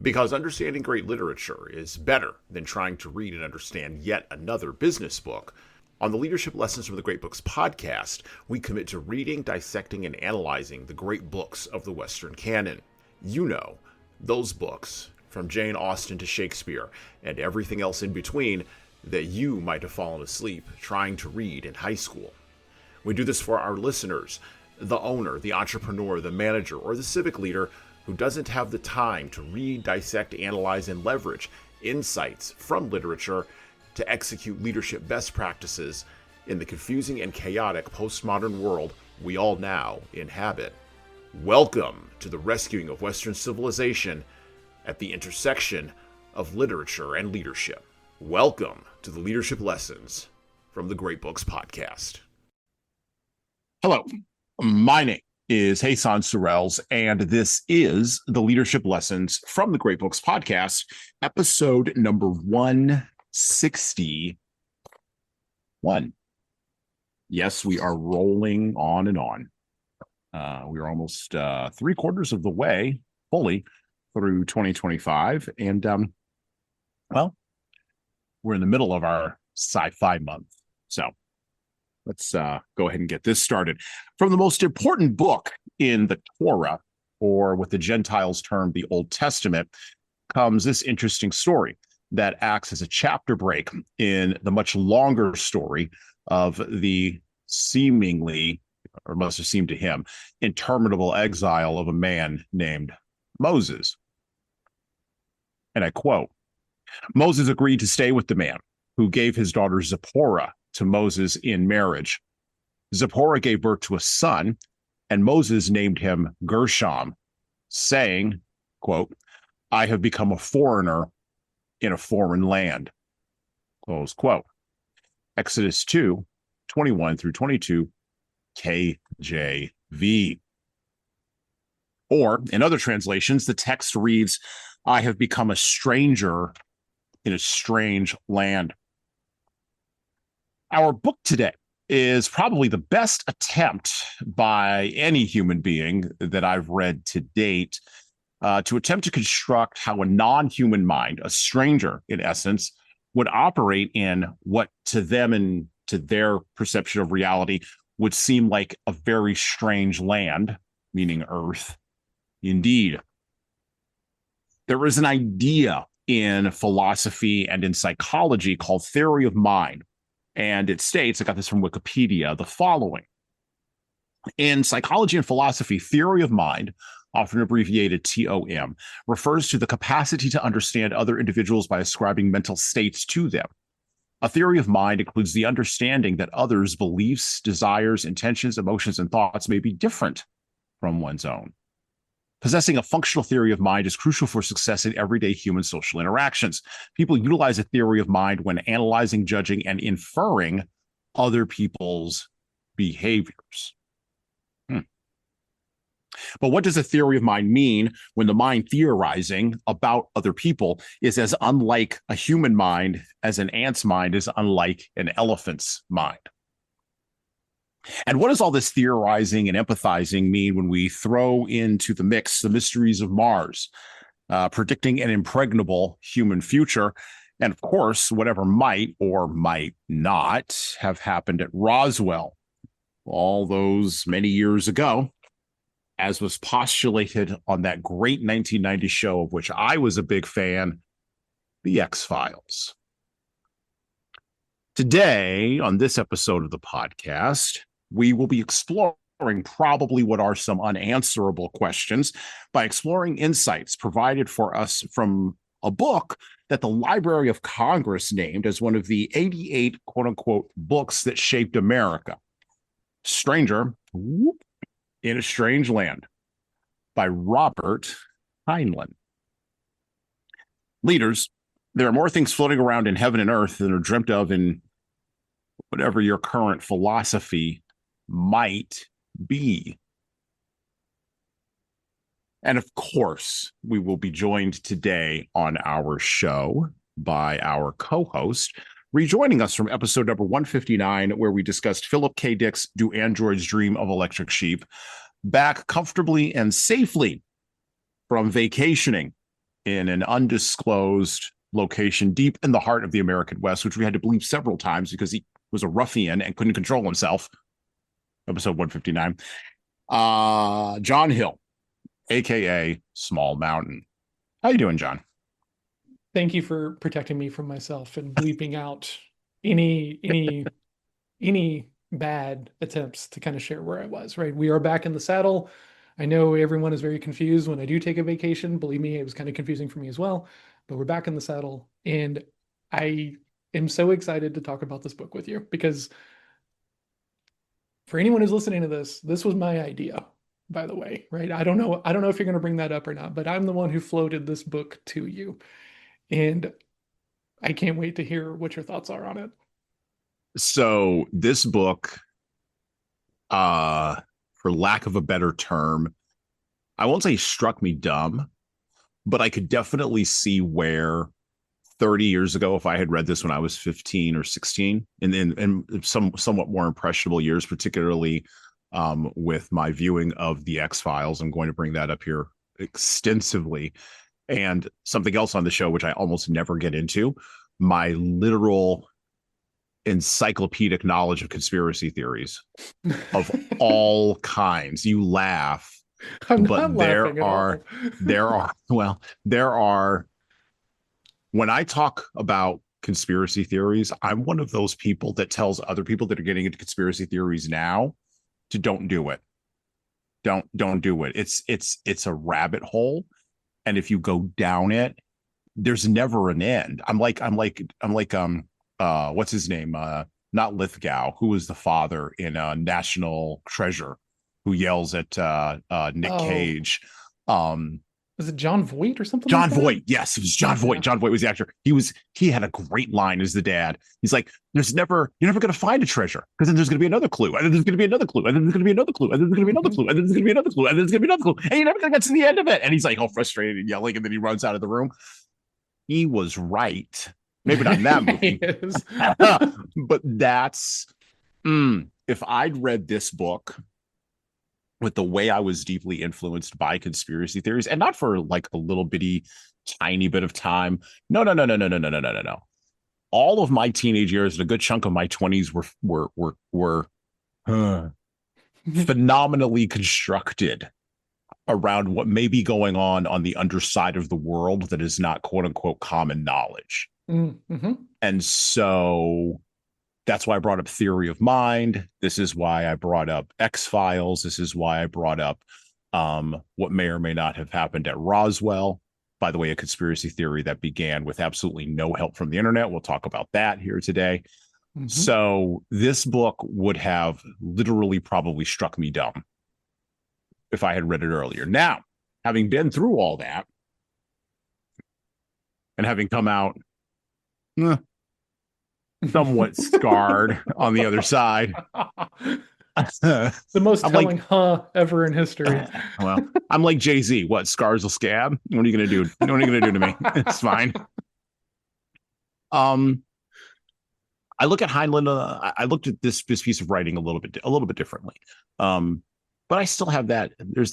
Because understanding great literature is better than trying to read and understand yet another business book. On the Leadership Lessons from the Great Books podcast, we commit to reading, dissecting, and analyzing the great books of the Western canon. You know, those books, from Jane Austen to Shakespeare, and everything else in between, that you might have fallen asleep trying to read in high school. We do this for our listeners, the owner, the entrepreneur, the manager, or the civic leader who doesn't have the time to read, dissect, analyze, and leverage insights from literature to execute leadership best practices in the confusing and chaotic postmodern world we all now inhabit. Welcome to the rescuing of Western civilization at the intersection of literature and leadership. Welcome to the Leadership Lessons from the Great Books podcast. Hello, my name is Jesan Sorrells, and this is the Leadership Lessons from the Great Books podcast, episode number 161. Yes, we are rolling on and on. We are almost 3/4 of the way fully through 2025. And, we're in the middle of our sci-fi month. So let's go ahead and get this started. From the most important book in the Torah, or what the Gentiles term the Old Testament, comes this interesting story that acts as a chapter break in the much longer story of the seemingly, or must have seemed to him, interminable exile of a man named Moses. And I quote, "Moses agreed to stay with the man who gave his daughter Zipporah to Moses in marriage. Zipporah gave birth to a son, and Moses named him Gershom, saying, quote, 'I have become a foreigner in a foreign land,' close quote." Exodus 2:21-22, KJV. Or, in other translations, the text reads, "I have become a stranger in a strange land." Our book today is probably the best attempt by any human being that I've read to date to attempt to construct how a non-human mind, a stranger in essence, would operate in what to them and to their perception of reality would seem like a very strange land, meaning Earth. Indeed, there is an idea in philosophy and in psychology called theory of mind. And it states, I got this from Wikipedia, the following. In psychology and philosophy, theory of mind, often abbreviated TOM, refers to the capacity to understand other individuals by ascribing mental states to them. A theory of mind includes the understanding that others' beliefs, desires, intentions, emotions, and thoughts may be different from one's own. Possessing a functional theory of mind is crucial for success in everyday human social interactions. People utilize a theory of mind when analyzing, judging, and inferring other people's behaviors. But what does a theory of mind mean when the mind theorizing about other people is as unlike a human mind as an ant's mind is unlike an elephant's mind? And what does all this theorizing and empathizing mean when we throw into the mix the mysteries of Mars, predicting an impregnable human future, and of course, whatever might or might not have happened at Roswell all those many years ago, as was postulated on that great 1990 show of which I was a big fan, The X-Files. Today, on this episode of the podcast, we will be exploring probably what are some unanswerable questions by exploring insights provided for us from a book that the Library of Congress named as one of the 88 quote-unquote books that shaped America. Stranger in a Strange Land by Robert Heinlein. Leaders, there are more things floating around in heaven and earth than are dreamt of in whatever your current philosophy might be. And of course, we will be joined today on our show by our co-host, rejoining us from episode number 159, where we discussed Philip K. Dick's Do Androids Dream of Electric Sheep, back comfortably and safely from vacationing in an undisclosed location deep in the heart of the American West, which we had to believe several times because he was a ruffian and couldn't control himself. Episode 159. John Hill, aka Small Mountain. How you doing, John? Thank you for protecting me from myself and bleeping out any bad attempts to kind of share where I was, right? We are back in the saddle. I know everyone is very confused when I do take a vacation. Believe me, it was kind of confusing for me as well, but we're back in the saddle. And I am so excited to talk about this book with you because for anyone who's listening to this, this was my idea, by the way, right? I don't know if you're going to bring that up or not, but I'm the one who floated this book to you. And I can't wait to hear what your thoughts are on it. So this book, for lack of a better term, I won't say struck me dumb, but I could definitely see where 30 years ago, if I had read this when I was 15 or 16, and some somewhat more impressionable years, particularly with my viewing of the X-Files, I'm going to bring that up here extensively. And something else on the show, which I almost never get into, my literal encyclopedic knowledge of conspiracy theories of all kinds. You laugh, I'm but not laughing at all. there are when I talk about conspiracy theories, I'm one of those people that tells other people that are getting into conspiracy theories now to don't do it. Don't do it. It's a rabbit hole. And if you go down it, there's never an end. What's his name? Not Lithgow, who was the father in National Treasure, who yells at Nick Oh, Cage. is it John Voight or something like John that? Voight. Yes, it was John Voight. Yeah. John Voight was the actor. He had a great line as the dad. He's like, you're never gonna find a treasure, because then there's gonna be another clue, and then there's gonna be another clue, and then there's gonna be another clue, and then there's gonna be another clue, and then there's gonna be another clue, and then there's gonna be another clue, and you're never gonna get to the end of it. And he's like all frustrated and yelling, and then he runs out of the room. He was right. Maybe not in that He movie. is. But that's if I'd read this book with the way I was deeply influenced by conspiracy theories, and not for like a little bitty tiny bit of time. No, no, no, no, no, no, no, no, no, no, no. All of my teenage years and a good chunk of my 20s were phenomenally constructed around what may be going on the underside of the world that is not quote unquote common knowledge. Mm-hmm. And so that's why I brought up theory of mind. This is why I brought up X-Files. This is why I brought up what may or may not have happened at Roswell. By the way, a conspiracy theory that began with absolutely no help from the internet. We'll talk about that here today. Mm-hmm. So this book would have literally probably struck me dumb if I had read it earlier. Now, having been through all that and having come out somewhat scarred on the other side. The most I'm telling like, ever in history. Well, I'm like Jay-Z. What, scars will scab? What are you gonna do? What are you gonna do to me? It's fine. I look at Heinlein. I looked at this piece of writing a little bit differently. But I still have that. There's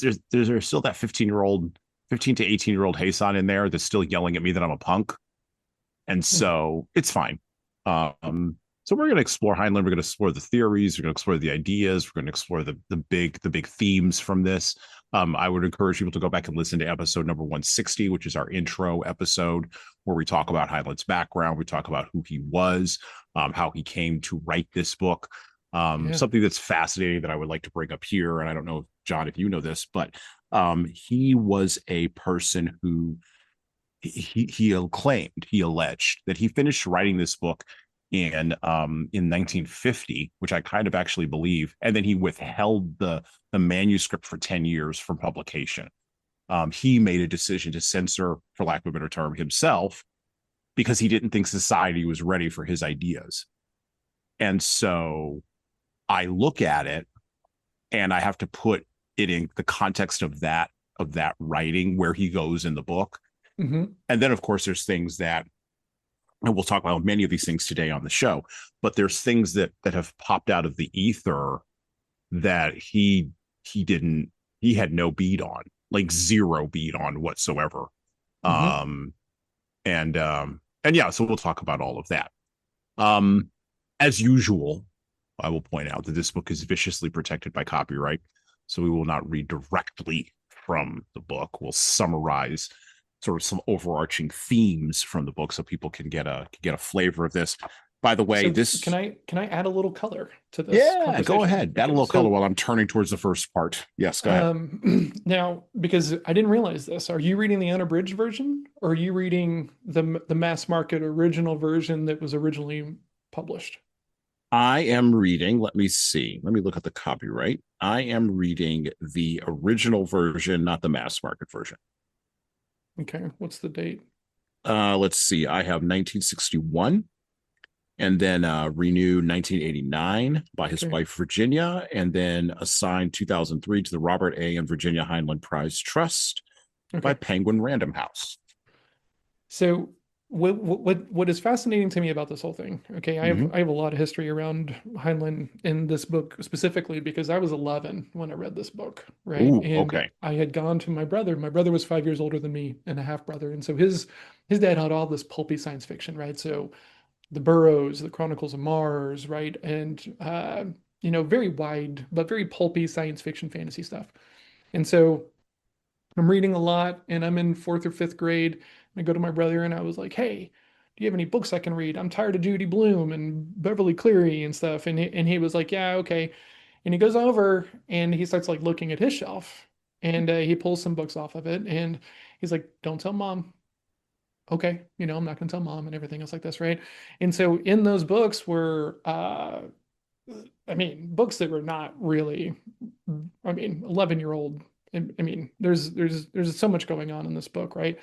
still that 15 to 18-year-old Jesan in there that's still yelling at me that I'm a punk, and so it's fine. So we're going to explore Heinlein. We're going to explore the theories. We're going to explore the ideas. We're going to explore the big themes from this. I would encourage people to go back and listen to episode number 160, which is our intro episode, where we talk about Heinlein's background. We talk about who he was, how he came to write this book. Something that's fascinating that I would like to bring up here, and I don't know, John, if you know this, but he was a person who he alleged that he finished writing this book in 1950, which I kind of actually believe, and then he withheld the manuscript for 10 years from publication. He made a decision to censor, for lack of a better term, himself, because he didn't think society was ready for his ideas. And so I look at it and I have to put it in the context of that writing, where he goes in the book. Mm-hmm. And then, of course, there's things that, and we'll talk about many of these things today on the show, but there's things that have popped out of the ether that he had no beat on, like zero beat on whatsoever. Hmm. Um, and yeah, so we'll talk about all of that. Um, as usual, I will point out that this book is viciously protected by copyright, so we will not read directly from the book. We'll summarize sort of some overarching themes from the book so people can get a flavor of this. By the way, So this can I add a little color to this yeah, go conversation? ahead. Add a Okay, little color so while I'm turning towards the first part. Yes, go ahead. now because I didn't realize this, are you reading the unabridged version or are you reading the mass market original version that was originally published? I am reading, let me see. Let me look at the copyright. I am reading the original version, not the mass market version. Okay, what's the date? Let's see. I have 1961 and then renewed 1989 by his Okay, wife Virginia, and then assigned 2003 to the Robert A. and Virginia Heinlein Prize Trust by okay. Penguin Random House. So what is fascinating to me about this whole thing? Okay, Mm-hmm. I have a lot of history around Heinlein in this book specifically because I was 11 when I read this book, right? Ooh, And okay. I had gone to my brother. My brother was 5 years older than me and a half brother, and so his dad had all this pulpy science fiction, right? So the Burroughs, the Chronicles of Mars, right? And very wide but very pulpy science fiction fantasy stuff. And so I'm reading a lot and I'm in fourth or fifth grade. And I go to my brother and I was like, hey, do you have any books I can read? I'm tired of Judy Blume and Beverly Cleary and stuff. And he was like, yeah, okay. And he goes over and he starts like looking at his shelf and he pulls some books off of it. And he's like, don't tell mom. Okay. I'm not going to tell mom and everything else like this. Right. And so in those books were, I mean, books that were not really, I mean, 11-year-old. I mean, there's so much going on in this book, right?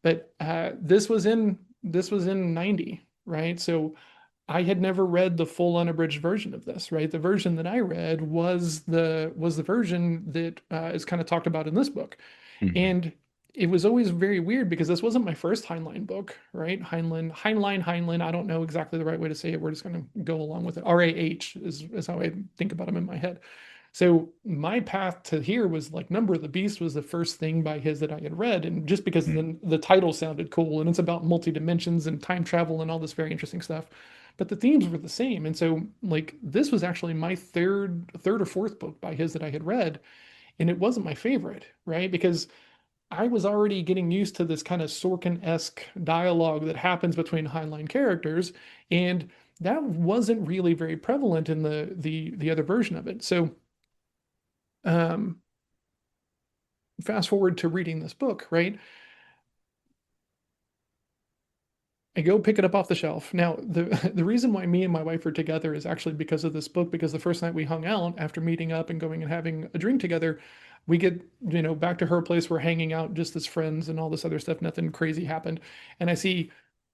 But this was in 90, right? So I had never read the full unabridged version of this, right? The version that I read was the version that is kind of talked about in this book. Mm-hmm. And it was always very weird because this wasn't my first Heinlein book, right? Heinlein. I don't know exactly the right way to say it. We're just going to go along with it. RAH is how I think about him in my head. So my path to here was like Number of the Beast was the first thing by his that I had read, and just because the title sounded cool, and it's about multi dimensions and time travel and all this very interesting stuff, but the themes were the same, and so like this was actually my third or fourth book by his that I had read, and it wasn't my favorite, right? Because I was already getting used to this kind of Sorkin-esque dialogue that happens between Heinlein characters, and that wasn't really very prevalent in the other version of it. So um, fast forward to reading this book, right? I go pick it up off the shelf. Now, the the reason why me and my wife are together is actually because of this book, because the first night we hung out after meeting up and going and having a drink together, we get, back to her place, we're hanging out just as friends and all this other stuff, nothing crazy happened. And I see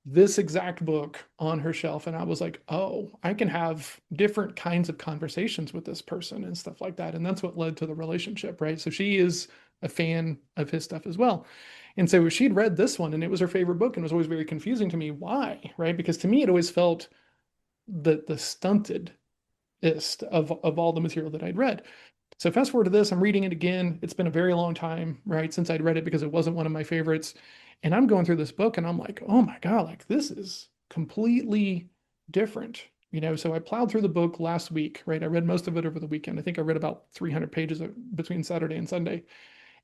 this exact book on her shelf and I was like, "Oh, I can have different kinds of conversations with this person and stuff like that." And that's what led to the relationship, right? So she is a fan of his stuff as well. And so she'd read this one and it was her favorite book and it was always very confusing to me. Why? Right? Because to me, it always felt the stuntedest of all the material that I'd read. So fast forward to this, I'm reading it again. It's been a very long time, right, since I'd read it because it wasn't one of my favorites. And I'm going through this book and I'm like, oh my God, like this is completely different. So I plowed through the book last week, right? I read most of it over the weekend. I think I read about 300 pages between Saturday and Sunday.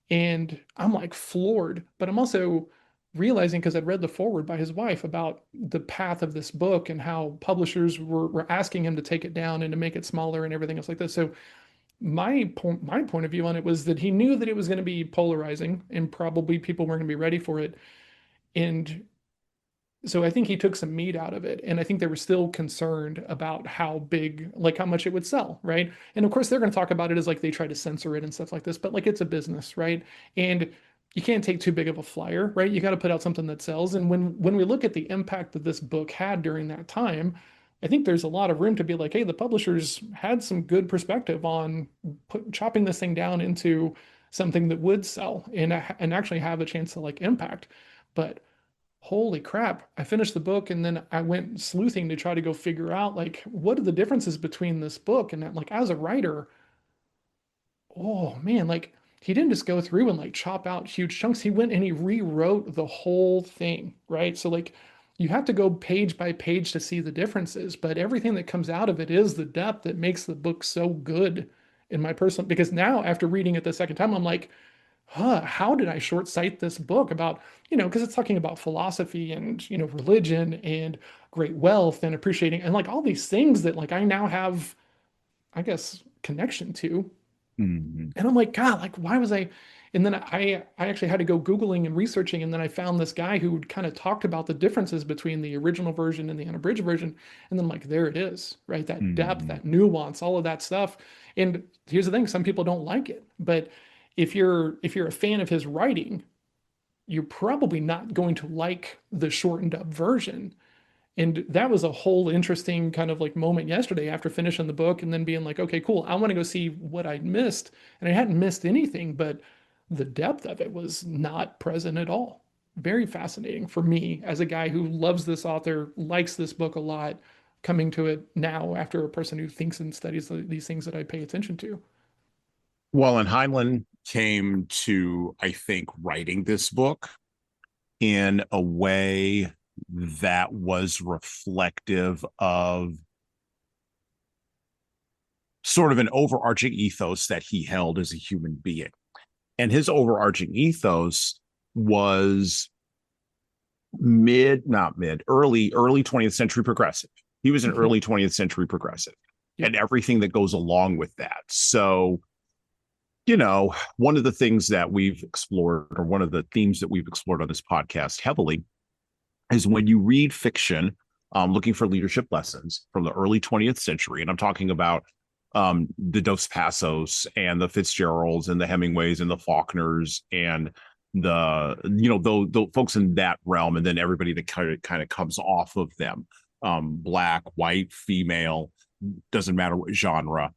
And I'm like floored, but I'm also realizing because I'd read the foreword by his wife about the path of this book and how publishers were asking him to take it down and to make it smaller and everything else like this. So my point of view on it was that he knew that it was going to be polarizing and probably people weren't going to be ready for it. And so I think he took some meat out of it. And I think they were still concerned about how big, like how much it would sell, right? And of course, they're going to talk about it as like they try to censor it and stuff like this, but like it's a business, right? And you can't take too big of a flyer, right? You got to put out something that sells. And when we look at the impact that this book had during that time, I think there's a lot of room to be like, hey, the publishers had some good perspective on chopping this thing down into something that would sell and actually have a chance to like impact. But holy crap, I finished the book and then I went sleuthing to try to go figure out like what are the differences between this book and that, like as a writer, oh man, like he didn't just go through and like chop out huge chunks. He went and he rewrote the whole thing, right? So like you have to go page by page to see the differences, but everything that comes out of it is the depth that makes the book so good in my personal, because now after reading it the second time, I'm like, how did I short sight this book about, because it's talking about philosophy and, religion and great wealth and appreciating and like all these things that like I now have, I guess, connection to. Mhm. And I'm like, God, like, why was I? And then I actually had to go Googling and researching. And then I found this guy who kind of talked about the differences between the original version and the unabridged version. And then, like, there it is, right? That depth, Mhm. that nuance, all of that stuff. And here's the thing, some people don't like it. But if you're a fan of his writing, you're probably not going to like the shortened up version. And that was a whole interesting kind of like moment yesterday after finishing the book and then being like, okay, cool. I want to go see what I'd missed. And I hadn't missed anything, but the depth of it was not present at all. Very fascinating for me as a guy who loves this author, likes this book a lot, coming to it now after a person who thinks and studies these things that I pay attention to. Well, and Heinlein came to, I think, writing this book in a way that was reflective of sort of an overarching ethos that he held as a human being. And his overarching ethos was early 20th century progressive. He was an Mhm. early 20th century progressive Yep. and everything that goes along with that. So, one of the things that we've explored, or one of the themes that we've explored on this podcast heavily, is when you read fiction, looking for leadership lessons from the early 20th century, and I'm talking about the Dos Passos and the Fitzgeralds and the Hemingways and the Faulkners and the folks in that realm, and then everybody that kind of comes off of them, black, white, female, doesn't matter what genre,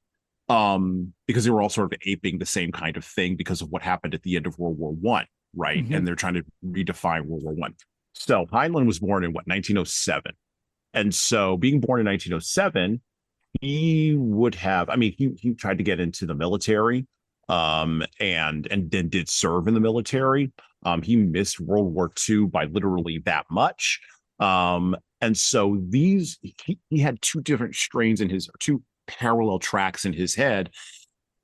because they were all sort of aping the same kind of thing because of what happened at the end of World War One, right? And Mhm. they're trying to redefine World War One. So Heinlein was born in 1907, and so being born in 1907, he would have. I mean, he tried to get into the military, and then did serve in the military. He missed World War II by literally that much. And so he had two different strains in his, or two parallel tracks in his head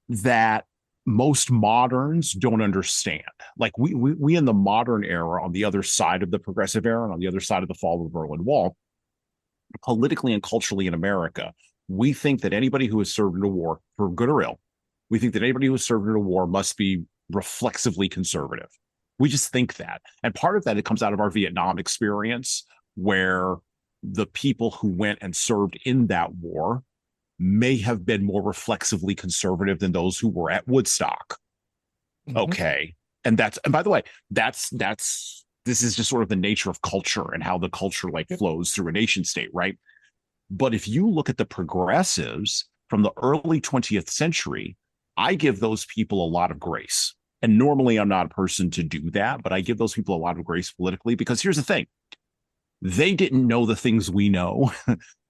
that most moderns don't understand. Like we in the modern era, on the other side of the progressive era and on the other side of the fall of the Berlin Wall, politically and culturally in America, we think that anybody who has served in a war, for good or ill, we think that anybody who has served in a war must be reflexively conservative. We just think that. And part of that, it comes out of our Vietnam experience, where the people who went and served in that war may have been more reflexively conservative than those who were at Woodstock. Mhm. Okay. And by the way, this is just sort of the nature of culture and how the culture like Yep. flows through a nation state, right? But if you look at the progressives from the early 20th century, I give those people a lot of grace. And normally I'm not a person to do that, but I give those people a lot of grace politically, because here's the thing: they didn't know the things we know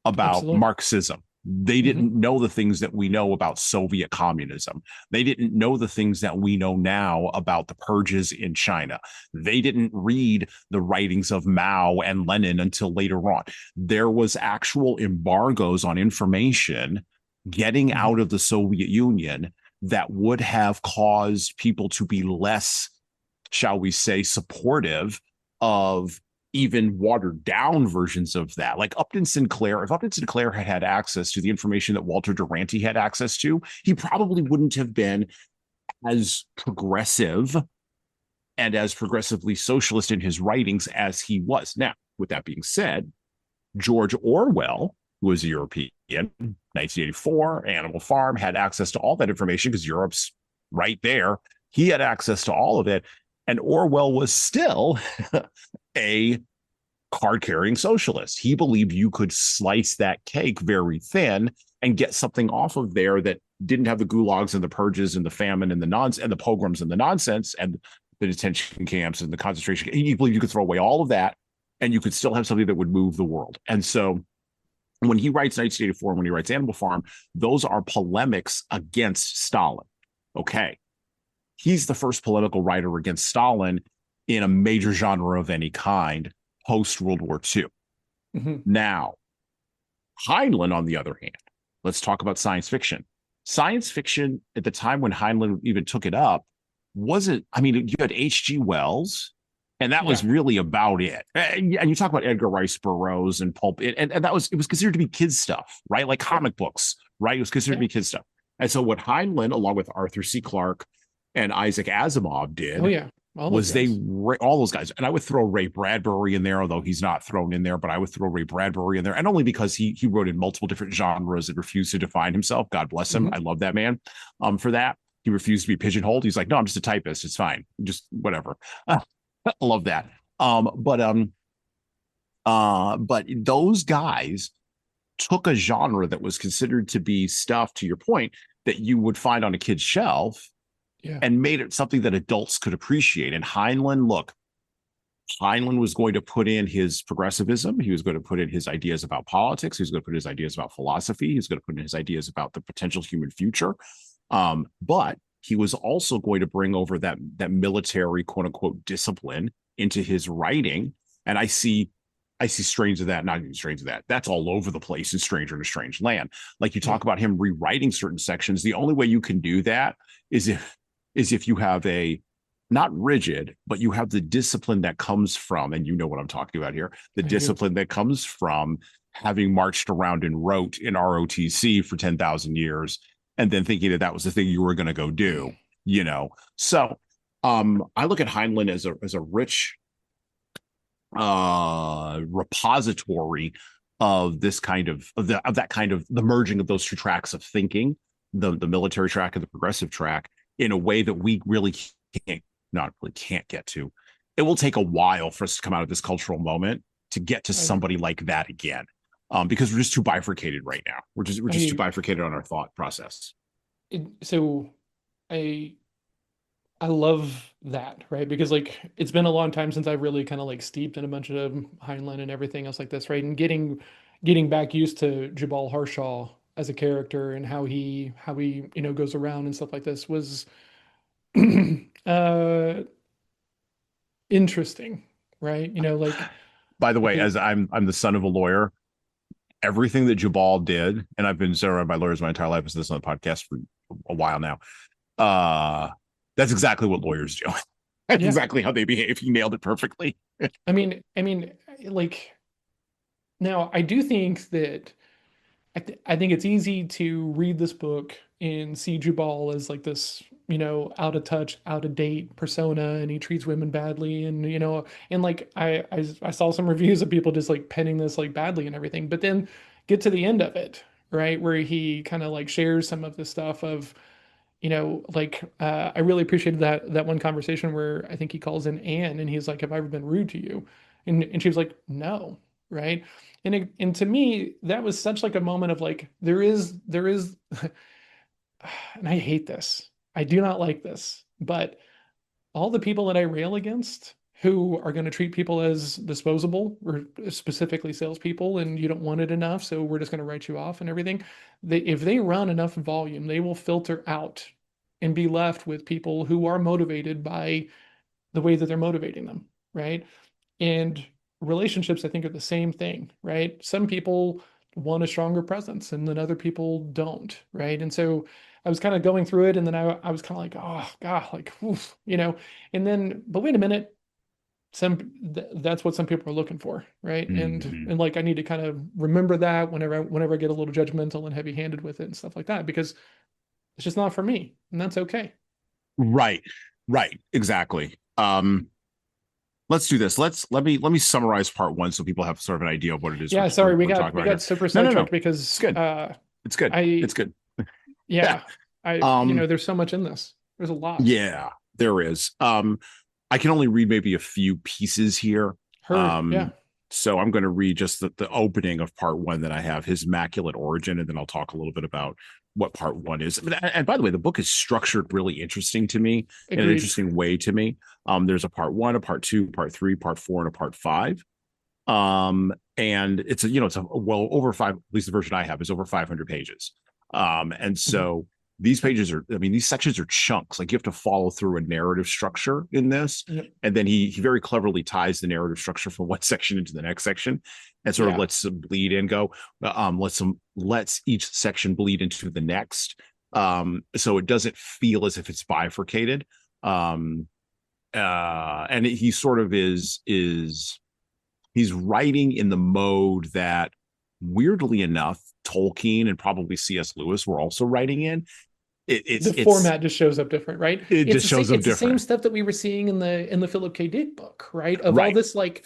about Absolutely. Marxism. They Mhm. didn't know the things that we know about Soviet communism. They didn't know the things that we know now about the purges in China. They didn't read the writings of Mao and Lenin until later on. There was actual embargoes on information getting Mhm. out of the Soviet Union that would have caused people to be less, shall we say, supportive of even watered down versions of that. Like Upton Sinclair, if Upton Sinclair had had access to the information that Walter Duranty had access to, he probably wouldn't have been as progressive and as progressively socialist in his writings as he was. Now, with that being said, George Orwell, who was a European, 1984, Animal Farm, had access to all that information because Europe's right there. He had access to all of it. And Orwell was still a card carrying socialist. He believed you could slice that cake very thin and get something off of there that didn't have the gulags and the purges and the famine and the nonsense and the pogroms and the nonsense and the detention camps and the concentration camps. He believed you could throw away all of that and you could still have something that would move the world. And so when he writes 1984, when he writes Animal Farm, those are polemics against Stalin. Okay. he's the first political writer against Stalin in a major genre of any kind post World War II. Mhm. Now, Heinlein, on the other hand, let's talk about science fiction. Science fiction at the time when Heinlein even took it up wasn't, I mean, you had H.G. Wells, and that was Yeah. really about it. And you talk about Edgar Rice Burroughs and pulp, and that was, it was considered to be kids stuff, right? Like comic books, right? It was considered to Yeah. be kids stuff. And so what Heinlein, along with Arthur C. Clarke and Isaac Asimov Oh did yeah. All those was guys. all those guys, and I would throw Ray Bradbury in there, although he's not thrown in there, but I would throw Ray Bradbury in there, and only because he wrote in multiple different genres and refused to define himself. God bless him. Mhm. I love that man. For that, he refused to be pigeonholed. He's like, no, I'm just a typist. It's fine. Just whatever. I love that. But those guys took a genre that was considered to be stuff, to your point, that you would find on a kid's shelf Yeah. and made it something that adults could appreciate. And Heinlein, look, Heinlein was going to put in his progressivism. He was going to put in his ideas about politics. He was going to put his ideas about philosophy. He was going to put in his ideas about the potential human future. But he was also going to bring over that military quote unquote discipline into his writing. And I see strains of that, not even strains of that. That's all over the place in Stranger in a Strange Land. Like you Yeah. talk about him rewriting certain sections. The only way you can do that is if you have a not rigid, but you have the discipline that comes from, and you know what I'm talking about here, the I do. discipline that comes from having marched around and wrote in ROTC for 10,000 years and then thinking that that was the thing you were going to go do, you know? So I look at Heinlein as a rich repository of this kind of that kind of the merging of those two tracks of thinking, the military track and the progressive track, in a way that we really can't not really can't get to. It will take a while for us to come out of this cultural moment to get to I somebody like that again, because we're just too bifurcated right now. We're just too I bifurcated on our thought process. so I I love that, right? Because like it's been a long time since I've really kind of like steeped in a bunch of Heinlein and everything else like this, right? And getting back used to Jabal Harshaw as a character and how he goes around and stuff like this was uh interesting, right? Like By the way, okay, as I'm the son of a lawyer, everything that Jabal did, and I've been surrounded by lawyers my entire life. I've this on the podcast for a while now. Uh, that's exactly what lawyers do. That's yeah. exactly how they behave. He nailed it perfectly. I mean, like now I do think that I think it's easy to read this book and see Jubal as like this, out of touch, out of date persona, and he treats women badly, and and like I saw some reviews of people just like penning this like badly and everything, but then get to the end of it, right, where he kind of like shares some of the stuff of, like I really appreciated that one conversation where I think he calls in Anne and he's like, "Have I ever been rude to you?" And she was like, "No." Right. And to me, that was such like a moment of like, there is, and I hate this. I do not like this, but all the people that I rail against who are going to treat people as disposable or specifically salespeople, and you don't want it enough, so we're just going to write you off and everything. If they run enough volume, they will filter out and be left with people who are motivated by the way that they're motivating them, right? And relationships, I think, are the same thing, right? Some people want a stronger presence and then other people don't, right? And so I was kind of going through it and then I was kind of like, oh God, like, oof, and then, but wait a minute, that's what some people are looking for, right? And Mm-hmm. and like I need to kind of remember that whenever I get a little judgmental and heavy-handed with it and stuff like that, because it's just not for me, and that's okay. Right, right, exactly. Let's do this. Let me summarize part one so people have sort of an idea of what it is Yeah, sorry, we we're got talking we about got here. super No, no, no. sidetracked It's because good. It's good. I It's good. Yeah. yeah, Um, there's so much in this. There's a lot. yeah, there is. I can only read maybe a few pieces here. Heard, yeah. Um, so I'm going to read just the opening of part one that I have, his immaculate origin, and then I'll talk a little bit about what part one is. And by the way, the book is structured really interesting to me in an Agreed. interesting way to me. There's a part one, a part two, part three, part four, and a part five. And it's a well over five, at least the version I have is over 500 pages. And Mhm. so these pages are, I mean, these sections are chunks. Like you have to follow through a narrative structure in this. Yep. And then he very cleverly ties the narrative structure from one section into the next section and sort of Yeah. lets them bleed in, lets each section bleed into the next. So it doesn't feel as if it's bifurcated. And he sort of is he's writing in the mode that, weirdly enough, Tolkien and probably C.S. Lewis were also writing in. The format just shows up different, right? It It's just the shows same, up it's the same different. stuff that we were seeing in the Philip K. Dick book, right? Of all Right. this, like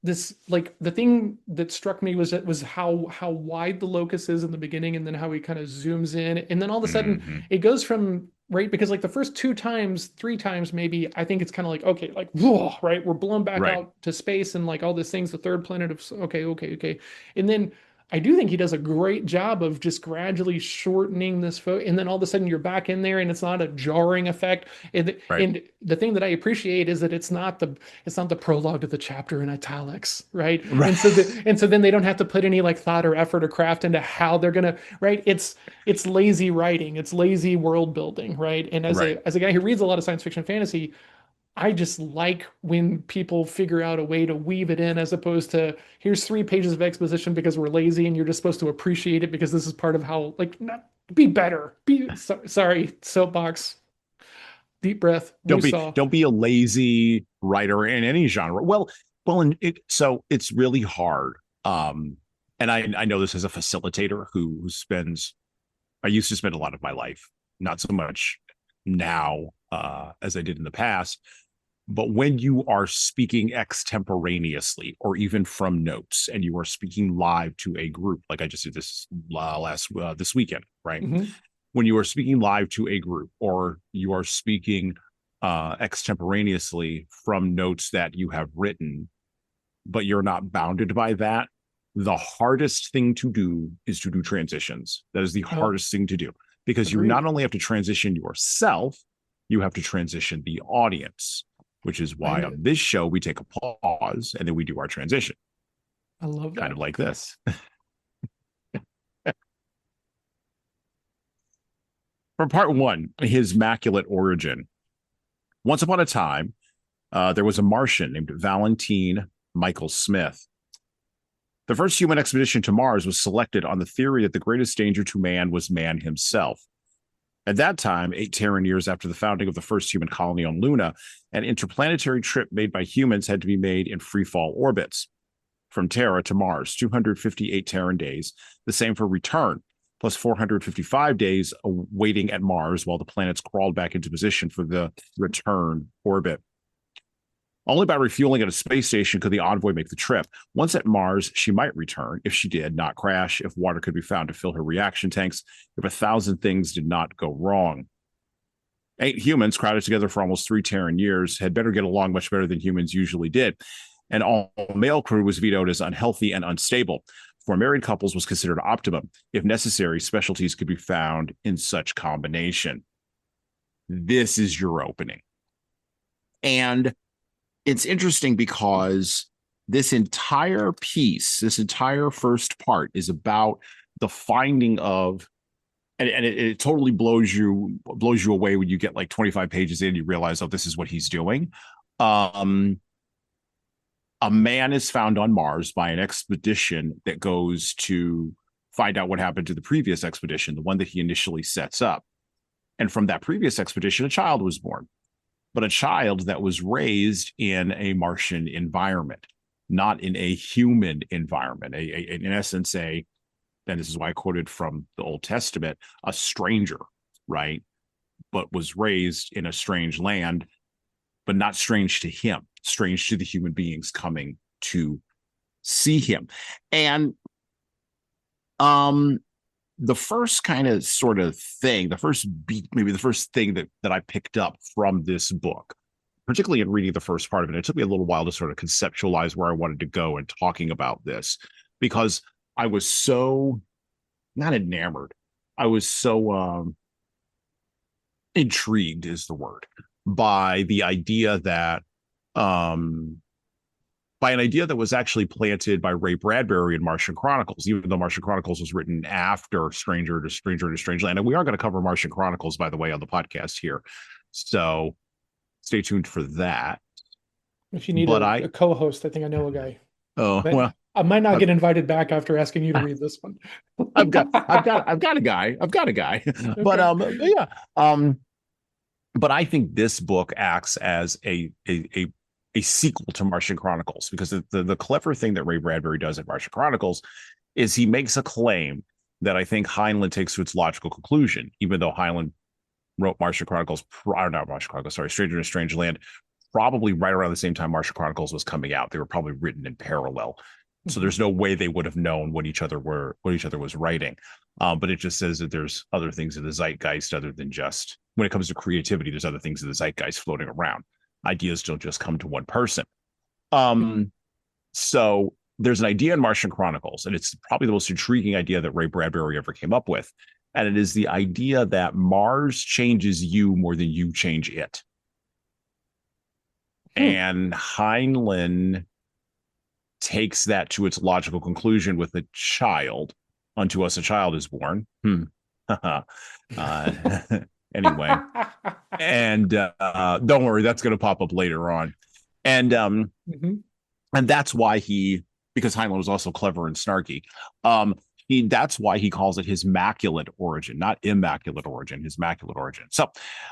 this, like the thing that struck me was how wide the locus is in the beginning, and then how he kind of zooms in, and then all of a sudden Mhm. it goes from, right, because like the first two times, three times maybe, I think it's kind of like, okay, like whoa, right, we're blown back Right. out to space and like all these things, the third planet of, okay, and then I do think he does a great job of just gradually shortening this photo, and then all of a sudden you're back in there, and it's not a jarring effect. Right. And the thing that I appreciate is that it's not the prologue to the chapter in italics, right? Right. And so then they don't have to put any like thought or effort or craft into how they're gonna, right? It's lazy writing, it's lazy world building, right? And Right. as a guy who reads a lot of science fiction fantasy, I just like when people figure out a way to weave it in, as opposed to here's 3 pages of exposition because we're lazy and you're just supposed to appreciate it because this is part of how, like, not be better. Sorry, soapbox, deep breath, woosah. Don't be a lazy writer in any genre. So it's really hard. And I know this as a facilitator who spends, I used to spend a lot of my life, not so much now as I did in the past. But when you are speaking extemporaneously or even from notes, and you are speaking live to a group, like I just did this this weekend, right? Mhm. When you are speaking live to a group, or you are speaking extemporaneously from notes that you have written, but you're not bounded by that, the hardest thing to do is to do transitions. That is the Oh, hardest thing to do, because you not agreed. only have to transition yourself, you have to transition the audience, which is why I on this show we take a pause and then we do our transition, I love kind that. of like this. For part one, his Immaculate Origin. Once upon a time, there was a Martian named Valentine Michael Smith. The first human expedition to Mars was selected on the theory that the greatest danger to man was man himself. At that time, 8 Terran years after the founding of the first human colony on Luna, an interplanetary trip made by humans had to be made in free-fall orbits from Terra to Mars, 258 Terran days, the same for return, plus 455 days waiting at Mars while the planets crawled back into position for the return orbit. Only by refueling at a space station could the envoy make the trip. Once at Mars, she might return. If she did, not crash. If water could be found to fill her reaction tanks. If 1,000 things did not go wrong. 8 humans, crowded together for almost 3 Terran years, had better get along much better than humans usually did. And all male crew was vetoed as unhealthy and unstable. For married couples was considered optimum. If necessary, specialties could be found in such combination. This is your opening. And it's interesting because this entire piece, this entire first part, is about the finding of, and it totally blows you away when you get like 25 pages in, you realize, oh, this is what he's doing. A man is found on Mars by an expedition that goes to find out what happened to the previous expedition, the one that he initially sets up. And from that previous expedition, a child was born, but a child that was raised in a Martian environment, not in a human environment. In essence, and this is why I quoted from the Old Testament, a stranger, right? But was raised in a strange land, but not strange to him, strange to the human beings coming to see him. And the first kind of sort of thing, the first beat, maybe the first thing that I picked up from this book, particularly in reading the first part of it, it took me a little while to sort of conceptualize where I wanted to go in talking about this, because I was so not enamored. I was so intrigued is the word, by the idea that by an idea that was actually planted by Ray Bradbury in Martian Chronicles, even though Martian Chronicles was written after Stranger to Strangeland. And we are going to cover Martian Chronicles, by the way, on the podcast here. So stay tuned for that. If you need But a co-host, I think I know a guy. oh, But well, I might not I've, get invited back after asking you to read this one. I've got a guy. But Okay. yeah. But I think this book acts as a sequel to Martian Chronicles, because the clever thing that Ray Bradbury does in Martian Chronicles is he makes a claim that I think Heinlein takes to its logical conclusion, even though Heinlein wrote Martian Chronicles, not Martian Chronicles, sorry, Stranger in a Strange Land, probably right around the same time Martian Chronicles was coming out. They were probably written in parallel. So there's no way they would have known what each other was writing. But it just says that there's other things in the zeitgeist other than just, when it comes to creativity, there's other things in the zeitgeist floating around. Ideas don't just come to one person. So there's an idea in Martian Chronicles, and it's probably the most intriguing idea that Ray Bradbury ever came up with. And it is the idea that Mars changes you more than you change it. And Heinlein takes that to its logical conclusion with a child. Unto us a child is born. Anyway, and don't worry, that's going to pop up later on. And and that's why because Heinlein was also clever and snarky, that's why he calls it his maculate origin, not immaculate origin, his maculate origin. So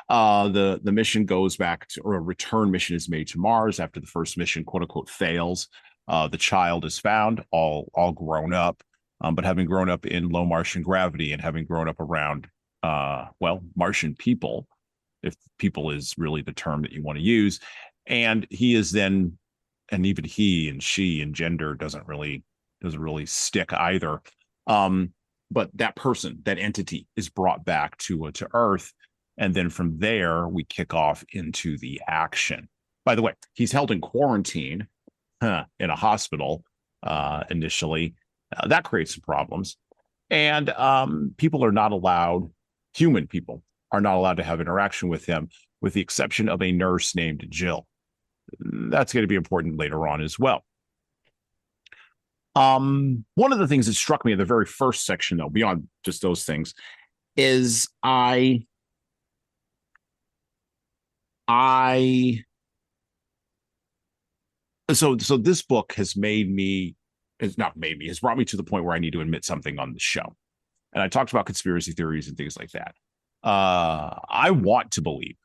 the mission goes back to, or a return mission is made to Mars after the first mission, quote unquote, fails. The child is found, all grown up, but having grown up in low Martian gravity and having grown up around Martian people, if people is really the term that you want to use. And he is then, and even he and she and gender doesn't really stick either. But that person, that entity, is brought back to Earth. And then from there, we kick off into the action. By the way, he's held in quarantine in a hospital initially. That creates some problems. And people are not allowed, human people are not allowed to have interaction with him, with the exception of a nurse named Jill. That's going to be important later on as well. One of the things that struck me in the very first section, though, beyond just those things, is so this book has brought me to the point where I need to admit something on the show. And I talked about conspiracy theories and things like that. I want to believe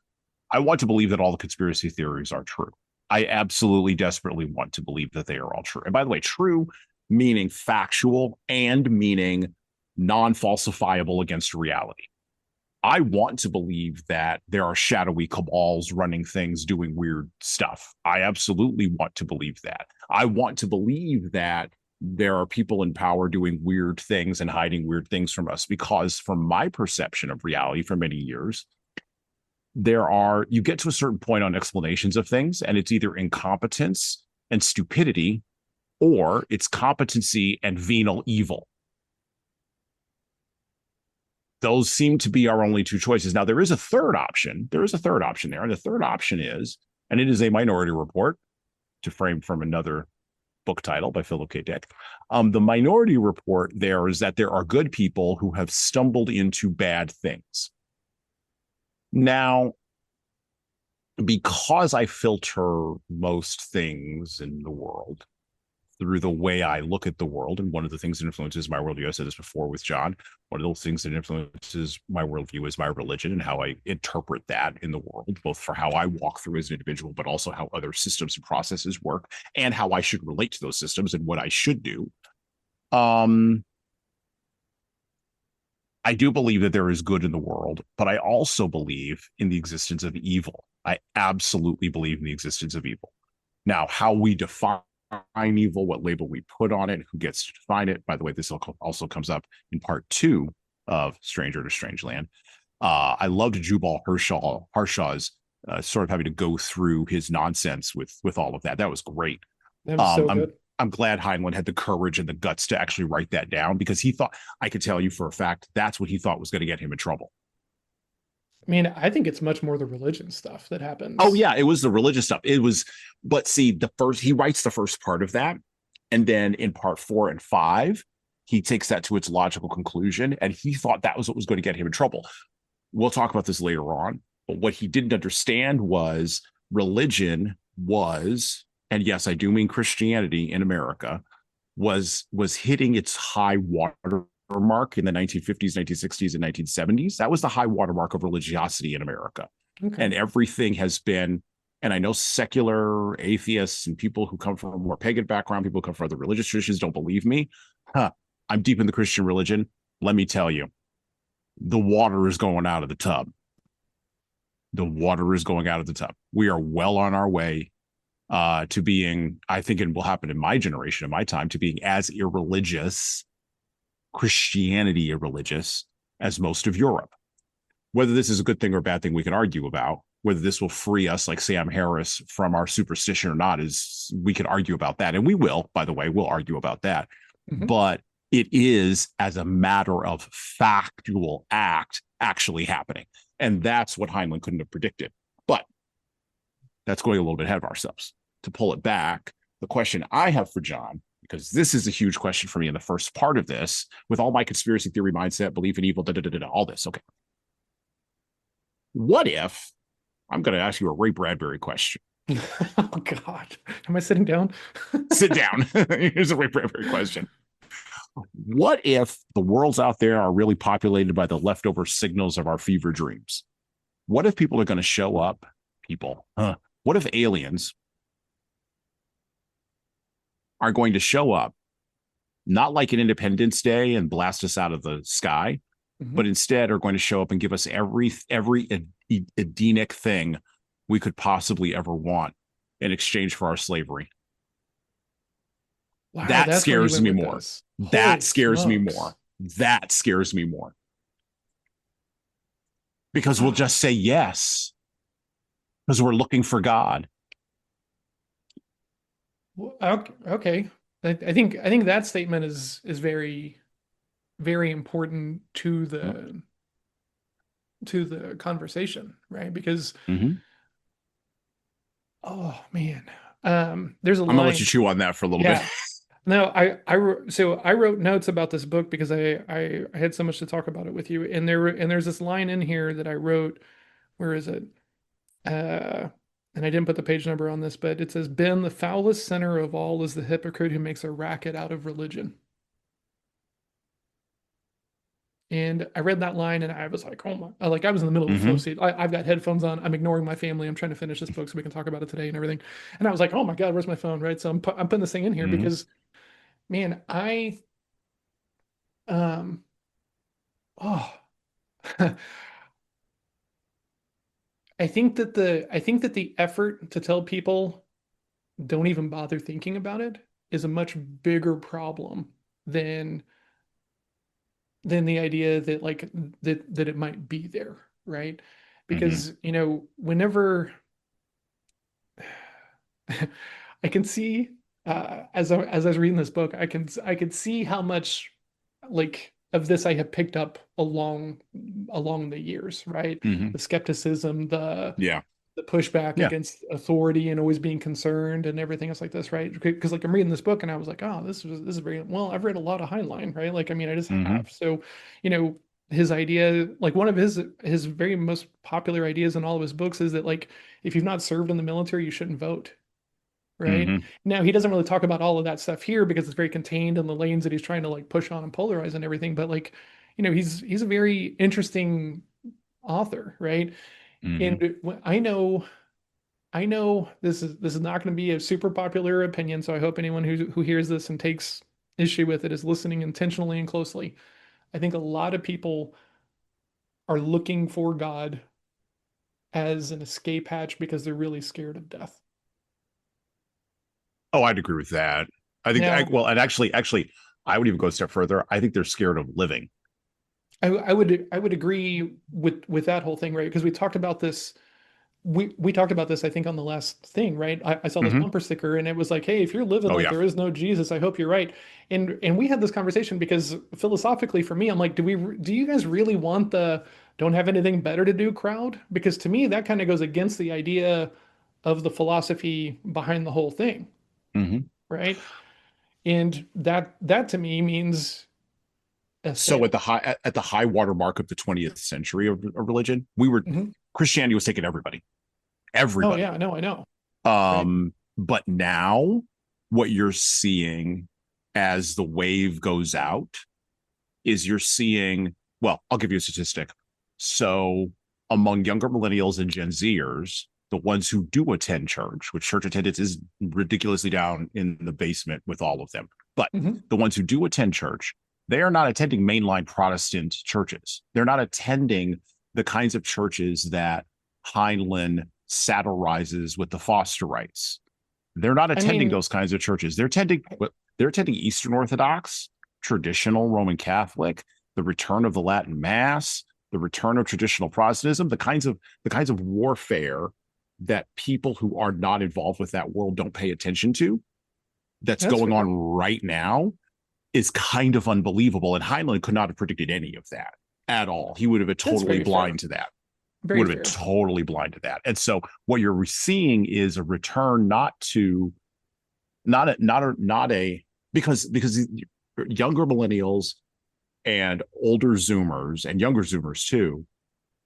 that all the conspiracy theories are true. I absolutely desperately want to believe that they are all true. And by the way, true meaning factual and meaning non-falsifiable against reality. I want to believe that there are shadowy cabals running things, doing weird stuff. I absolutely want to believe that. I want to believe that there are people in power doing weird things and hiding weird things from us, because from my perception of reality for many years, you get to a certain point on explanations of things, and it's either incompetence and stupidity, or it's competency and venal evil. Those seem to be our only two choices. Now, there is a third option. There, and the third option is, and it is a Minority Report, to frame from another book title by Philip K. Dick. The Minority Report there is that there are good people who have stumbled into bad things. Now, because I filter most things in the world through the way I look at the world, and one of the things that influences my worldview, I said this before with John, one of those things that influences my worldview is my religion and how I interpret that in the world, both for how I walk through as an individual, but also how other systems and processes work, and how I should relate to those systems and what I should do. I do believe that there is good in the world, but I also believe in the existence of evil. I absolutely believe in the existence of evil. Now, how we define evil, what label we put on it, who gets to define it. By the way, this also comes up in part 2 of Stranger to Strangeland. I loved Jubal Harshaw's sort of having to go through his nonsense with all of that. That was great. That was so good. I'm glad Heinlein had the courage and the guts to actually write that down, because he thought, I could tell you for a fact, that's what he thought was going to get him in trouble. I mean, I think it's much more the religion stuff that Oh happens. yeah, it was the religious stuff. It was, but see, the first he writes the first part of that, and then in part 4 and 5, he takes that to its logical conclusion, and he thought that was what was going to get him in trouble. We'll talk about this later on, but what he didn't understand was religion was, and yes, I do mean Christianity in America, was hitting its high water mark in the 1950s, 1960s, and 1970s. That was the high watermark of religiosity in America. Okay. And everything has been, and I know secular atheists and people who come from a more pagan background, people who come from other religious traditions don't believe me. Huh, I'm deep in the Christian religion. Let me tell you, the water is going out of the tub. The water is going out of the tub. We are well on our way to being, I think it will happen in my generation, in my time, to being as irreligious, Christianity irreligious, as most of Europe. Whether this is a good thing or a bad thing, we can argue about. Whether this will free us, like Sam Harris, from our superstition or not, is we can argue about that. And we will, by the way, we'll argue about that. Hmm. But it is, as a matter of factual act, actually happening. And that's what Heinlein couldn't have predicted. But that's going a little bit ahead of ourselves. To pull it back, the question I have for John, because this is a huge question for me in the first part of this, with all my conspiracy theory mindset, belief in evil, all this. Okay. What if, I'm going to ask you a Ray Bradbury question. Oh God. Am I sitting down? Sit down. Here's a Ray Bradbury question. What if the worlds out there are really populated by the leftover signals of our fever dreams? What if people are going to show up? What if aliens are going to show up, not like an Independence Day and blast us out of the sky, Mhm. but instead are going to show up and give us every Edenic thing we could possibly ever want in exchange for our slavery? Wow, That that's where you scares went me with more. this. That Holy scares me smokes. more. That scares me more. Because we'll Wow. just say yes, because we're looking for God. Okay. I think that statement is very, very important to the conversation, right? Because Mm-hmm. oh man, there's a I'm gonna let you line. chew on that for a little bit. Yeah. No, I wrote notes about this book because I had so much to talk about it with you, and there's this line in here that I wrote. Where is it? Uh, and I didn't put the page number on this, but it says, "Ben, the foulest sinner of all is the hypocrite who makes a racket out of religion." And I read that line and I was like, oh my, like I was in the middle of the flow Mm-hmm. state. I've got headphones on. I'm ignoring my family. I'm trying to finish this book so we can talk about it today and everything. And I was like, oh my God, where's my phone? Right. So I'm putting this thing in here Mm-hmm. because, man, um, oh, I think that the effort to tell people don't even bother thinking about it is a much bigger problem than the idea that like that it might be there, right? Mm-hmm. Because, whenever I can see as I was reading this book, I could see how much like of this I have picked up along the years, right? Mm-hmm. The skepticism, Yeah. the pushback Yeah. against authority and always being concerned and everything else like this, right? Because like I'm reading this book and I was like, oh, this is very well. I've read a lot of Heinlein, right? Like I mean, I just Mm-hmm. have. So, you know, his idea, like one of his very most popular ideas in all of his books is that like if you've not served in the military, you shouldn't vote. Right. Mm-hmm. Now, he doesn't really talk about all of that stuff here because it's very contained in the lanes that he's trying to like push on and polarize and everything. But like, he's a very interesting author, right? Mm-hmm. And I know this is not going to be a super popular opinion, so I hope anyone who hears this and takes issue with it is listening intentionally and closely. I think a lot of people are looking for God as an escape hatch because they're really scared of death. Oh, I'd agree with that. I think Now, well, and actually, I would even go a step further. I think they're scared of living. I would agree with that whole thing, right? Because we talked about this we talked about this, I think, on the last thing, right? I saw this Mm-hmm. bumper sticker and it was like, hey, if you're living Oh like yeah. there is no Jesus, I hope you're right. And we had this conversation because philosophically for me, I'm like, do you guys really want don't have anything better to do crowd, because to me that kind of goes against the idea of the philosophy behind the whole thing, Mhm. right? And that to me means a So sale. at the high water mark of the 20th century of religion, we were Mhm. Christianity was taking everybody, Oh everybody. yeah, no, I know. Right. But now what you're seeing as the wave goes out is you're seeing, well, I'll give you a statistic. So among younger millennials and Gen Zers, the ones who do attend church, which church attendance is ridiculously down in the basement with all of them, but Hmm. the ones who do attend church, they are not attending mainline Protestant churches. They're not attending the kinds of churches that Heinlein satirizes with the Fosterites. They're not I attending mean, those kinds of churches. They're attending Eastern Orthodox, traditional Roman Catholic, the return of the Latin Mass, the return of traditional Protestantism, the kinds of warfare that people who are not involved with that world don't pay attention to, that's that's going on fair. right now, is kind of unbelievable. And Heinlein could not have predicted any of that at all. He would have been That's totally very fair. blind to that. Very Would have been fair. totally blind to that. And so what you're seeing is a return not to not a because younger millennials and older Zoomers and younger Zoomers too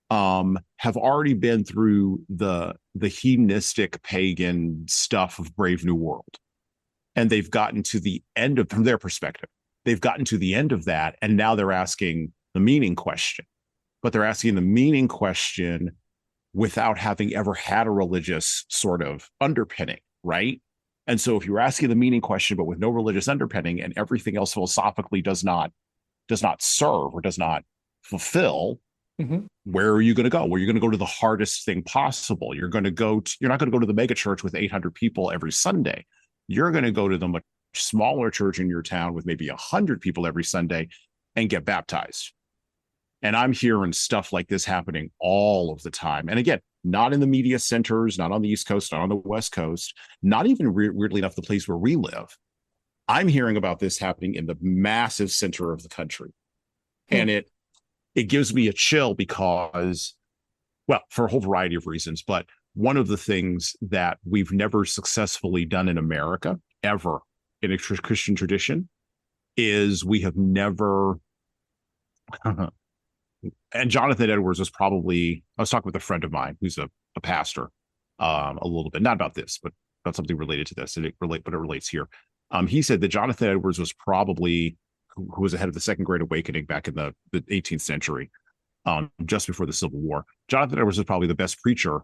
have already been through the hedonistic pagan stuff of Brave New World, and they've gotten to the end of from their perspective. They've gotten to the end of that, and now they're asking the meaning question. But they're asking the meaning question without having ever had a religious sort of underpinning, right? And so if you're asking the meaning question, but with no religious underpinning and everything else philosophically does not serve or does not fulfill, Hmm. where are you going to go? Well, you're going to go to the hardest thing possible. You're not going to go to the mega church with 800 people every Sunday. You're going to go to the much smaller church in your town with maybe 100 people every Sunday and get baptized. And I'm hearing stuff like this happening all of the time. And again, not in the media centers, not on the East Coast, not on the West Coast, not even weirdly enough, the place where we live. I'm hearing about this happening in the massive center of the country. Hmm. And it gives me a chill because, well, for a whole variety of reasons, but one of the things that we've never successfully done in America, ever in a Christian tradition, is we have never and Jonathan Edwards was probably, I was talking with a friend of mine who's a pastor, a little bit, not about this, but about something related to this, and but it relates here. He said that Jonathan Edwards was probably who was ahead of the Second Great Awakening back in the 18th century, just before the Civil War. Jonathan Edwards was probably the best preacher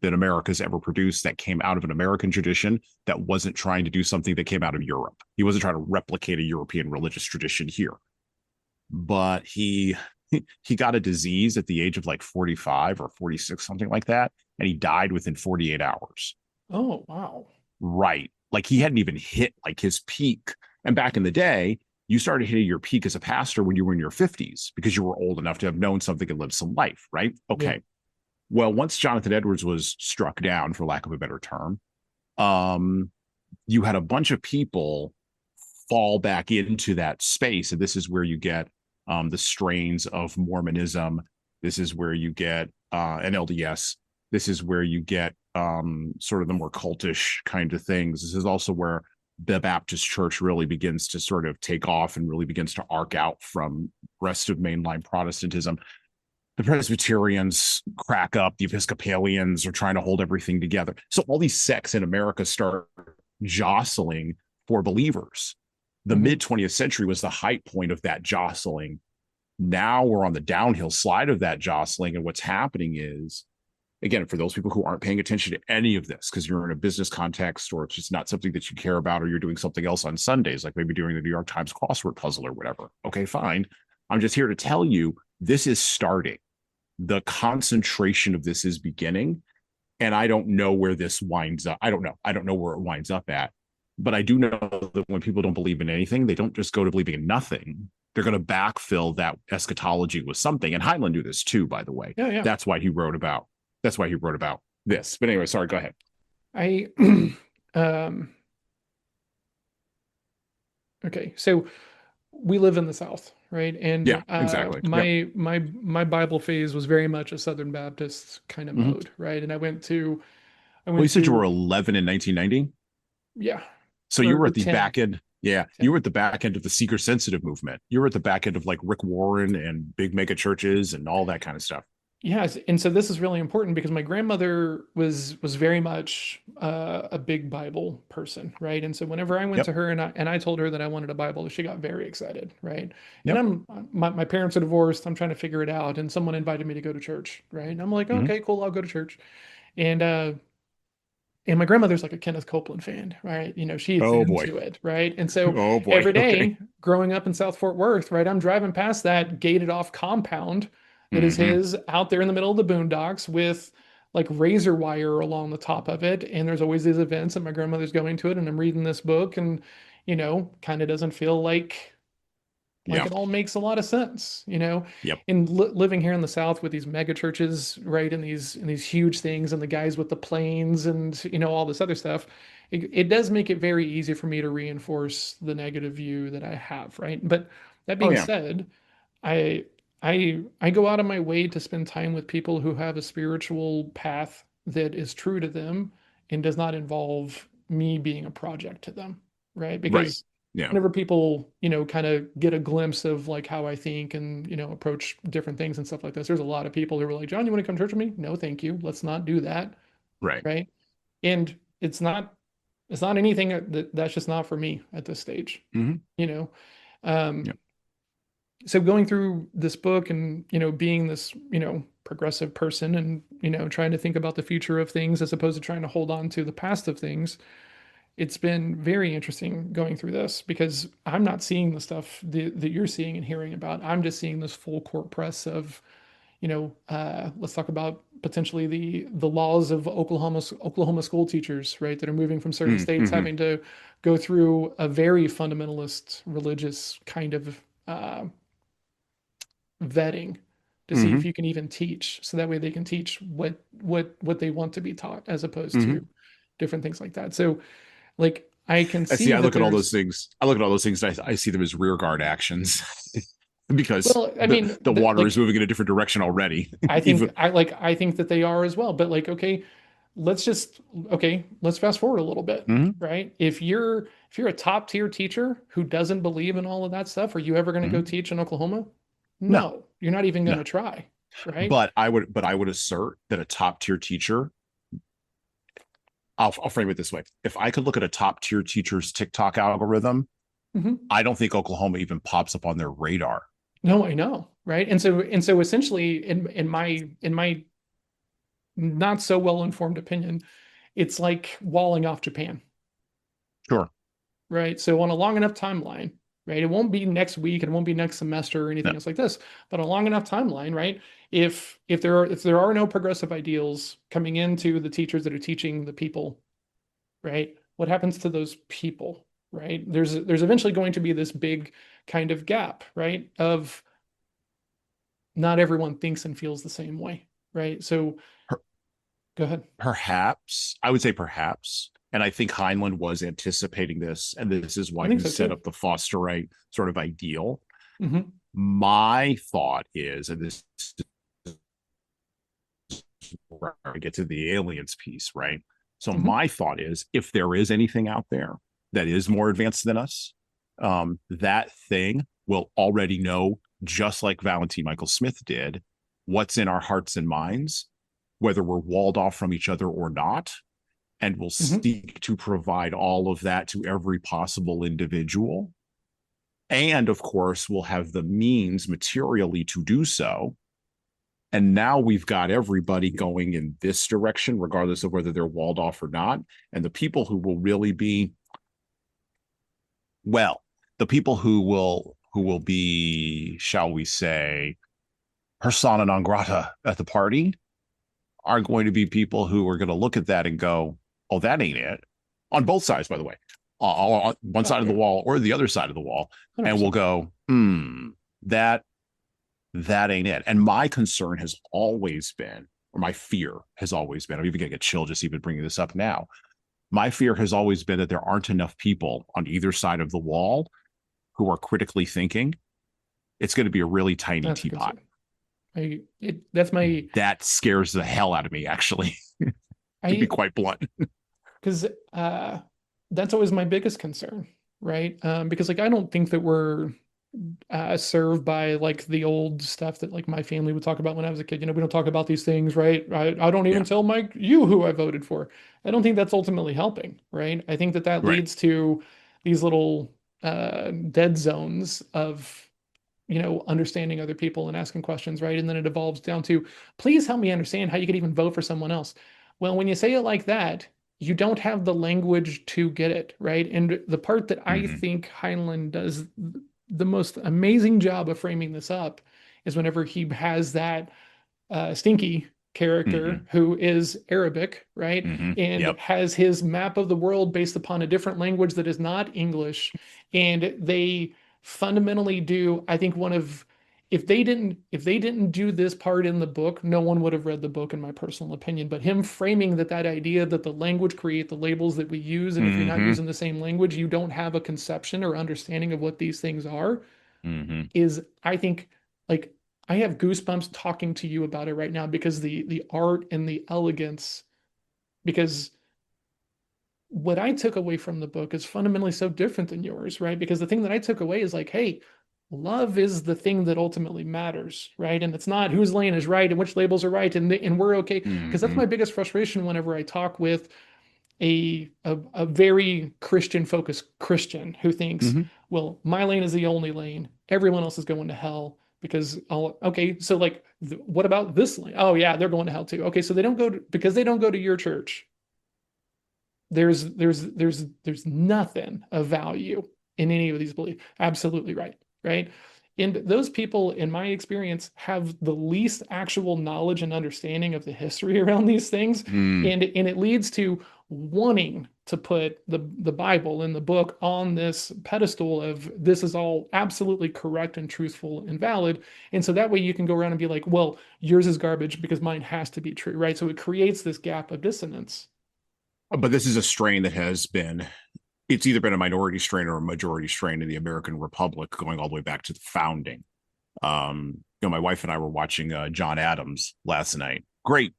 that America's ever produced that came out of an American tradition that wasn't trying to do something that came out of Europe. He wasn't trying to replicate a European religious tradition here, but he got a disease at the age of like 45 or 46, something like that, and he died within 48 hours. Oh, wow. Right. Like he hadn't even hit like his peak. And back in the day, you started hitting your peak as a pastor when you were in your 50s because you were old enough to have known something and lived some life, right? Yeah. Okay. Well, once Jonathan Edwards was struck down, for lack of a better term, um, you had a bunch of people fall back into that space. And this is where you get the strains of Mormonism. This is where you get an LDS. This is where you get sort of the more cultish kind of things. This is also where the Baptist church really begins to sort of take off and really begins to arc out from rest of mainline Protestantism. The Presbyterians crack up, the Episcopalians are trying to hold everything together. So all these sects in America start jostling for believers. The Hmm. mid 20th century was the high point of that jostling. Now we're on the downhill slide of that jostling. And what's happening is, again, for those people who aren't paying attention to any of this, because you're in a business context or it's just not something that you care about, or you're doing something else on Sundays, like maybe doing the New York Times crossword puzzle or whatever. Okay, fine. I'm just here to tell you this is starting. The concentration of this is beginning. And I don't know where this winds up. I don't know. I don't know where it winds up at. But I do know that when people don't believe in anything, they don't just go to believing in nothing. They're going to backfill that eschatology with something. And Heinlein knew this too, by the way. Yeah, yeah. That's why he wrote about. That's why he wrote about this. But anyway, sorry. Go ahead. I okay. So we live in the South, right? And Yeah, exactly. Yep. my Bible phase was very much a Southern Baptist kind of Hmm. mode, right? And I Well, you went said you were to 11 in 1990. yeah, So you were or at the 10, back end. Yeah, you 10. were at the back end of the seeker sensitive movement. You were at the back end of like Rick Warren and big mega churches and all that kind of stuff. Yes, and so this is really important because my grandmother was very much a big Bible person, right? And so whenever I went Yep. to her and I told her that I wanted a Bible, she got very excited, right? And Yep. my parents are divorced. I'm trying to figure it out, and someone invited me to go to church, right? And I'm like, Hmm. okay, cool, I'll go to church. And my grandmother's like a Kenneth Copeland fan, right? She's Oh boy. into it, right? And so Oh boy. every Okay. day growing up in South Fort Worth, right, I'm driving past that gated off compound that is Hmm. his out there in the middle of the boondocks with like razor wire along the top of it. And there's always these events and my grandmother's going to it and I'm reading this book and, kind of doesn't feel like Yeah. it all makes a lot of sense, Yep. and living here in the South with these mega churches, right, and these huge things, and the guys with the planes, and all this other stuff, it does make it very easy for me to reinforce the negative view that I have, right? But that Oh being yeah. said, I I go out of my way to spend time with people who have a spiritual path that is true to them and does not involve me being a project to them, right? Right. Because Yeah. whenever people, kind of get a glimpse of like how I think and, approach different things and stuff like this, there's a lot of people who are like, John, you want to come to church with me? No, thank you. Let's not do that, Right. right? And it's not anything that's just not for me at this stage, Hmm. you know. Um, Yep. so going through this book and being this progressive person and trying to think about the future of things as opposed to trying to hold on to the past of things, it's been very interesting going through this because I'm not seeing the stuff that you're seeing and hearing about. I'm just seeing this full court press of let's talk about potentially the laws of Oklahoma school teachers, right, that are moving from certain states Mm-hmm. having to go through a very fundamentalist religious kind of vetting to see if Hmm. you can even teach so that way they can teach what they want to be taught as opposed Hmm. to different things like that. So like I can I see. see I that look at all those there's things. I look at all those things. And I see them as rear guard actions because well, I mean, the water is like moving in a different direction already. I think Even. I think that they are as well. But like, let's fast forward a little bit, Hmm. right? If you're a top tier teacher who doesn't believe in all of that stuff, are you ever going to go Hmm. teach in Oklahoma? No. No, you're not even going No. to try, right? But I would assert that a top tier teacher. I'll frame it this way: if I could look at a top tier teacher's TikTok algorithm, Hmm. I don't think Oklahoma even pops up on their radar. No, I know, right? And so essentially, in my not so well informed opinion, it's like walling off Japan, Sure. right? So on a long enough timeline, right? It won't be next week, it won't be next semester or No. anything else like this, but a long enough timeline, right? If there are no progressive ideals coming into the teachers that are teaching the people, right? What happens to those people, right? There's eventually going to be this big kind of gap, right? Of not everyone thinks and feels the same way, right? So Per- go ahead. Perhaps I would say perhaps, and I think Heinlein was anticipating this, and this is I why think he so set too. up the Fosterite sort of ideal. Hmm. My thought is, and this where I get to the aliens piece, right? So Hmm. my thought is, if there is anything out there that is more advanced than us, that thing will already know, just like Valentine Michael Smith did, what's in our hearts and minds, whether we're walled off from each other or not, and will Hmm. seek to provide all of that to every possible individual. And of course, we'll have the means materially to do so. And now we've got everybody going in this direction, regardless of whether they're walled off or not. And the people who will really be, well, the people who will be, shall we say, persona non grata at the party are going to be people who are going to look at that and go, "Oh, that ain't it." On both sides, by the way, on one Oh side of the yeah, wall or the other side of the wall, and we'll 100%. go, that that ain't it. And my concern has always been, or my fear has always been, I'm even getting a chill just even bringing this up now. My fear has always been that there aren't enough people on either side of the wall who are critically thinking It's going to be a really tiny That's a teapot. concern. That's my That scares the hell out of me, actually, to be I quite blunt. because that's always my biggest concern, right? Because like I don't think that we're served by like the old stuff that like my family would talk about when I was a kid. You know, we don't talk about these things, right? I don't even Yeah. tell you who I voted for. I don't think that's ultimately helping, right? I think that that Right. leads to these little dead zones of understanding other people and asking questions, right? And then it evolves down to, please help me understand how you could even vote for someone else. Well, when you say it like that, you don't have the language to get it, right? And the part that I Mm-hmm. think Heinlein does the most amazing job of framing this up is whenever he has that Stinky Mm-hmm. character who is Arabic, right? Mm-hmm. And Yep. has his map of the world based upon a different language that is not English. And they fundamentally do, I think one of if they didn't do this part in the book, no one would have read the book, in my personal opinion. But him framing that idea that the language create the labels that we use, and if you're not Mm-hmm. using the same language, you don't have a conception or understanding of what these things are, Mm-hmm. is I think like I have goosebumps talking to you about it right now because the art and the elegance, because what I took away from the book is fundamentally so different than yours, right? Because the thing that I took away is like, hey, love is the thing that ultimately matters, right? And it's not whose lane is right and which labels are right, and we're okay. Because that's Mm-hmm. my biggest frustration whenever I talk with a very Christian focused Christian who thinks, Mm-hmm. well, my lane is the only lane. Everyone else is going to hell because okay, so like what about this lane? Oh yeah, they're going to hell too. Okay, so they don't go to, because they don't go to your church. There's nothing of value in any of these beliefs. Absolutely right, right? And those people, in my experience, have the least actual knowledge and understanding of the history around these things. Mm. And it leads to wanting to put the Bible and the book on this pedestal of this is all absolutely correct and truthful and valid. And so that way you can go around and be like, well, yours is garbage because mine has to be true, right? So it creates this gap of dissonance. But this is a strain that has been, it's either been a minority strain or a majority strain in the American Republic going all the way back to the founding. My wife and I were watching John Adams last night. Great,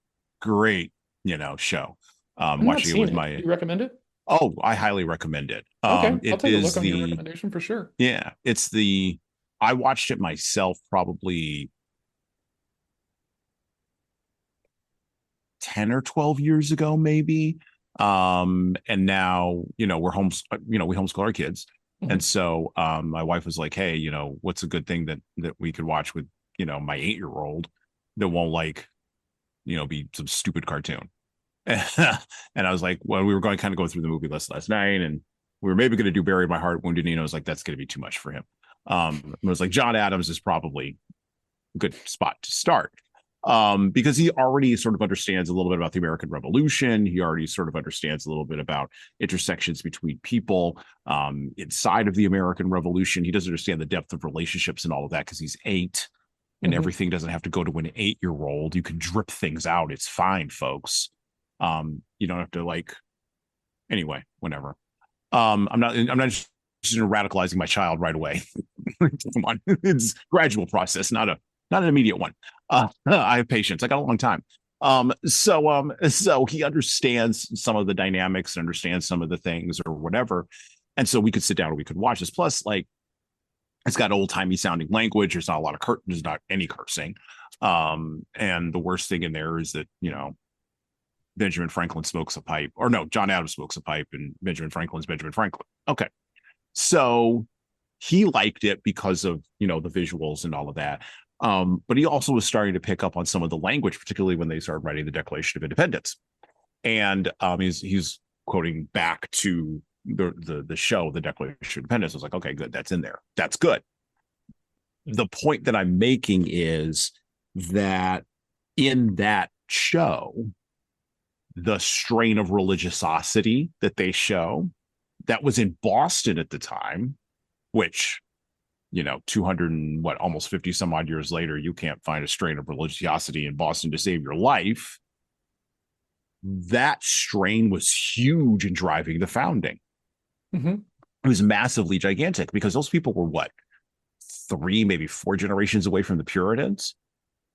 show. I've not Watching it seen with it. Do my, you recommend it? oh, I highly recommend it. Okay, I'll It take a look is on your the, recommendation for sure. yeah, it's the, I watched it myself probably 10 or 12 years ago, maybe. And now, we homeschool our kids. And Mhm. so my wife was like, hey, what's a good thing that we could watch with, my 8-year-old that won't be some stupid cartoon. And I was like, well, we were going kind of go through the movie list last night, and we were maybe going to do Buried My Heart, Wounded Knee. And I was like, that's going to be too much for him. I was like, John Adams is probably a good spot to start, because he already sort of understands a little bit about the American Revolution. He already sort of understands a little bit about intersections between people inside of the American Revolution. He doesn't understand the depth of relationships and all of that because he's 8, and Mhm. everything doesn't have to go to an 8-year-old. You can drip things out. It's fine, folks. You don't have to anyway, whatever. I'm not just radicalizing my child right away. Come on, it's a gradual process, not an immediate one. I have patience. I got a long time. So he understands some of the dynamics, understands some of the things or whatever. And so we could sit down and we could watch this. Plus, it's got old timey sounding language. There's not a lot of there's not any cursing. And the worst thing in there is that, Benjamin Franklin smokes a pipe, or no, John Adams smokes a pipe, and Benjamin Franklin's Benjamin Franklin. Okay. So he liked it because of, the visuals and all of that. But he also was starting to pick up on some of the language, particularly when they started writing the Declaration of Independence. And he's quoting back to the show, the Declaration of Independence. I was like, okay, good, that's in there. That's good. The point that I'm making is that in that show, the strain of religiosity that they show that was in Boston at the time, which 200 and what, almost 50 some odd years later, you can't find a strain of religiosity in Boston to save your life. That strain was huge in driving the founding. Mhm. It was massively gigantic because those people were what, 3, maybe 4 generations away from the Puritans.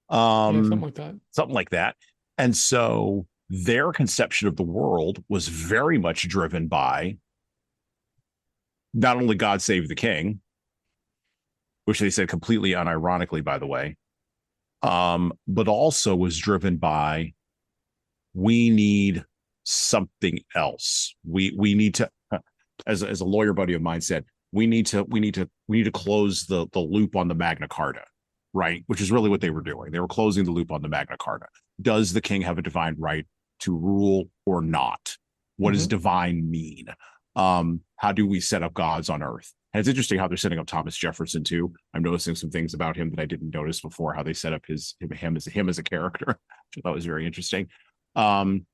Yeah, something Um, like that. something like that. And so their conception of the world was very much driven by not only God save the king, which they said completely unironically, by the way, but also was driven by we need something else. We need to, as a lawyer buddy of mine said, we need to close the loop on the Magna Carta, right? Which is really what they were doing. They were closing the loop on the Magna Carta. Does the king have a divine right to rule or not? What does divine mean? How do we set up gods on earth? And it's interesting how they're setting up Thomas Jefferson too. I'm noticing some things about him that I didn't notice before. How they set up him as a character, which I thought was very interesting. Um,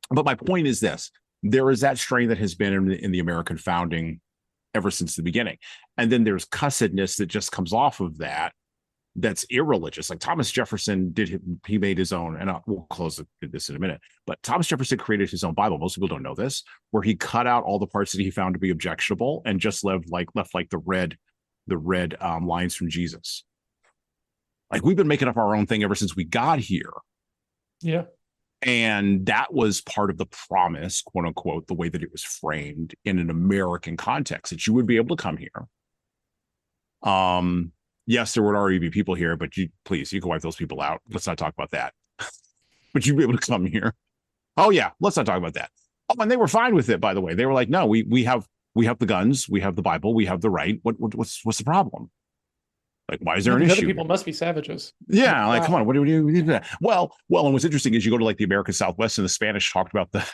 but my point is this: there is that strain that has been in the American founding ever since the beginning, and then there's cussedness that just comes off of that. That's irreligious. Like Thomas Jefferson he made his own, and we'll close this in a minute. But Thomas Jefferson created his own Bible. Most people don't know this, where he cut out all the parts that he found to be objectionable and just left like the red lines from Jesus. Like we've been making up our own thing ever since we got here. Yeah. And that was part of the promise, quote unquote, the way that it was framed in an American context, that you would be able to come here. Yes, there would already be people here, but you can wipe those people out. Let's not talk about that. But you'd be able to come here. Oh yeah, let's not talk about that. Oh, and they were fine with it, by the way. They were like, no, we have the guns, we have the Bible, we have the right. What's the problem? Like, why is there an These issue? other people must be savages. Yeah, like, come on, what do we do that? Well, and what's interesting is you go to like the American Southwest, and the Spanish talked about the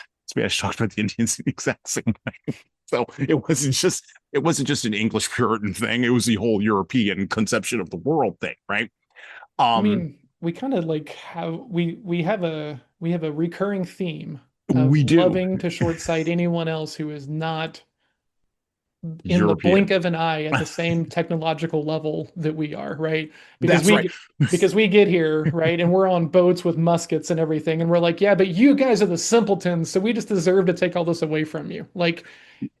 Indians in the exact same way. So it wasn't just an English Puritan thing; it was the whole European conception of the world thing, right? I mean, we kind of like we have a recurring theme of We do. loving to short sight anyone else who is not in the blink European. of an eye at the same technological level that we are, right? Because That's right. we get here, right, and we're on boats with muskets and everything, and we're like, yeah, but you guys are the simpletons, so we just deserve to take all this away from you. Like,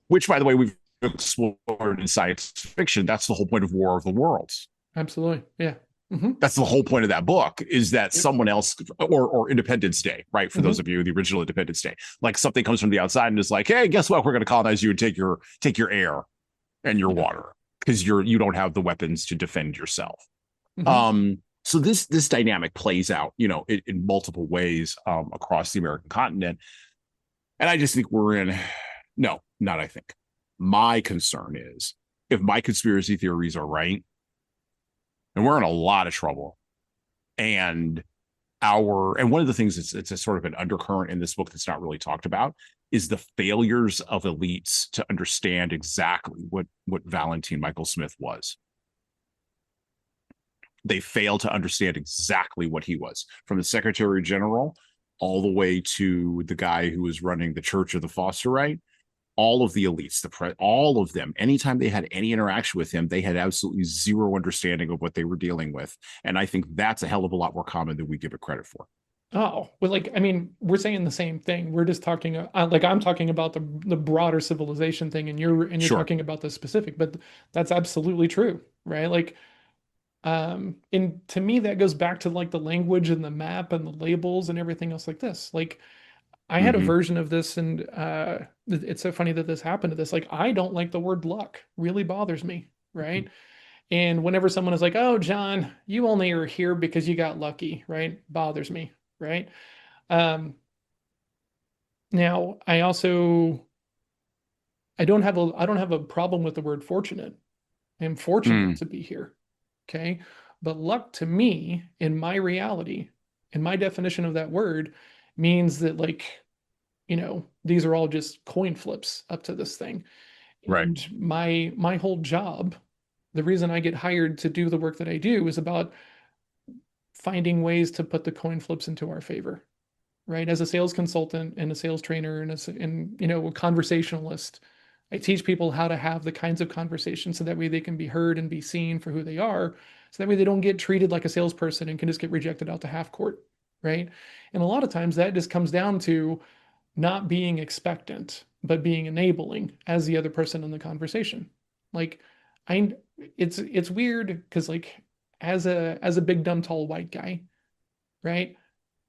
Which, by the way, we've explored in science fiction. That's the whole point of War of the Worlds. absolutely, yeah. Mm-hmm. That's the whole point of that book, is that someone else, or Independence Day, right? For those of you, the original Independence Day, like something comes from the outside and is like, hey, guess what? We're going to colonize you and take your air and your water because you don't have the weapons to defend yourself. So this dynamic plays out, in multiple ways across the American continent. And I just think I think. My concern is if my conspiracy theories are right, and we're in a lot of trouble. And one of the things it's a sort of an undercurrent in this book that's not really talked about is the failures of elites to understand exactly what Valentine Michael Smith was. They failed to understand exactly what he was, from the Secretary General all the way to the guy who was running the Church of the Fosterite. All of the elites, all of them, anytime they had any interaction with him, they had absolutely zero understanding of what they were dealing with. And I think that's a hell of a lot more common than we give it credit for. Oh, well, like, I mean, we're saying the same thing. We're just talking, like, I'm talking about the broader civilization thing, and you're Sure. talking about the specific, but that's absolutely true, right? Like, and to me, that goes back to like the language and the map and the labels and everything else like this. Like, I had a version of this, and it's so funny that this happened to this. Like, I don't like the word luck, really bothers me, right? And whenever someone is like, oh, John, you only are here because you got lucky, right? Bothers me, right? Now, I don't have a problem with the word fortunate. I'm fortunate to be here, okay? But luck to me, in my reality, in my definition of that word, means that, like, these are all just coin flips up to this thing. Right. And my whole job, the reason I get hired to do the work that I do, is about finding ways to put the coin flips into our favor, right? As a sales consultant and a sales trainer and a conversationalist, I teach people how to have the kinds of conversations so that way they can be heard and be seen for who they are. So that way they don't get treated like a salesperson and can just get rejected out to half court, right? And a lot of times that just comes down to not being expectant, but being enabling as the other person in the conversation. Like, I it's weird because like as a big dumb tall white guy, right?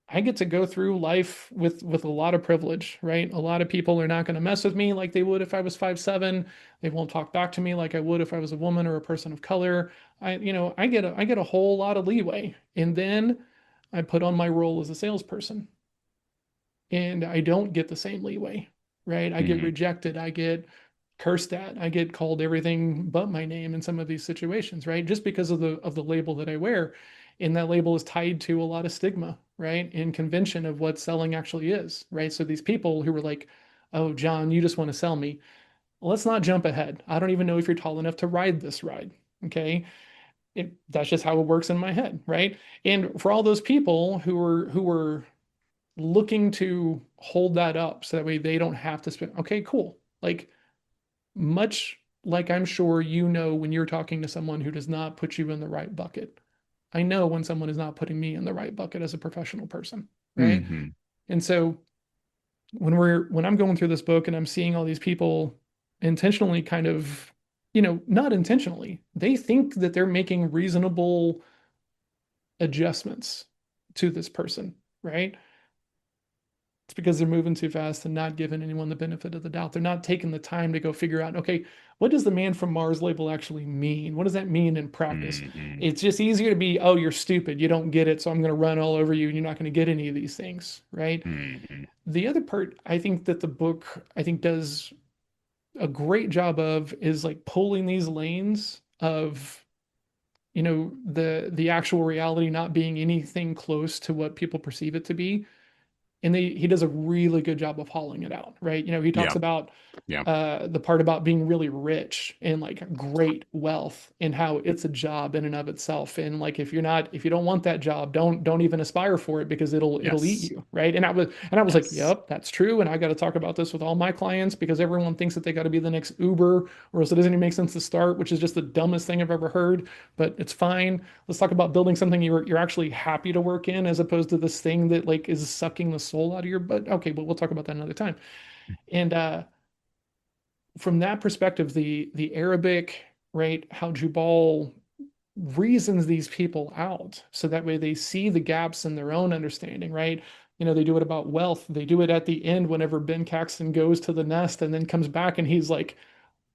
I get to go through life with a lot of privilege, right? A lot of people are not going to mess with me like they would if I was 5'7". They won't talk back to me like I would if I was a woman or a person of color. I get a whole lot of leeway. And then I put on my role as a salesperson and I don't get the same leeway, right? I get Hmm. rejected, I get cursed at, I get called everything but my name in some of these situations, right? Just because of the label that I wear. And that label is tied to a lot of stigma, right? And convention of what selling actually is, right? So these people who were like, "Oh, John, you just want to sell me." Let's not jump ahead. I don't even know if you're tall enough to ride this ride. Okay. That's just how it works in my head, right? And for all those people who were looking to hold that up so that way they don't have to spend. Okay, cool. Like much like I'm sure you know when you're talking to someone who does not put you in the right bucket. I know when someone is not putting me in the right bucket as a professional person, right? Hmm. And so when I'm going through this book and I'm seeing all these people intentionally kind of, not intentionally, they think that they're making reasonable adjustments to this person, right? It's because they're moving too fast and not giving anyone the benefit of the doubt. They're not taking the time to go figure out, okay, what does the man from Mars label actually mean? What does that mean in practice? Hmm. It's just easier to be, oh, you're stupid. You don't get it. So I'm going to run all over you and you're not going to get any of these things, right? Hmm. The other part I think that the book, I think, does a great job of is like pulling these lanes of the actual reality not being anything close to what people perceive it to be, and he does a really good job of hauling it out, right? He talks Yeah. about Yeah. the part about being really rich and like great wealth and how it's a job in and of itself. And like if you don't want that job, don't even aspire for it because it'll eat Yes. you, right? And I was like, Yes. yep, that's true. And I got to talk about this with all my clients because everyone thinks that they got to be the next Uber, or else it doesn't even make sense to start, which is just the dumbest thing I've ever heard. But it's fine. Let's talk about building something you're actually happy to work in, as opposed to this thing that like is sucking the soul out of your butt. Okay, but we'll talk about that another time. And from that perspective, the Arabic, right, how Jubal reasons these people out so that way they see the gaps in their own understanding, right? They do it about wealth. They do it at the end whenever Ben Caxton goes to the nest and then comes back and he's like,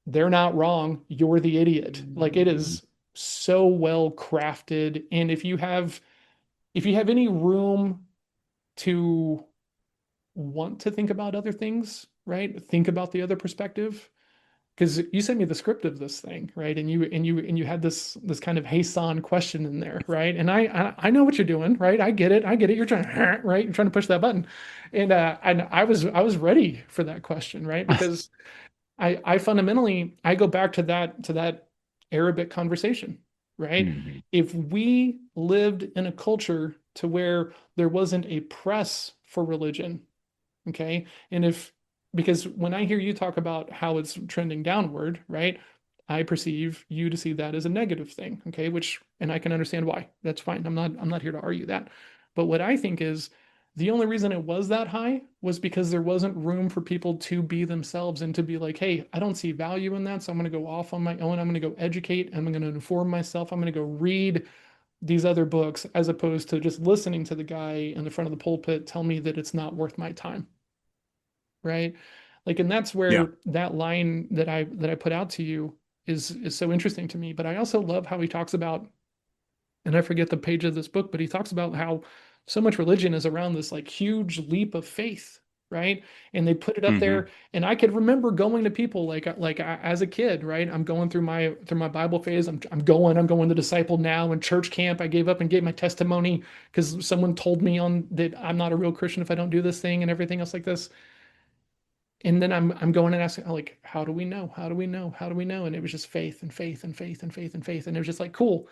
they're not wrong. You're the idiot. Like it is so well crafted. And if you have any room to want to think about other things, right? Think about the other perspective, because you sent me the script of this thing, right? And you had this kind of Haysan question in there, right? And I know what you're doing, right? I get it. I get it. You're trying, right? You're trying to push that button. And I was ready for that question, right? Because I fundamentally I go back to that Arabic conversation, right? Hmm. If we lived in a culture to where there wasn't a press for religion, okay? And if, because when I hear you talk about how it's trending downward, right? I perceive you to see that as a negative thing, okay? And I can understand why. That's fine. I'm not here to argue that. But what I think is the only reason it was that high was because there wasn't room for people to be themselves and to be like, hey, I don't see value in that. So I'm going to go off on my own. I'm going to go educate. I'm going to inform myself. I'm going to go read these other books as opposed to just listening to the guy in the front of the pulpit tell me that it's not worth my time, right? Like, and that's Yeah. where that line that I put out to you is so interesting to me. But I also love how he talks about, and I forget the page of this book, but he talks about how so much religion is around this like huge leap of faith, right? And they put it up Hmm. there, and I could remember going to people as a kid, right? I'm going through my Bible phase. I'm going to disciple now in church camp. I gave up and gave my testimony because someone told me on that I'm not a real Christian if I don't do this thing and everything else like this. And then I'm going and asking, like, how do we know? How do we know? How do we know? And it was just faith and faith and faith and faith and faith. And it was just like, cool,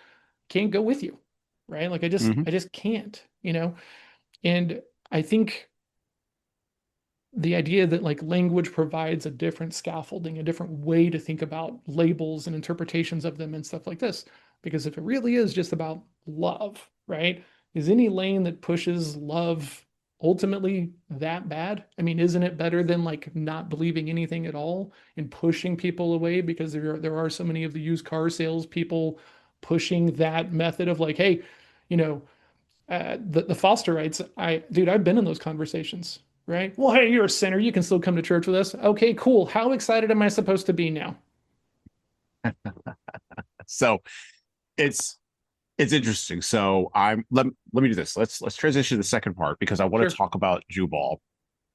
can't go with you. Right. Like Hmm. I just can't. And I think the idea that like language provides a different scaffolding, a different way to think about labels and interpretations of them and stuff like this. Because if it really is just about love, right? Is any lane that pushes love ultimately that bad? I mean, isn't it better than like not believing anything at all and pushing people away, because there are so many of the used car sales people pushing that method of like, hey, you know, the Fosterites, I've been in those conversations, right? Well, hey, you're a sinner. You can still come to church with us. Okay, cool. How excited am I supposed to be now? So it's interesting. So let me do this. Let's transition to the second part because I want to Sure. talk about Jubal,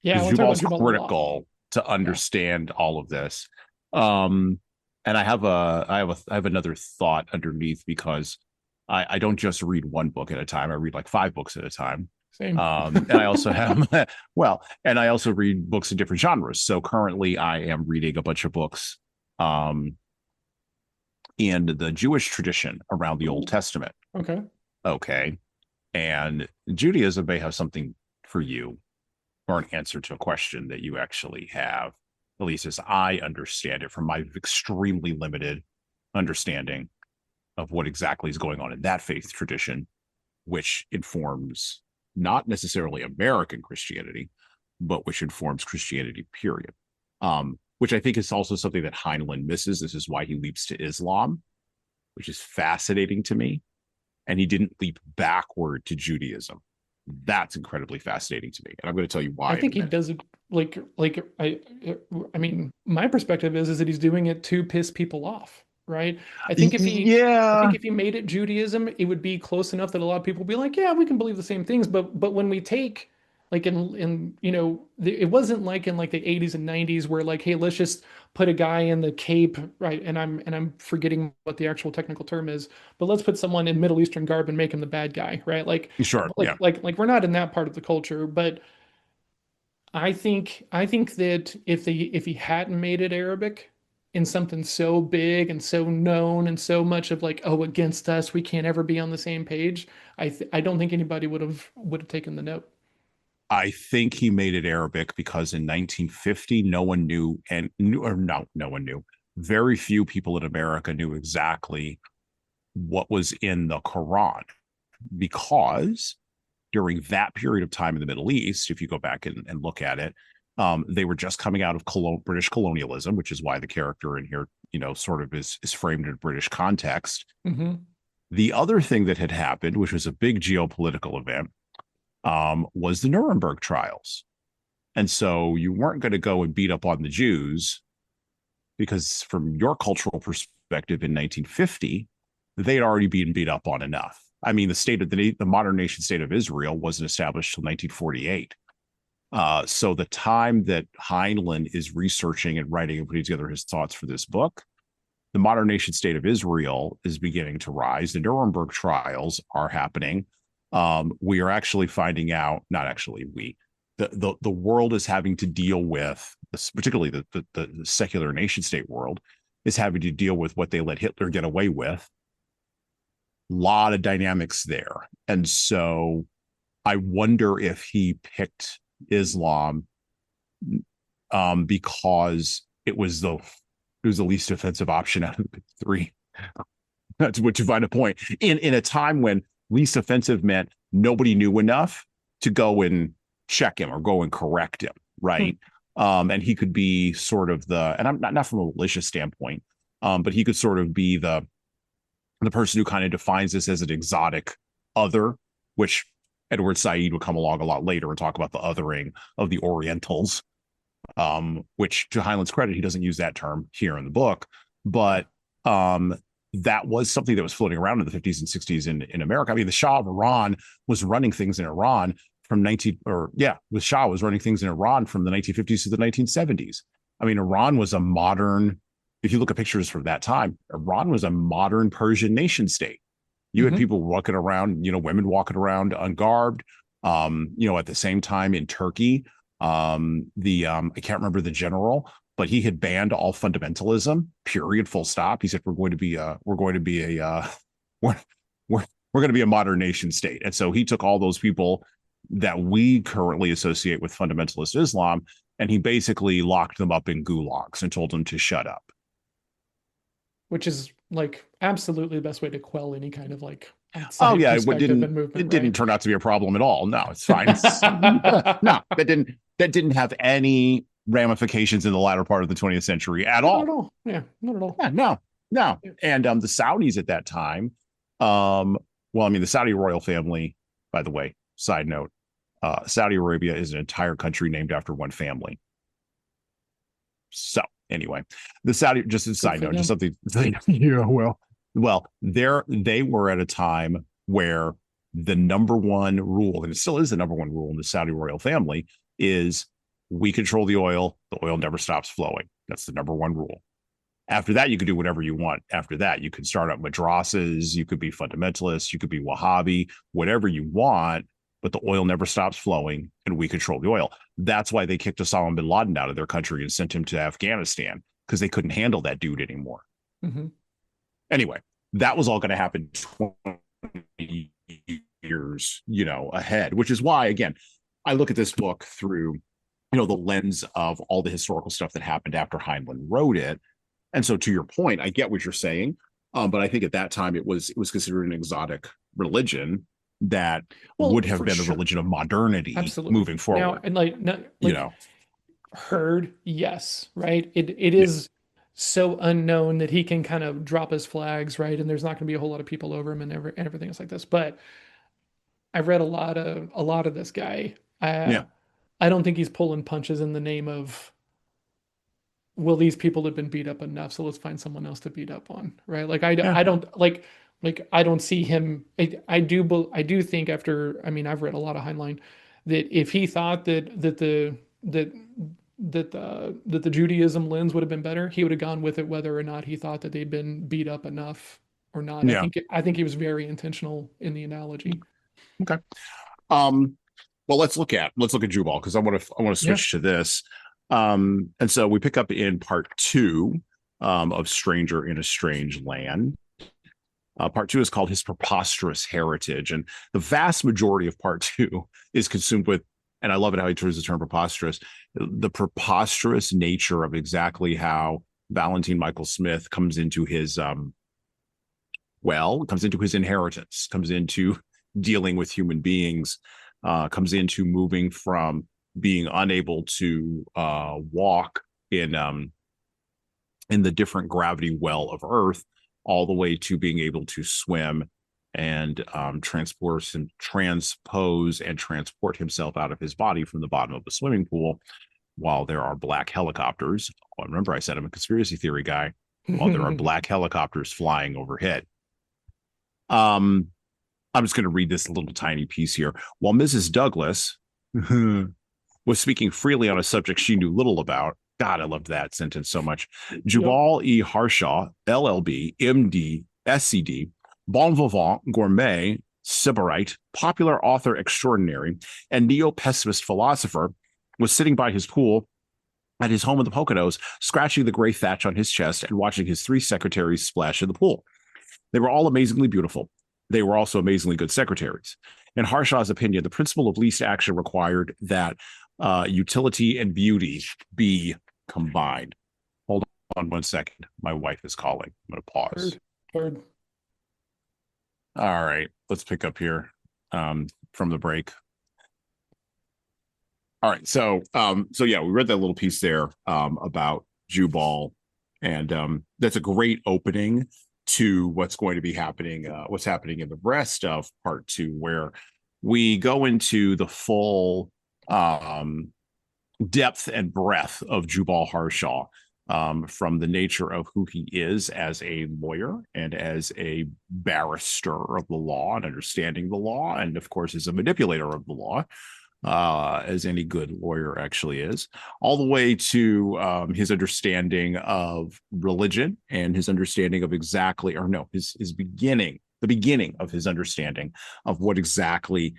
Yeah, I because want to talk about Jubal's Jubal a lot. critical to Yeah. understand all of this. Um, and I have another thought underneath, because I don't just read one book at a time. I read like 5 books at a time. Same. And I also have and I also read books in different genres. So currently I am reading a bunch of books um in the Jewish tradition around the Old Testament. Okay. Okay. And Judaism may have something for you, or an answer to a question that you actually have, at least as I understand it from my extremely limited understanding of what exactly is going on in that faith tradition, which informs not necessarily American Christianity, but which informs Christianity, period. Which I think is also something that Heinlein misses. This is why he leaps to Islam, which is fascinating to me. And he didn't leap backward to Judaism. That's incredibly fascinating to me. And I'm going to tell you I why in a think he minute. does it like I mean, my perspective is that he's doing it to piss people off, right? I think Yeah, if he made it Judaism, it would be close enough that a lot of people would be like, yeah, we can believe the same things. But when we take like in it wasn't like in like the 80s and 90s where like, hey, let's just put a guy in the cape, right? And I'm forgetting what the actual technical term is, but let's put someone in Middle Eastern garb and make him the bad guy, right? sure. Yeah. Like we're not in that part of the culture, but I think that if he hadn't made it Arabic in something so big and so known and so much of like, oh, against us, we can't ever be on the same page, I don't think anybody would have taken the note. I think he made it Arabic because in 1950, no one knew, and or no one knew. Very few people in America knew exactly what was in the Quran, because during that period of time in the Middle East, if you go back and look at it, they were just coming out of British colonialism, which is why the character in here, sort of is framed in a British context. Hmm. The other thing that had happened, which was a big geopolitical event, was the Nuremberg trials. And so you weren't going to go and beat up on the Jews, because from your cultural perspective in 1950, they had already been beat up on enough. I mean, the modern nation state of Israel wasn't established until 1948. So the time that Heinlein is researching and writing and putting together his thoughts for this book, the modern nation state of Israel is beginning to rise. The Nuremberg trials are happening. We are actually finding out, not actually we, the world is having to deal with, particularly the secular nation state world, is having to deal with what they let Hitler get away with. A lot of dynamics there. And so I wonder if he picked Islam because it was the least offensive option out of the three. That's what you find a point in a time when least offensive meant nobody knew enough to go and check him or go and correct him, right? And he could be sort of and I'm not from a malicious standpoint, but he could sort of be the person who kind of defines this as an exotic other, which Edward Said would come along a lot later and talk about the othering of the Orientals, which, to Heinlein's credit, he doesn't use that term here in the book, but that was something that was floating around in the 50s and 60s in America. I mean, the Shah of Iran was running things in Iran the Shah was running things in Iran from the 1950s to the 1970s. I mean, Iran was a modern, if you look at pictures from that time, Iran was a modern Persian nation state. You had Hmm. people walking around, women walking around ungarbed. At the same time in Turkey, I can't remember the general, but he had banned all fundamentalism. Period. Full stop. He said we're going to be we're we're going to be a modern nation state, and so he took all those people that we currently associate with fundamentalist Islam, and he basically locked them up in gulags and told them to shut up. Which is like absolutely the best way to quell any kind of like Oh outside yeah, perspective and it movement, didn't right? turn out to be a problem at all. No, it's fine. No, that didn't have any ramifications in the latter part of the 20th century at Not all. at all. Yeah, not at all. Yeah, no, no. Yeah. And the Saudis at that time, well, I mean, the Saudi royal family, by the way, side note, Saudi Arabia is an entire country named after one family. So anyway, the Saudi, just a Good side for note, just them. something, they were at a time where the number one rule, and it still is the number one rule in the Saudi royal family, is we control the oil never stops flowing. That's the number one rule. After that, you can do whatever you want. After that, you can start up madrasas, you could be fundamentalist, you could be Wahhabi, whatever you want, but the oil never stops flowing and we control the oil. That's why they kicked Osama bin Laden out of their country and sent him to Afghanistan, because they couldn't handle that dude anymore. Mm-hmm. Anyway, that was all going to happen 20 years, ahead, which is why, again, I look at this book through, the lens of all the historical stuff that happened after Heinlein wrote it. And so, to your point, I get what you're saying, but I think at that time it was considered an exotic religion that would have been the religion of modernity. Absolutely. Moving forward. Now, and heard, yes, right. It is so unknown that he can kind of drop his flags, right, and there's not going to be a whole lot of people over him and everything else like this. But I've read a lot of this guy. Yeah. I don't think he's pulling punches in the name of, well, these people have been beat up enough, so let's find someone else to beat up on, right? Like I don't I don't see him. I do think after, I mean, I've read a lot of Heinlein, that if he thought that the Judaism lens would have been better, he would have gone with it whether or not he thought that they'd been beat up enough or not. Yeah. I think he was very intentional in the analogy. Okay. Well, let's look at Jubal, because I want to switch to this. And so we pick up in part 2 of Stranger in a Strange Land. Part 2 is called His Preposterous Heritage, and the vast majority of part 2 is consumed with, and I love it how he turns the term preposterous, the preposterous nature of exactly how Valentine Michael Smith comes into his inheritance, comes into dealing with human beings, comes into moving from being unable to walk in the different gravity well of Earth, all the way to being able to swim and transpose and transport himself out of his body from the bottom of the swimming pool, while there are black helicopters. Oh, remember, I said I'm a conspiracy theory guy. While there are black helicopters flying overhead. I'm just going to read this little tiny piece here. While Mrs. Douglas was speaking freely on a subject she knew little about. God, I loved that sentence so much. Jubal E. Harshaw, LLB, MD, SCD, bon vivant, gourmet, sybarite, popular author extraordinary, and neo-pessimist philosopher, was sitting by his pool at his home in the Poconos, scratching the gray thatch on his chest and watching his 3 secretaries splash in the pool. They were all amazingly beautiful. They were also amazingly good secretaries. In Harshaw's opinion, the principle of least action required that utility and beauty be combined. Hold on 1 second. My wife is calling. I'm going to pause. Heard. All right. Let's pick up here from the break. All right. So yeah, we read that little piece there about Jubal, and that's a great opening to what's going to be happening, what's happening in the rest of part 2, where we go into the full depth and breadth of Jubal Harshaw, from the nature of who he is as a lawyer and as a barrister of the law and understanding the law, and of course as a manipulator of the law, as any good lawyer actually is, all the way to his understanding of religion and his understanding of his beginning, the beginning of his understanding of what exactly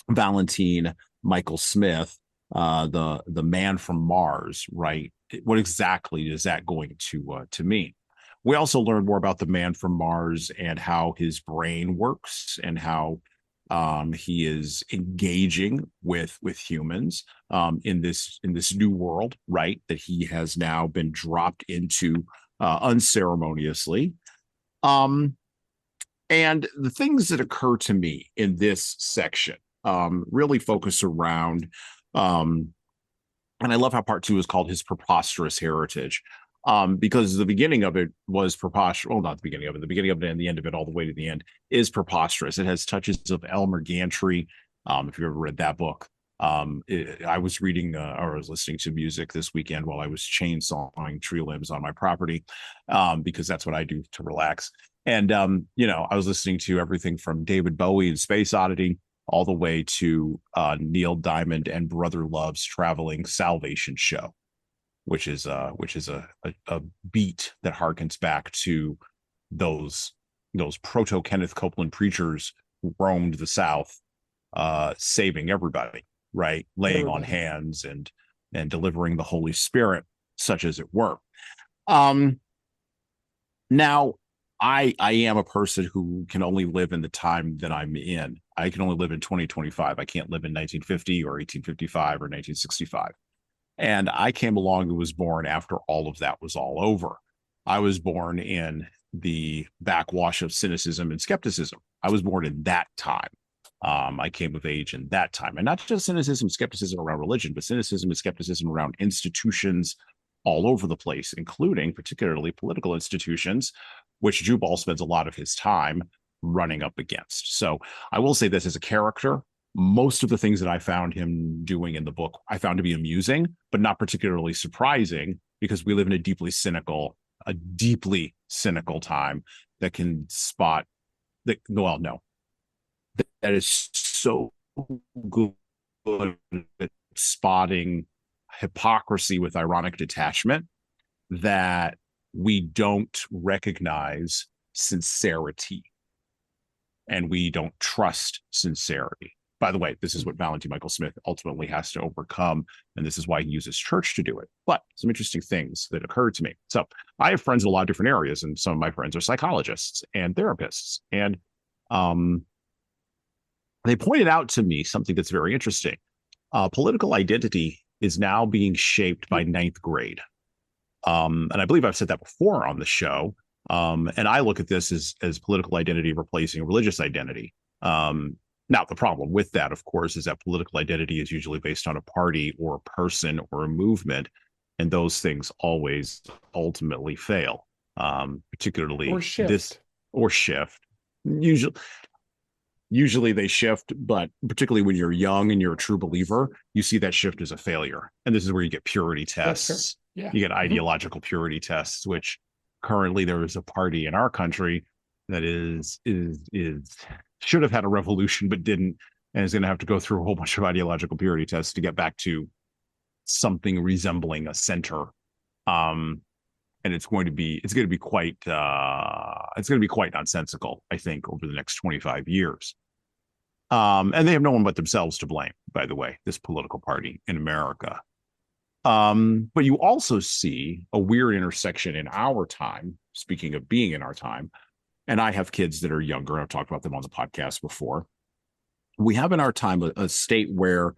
Valentine Michael Smith, the man from Mars, right? What exactly is that going to mean? We also learn more about the man from Mars and how his brain works and how he is engaging with humans in this new world, right? That he has now been dropped into unceremoniously. And the things that occur to me in this section really focus around, and I love how part 2 is called his preposterous heritage, because the beginning of it was preposterous. Well, not the beginning of it. The beginning of it and the end of it, all the way to the end, is preposterous. It has touches of Elmer Gantry. If you've ever read that book, I was reading or I was listening to music this weekend while I was chainsawing tree limbs on my property, because that's what I do to relax. And I was listening to everything from David Bowie and Space Oddity all the way to Neil Diamond and Brother Love's Traveling Salvation Show, which is a beat that harkens back to those proto Kenneth Copeland preachers who roamed the South, saving everybody, right, laying on hands and delivering the Holy Spirit, such as it were. Now, I am a person who can only live in the time that I'm in. I can only live in 2025. I can't live in 1950 or 1855 or 1965. And I came along and was born after all of that was all over. I was born in the backwash of cynicism and skepticism. I was born in that time. I came of age in that time. And not just cynicism, skepticism around religion, but cynicism and skepticism around institutions all over the place, including particularly political institutions, which Jubal spends a lot of his time running up against. So I will say this as a character, most of the things that I found him doing in the book, I found to be amusing, but not particularly surprising, because we live in a deeply cynical time that can spot that. Well, no, that is so good at spotting hypocrisy with ironic detachment that we don't recognize sincerity and we don't trust sincerity. By the way, this is what Valentine Michael Smith ultimately has to overcome, and this is why he uses church to do it. But some interesting things that occurred to me. So I have friends in a lot of different areas, and some of my friends are psychologists and therapists. And they pointed out to me something that's very interesting. Political identity is now being shaped by ninth grade. And I believe I've said that before on the show. And I look at this as political identity replacing religious identity. Now, the problem with that, of course, is that political identity is usually based on a party or a person or a movement, and those things always ultimately fail, particularly or shift. This or shift. Usually they shift, but particularly when you're young and you're a true believer, you see that shift as a failure. And this is where you get purity tests. Yeah. You get ideological purity tests, which currently there is a party in our country that is should have had a revolution but didn't, and is going to have to go through a whole bunch of ideological purity tests to get back to something resembling a center. And it's going to be quite nonsensical, I think, over the next 25 years. And they have no one but themselves to blame, by the way, this political party in America. But you also see a weird intersection in our time, speaking of being in our time, and I have kids that are younger. I've talked about them on the podcast before. We have in our time a state where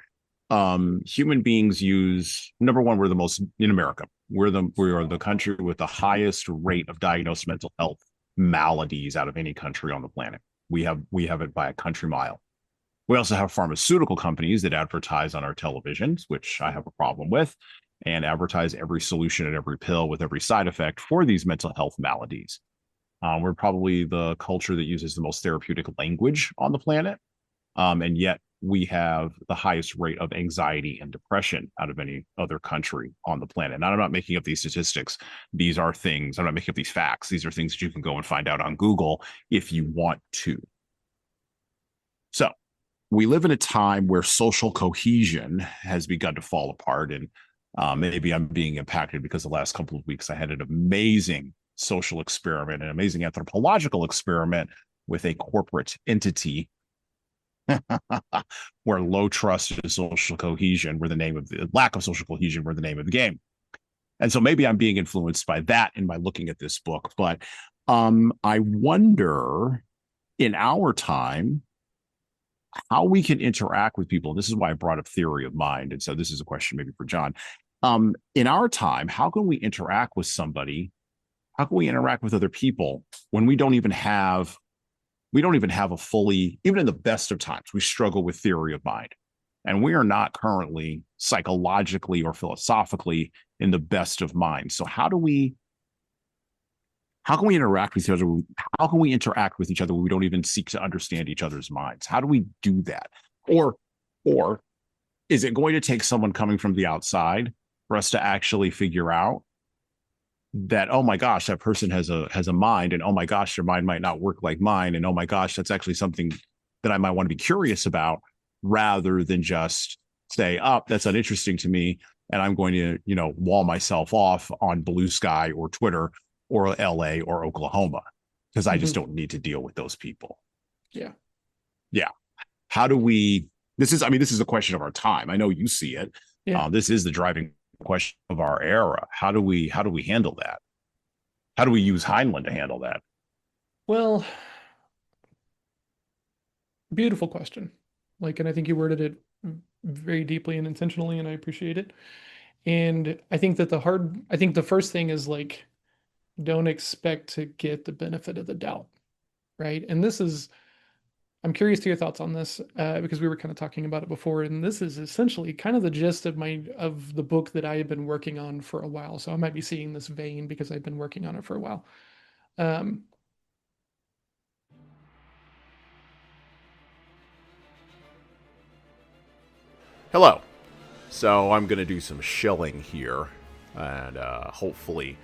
human beings use, number one, we're the most in America. We are the country with the highest rate of diagnosed mental health maladies out of any country on the planet. We have it by a country mile. We also have pharmaceutical companies that advertise on our televisions, which I have a problem with, and advertise every solution and every pill with every side effect for these mental health maladies. We're probably the culture that uses the most therapeutic language on the planet. And yet we have the highest rate of anxiety and depression out of any other country on the planet. And I'm not making up these statistics. These are things, I'm not making up these facts. These are things that you can go and find out on Google if you want to. So we live in a time where social cohesion has begun to fall apart. And maybe I'm being impacted because the last couple of weeks I had an amazing social experiment, an amazing anthropological experiment with a corporate entity where low trust and social cohesion were the name of the lack of social cohesion were the name of the game. And so maybe I'm being influenced by that in my looking at this book. But I wonder in our time how we can interact with people. This is why I brought up theory of mind. And so this is a question maybe for John. In our time, how can we interact with somebody? How can we interact with other people when we don't even have we don't even have a fully, even in the best of times, we struggle with theory of mind. And we are not currently psychologically or philosophically in the best of minds. So how can we interact with each other? How can we interact with each other when we don't even seek to understand each other's minds? How do we do that? Or, or is it going to take someone coming from the outside for us to actually figure out that, oh my gosh, that person has a mind, and oh my gosh, their mind might not work like mine, and oh my gosh, that's actually something that I might want to be curious about, rather than just say, oh, that's uninteresting to me, and I'm going to, wall myself off on Blue Sky or Twitter or LA or Oklahoma, because I just don't need to deal with those people. Yeah. Yeah. How do we, this is a question of our time. I know you see it. Yeah. This is the driving question of our era. How do we handle that? How do we use Heinlein to handle that? Well, beautiful question. And I think you worded it very deeply and intentionally, and I appreciate it. And I think the first thing is don't expect to get the benefit of the doubt, right? And I'm curious to your thoughts on this, because we were kind of talking about it before, and this is essentially kind of the gist of the book that I have been working on for a while. So I might be seeing this vein because I've been working on it for a while. Um, Hello. So I'm going to do some shilling here, and hopefully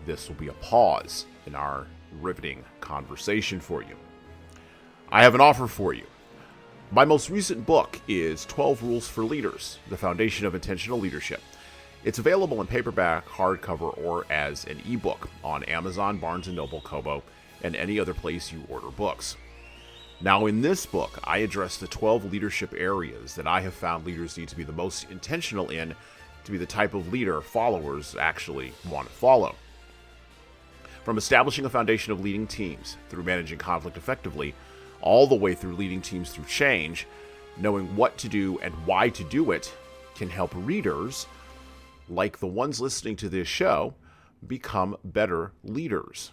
this will be a pause in our riveting conversation for you. I have an offer for you. My most recent book is 12 Rules for Leaders, The Foundation of Intentional Leadership. It's available in paperback, hardcover, or as an ebook on Amazon, Barnes & Noble, Kobo, and any other place you order books. Now, in this book, I address the 12 leadership areas that I have found leaders need to be the most intentional in to be the type of leader followers actually want to follow. From establishing a foundation of leading teams through managing conflict effectively, all the way through leading teams through change, knowing what to do and why to do it can help readers, like the ones listening to this show, become better leaders.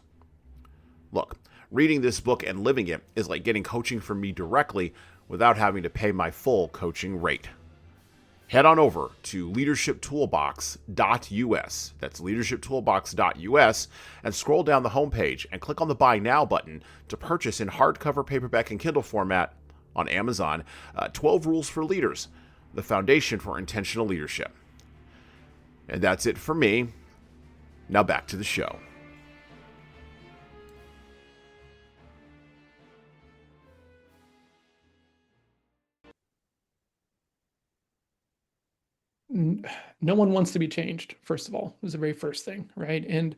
Look, reading this book and living it is like getting coaching from me directly without having to pay my full coaching rate. Head on over to leadershiptoolbox.us, that's leadershiptoolbox.us, and scroll down the homepage and click on the Buy Now button to purchase in hardcover, paperback, and Kindle format on Amazon 12 Rules for Leaders, the foundation for intentional leadership. And that's it for me. Now back to the show. no one wants to be changed, first of all, is the very first thing, right? And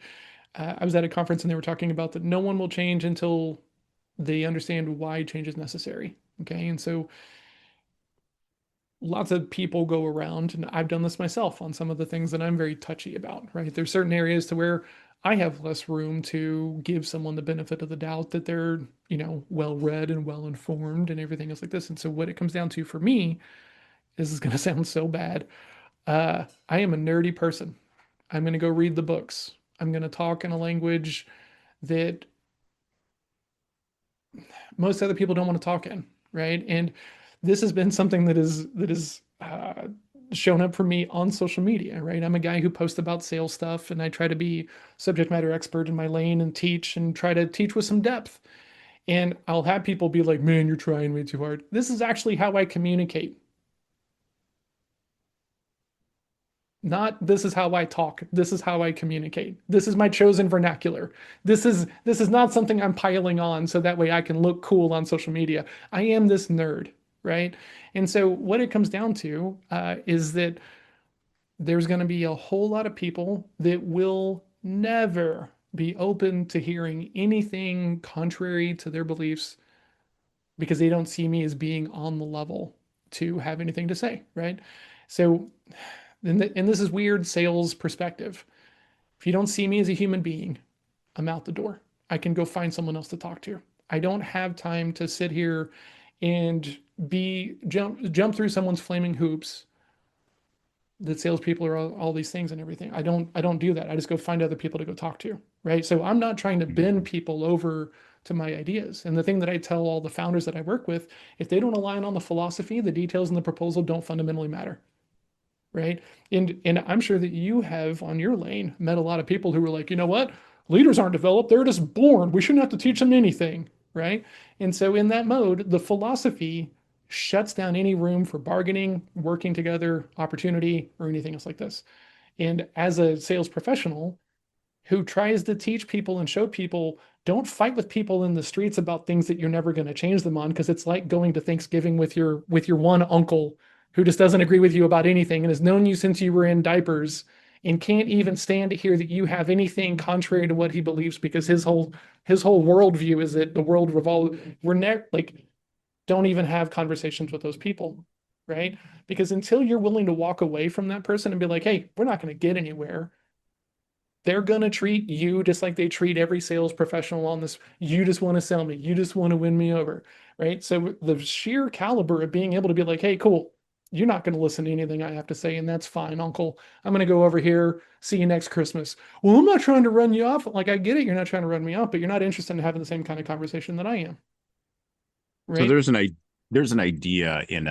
I was at a conference and they were talking about that no one will change until they understand why change is necessary. Okay. And so lots of people go around, and I've done this myself on some of the things that I'm very touchy about, right? There's certain areas to where I have less room to give someone the benefit of the doubt that they're, well read and well informed and everything else like this. And so what it comes down to for me, this is going to sound so bad. I am a nerdy person. I'm going to go read the books. I'm going to talk in a language that most other people don't want to talk in, right? And this has been something that is shown up for me on social media, right? I'm a guy who posts about sales stuff, and I try to be subject matter expert in my lane and try to teach with some depth. And I'll have people be like, "Man, you're trying way too hard." This is actually how I communicate. Not this is how I talk. This is how I communicate. This is my chosen vernacular. This is not something I'm piling on so that way I can look cool on social media. I am this nerd, right? And so what it comes down to is that there's going to be a whole lot of people that will never be open to hearing anything contrary to their beliefs because they don't see me as being on the level to have anything to say, right? So and this is weird sales perspective. If you don't see me as a human being, I'm out the door. I can go find someone else to talk to. I don't have time to sit here and be jump through someone's flaming hoops that salespeople are all these things and everything. I don't do that. I just go find other people to go talk to. Right. So I'm not trying to bend people over to my ideas. And the thing that I tell all the founders that I work with, if they don't align on the philosophy, the details in the proposal don't fundamentally matter. Right. And I'm sure that you have on your lane met a lot of people who were like, you know what? Leaders aren't developed, they're just born. We shouldn't have to teach them anything. Right. And so in that mode, the philosophy shuts down any room for bargaining, working together, opportunity, or anything else like this. And as a sales professional who tries to teach people and show people, don't fight with people in the streets about things that you're never going to change them on, because it's like going to Thanksgiving with your one uncle who just doesn't agree with you about anything and has known you since you were in diapers and can't even stand to hear that you have anything contrary to what he believes, because his whole worldview is that the world revolves. We're never like, don't even have conversations with those people, right? Because until you're willing to walk away from that person and be like, hey, we're not going to get anywhere, they're going to treat you just like they treat every sales professional on this. You just want to sell me. You just want to win me over, right? So the sheer caliber of being able to be like, hey, cool, you're not going to listen to anything I have to say, and that's fine, uncle. I'm going to go over here. See you next Christmas. Well, I'm not trying to run you off. Like, I get it. You're not trying to run me off, but you're not interested in having the same kind of conversation that I am, So right? there's an idea in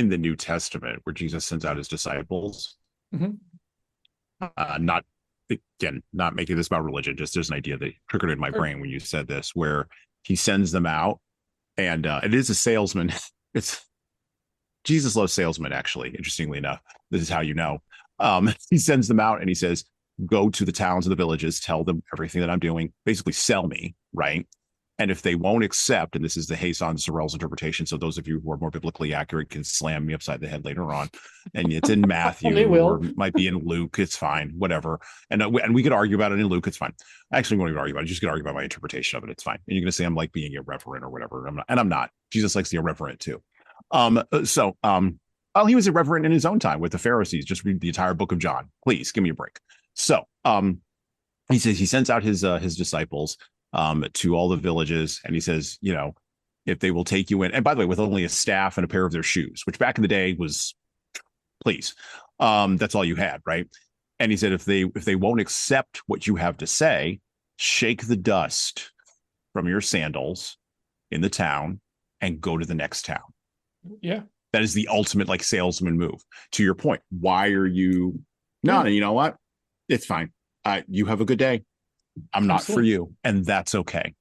the New Testament where Jesus sends out his disciples. Mm-hmm. Not again, not making this about religion. Just there's an idea that triggered in my Sure. brain when you said this, where he sends them out, and it is a salesman. It's Jesus loves salesmen. Actually, interestingly enough, this is how you know. He sends them out and he says, "Go to the towns and the villages, tell them everything that I'm doing. Basically, sell me, right?" And if they won't accept, and this is the Jesan Sorrells interpretation, so those of you who are more biblically accurate can slam me upside the head later on. And it's in Matthew They will. or might be in Luke. It's fine, whatever. And we could argue about it in Luke. It's fine. I actually won't even argue about it. Just gonna argue about my interpretation of it. It's fine. And you're gonna say I'm like being irreverent or whatever. I'm not, and I'm not. Jesus likes the irreverent too. Well, he was irreverent in his own time with the Pharisees. Just read the entire book of John. Please give me a break. So he says he sends out his disciples to all the villages, and he says, you know, if they will take you in, and by the way, with only a staff and a pair of their shoes, which back in the day was, please, that's all you had, right? And he said, if they won't accept what you have to say, shake the dust from your sandals in the town and go to the next town. Yeah. That is the ultimate like salesman move. To your point, why are you? No, Yeah. you know what? It's fine. You have a good day. I'm not Absolutely. for you, and that's okay.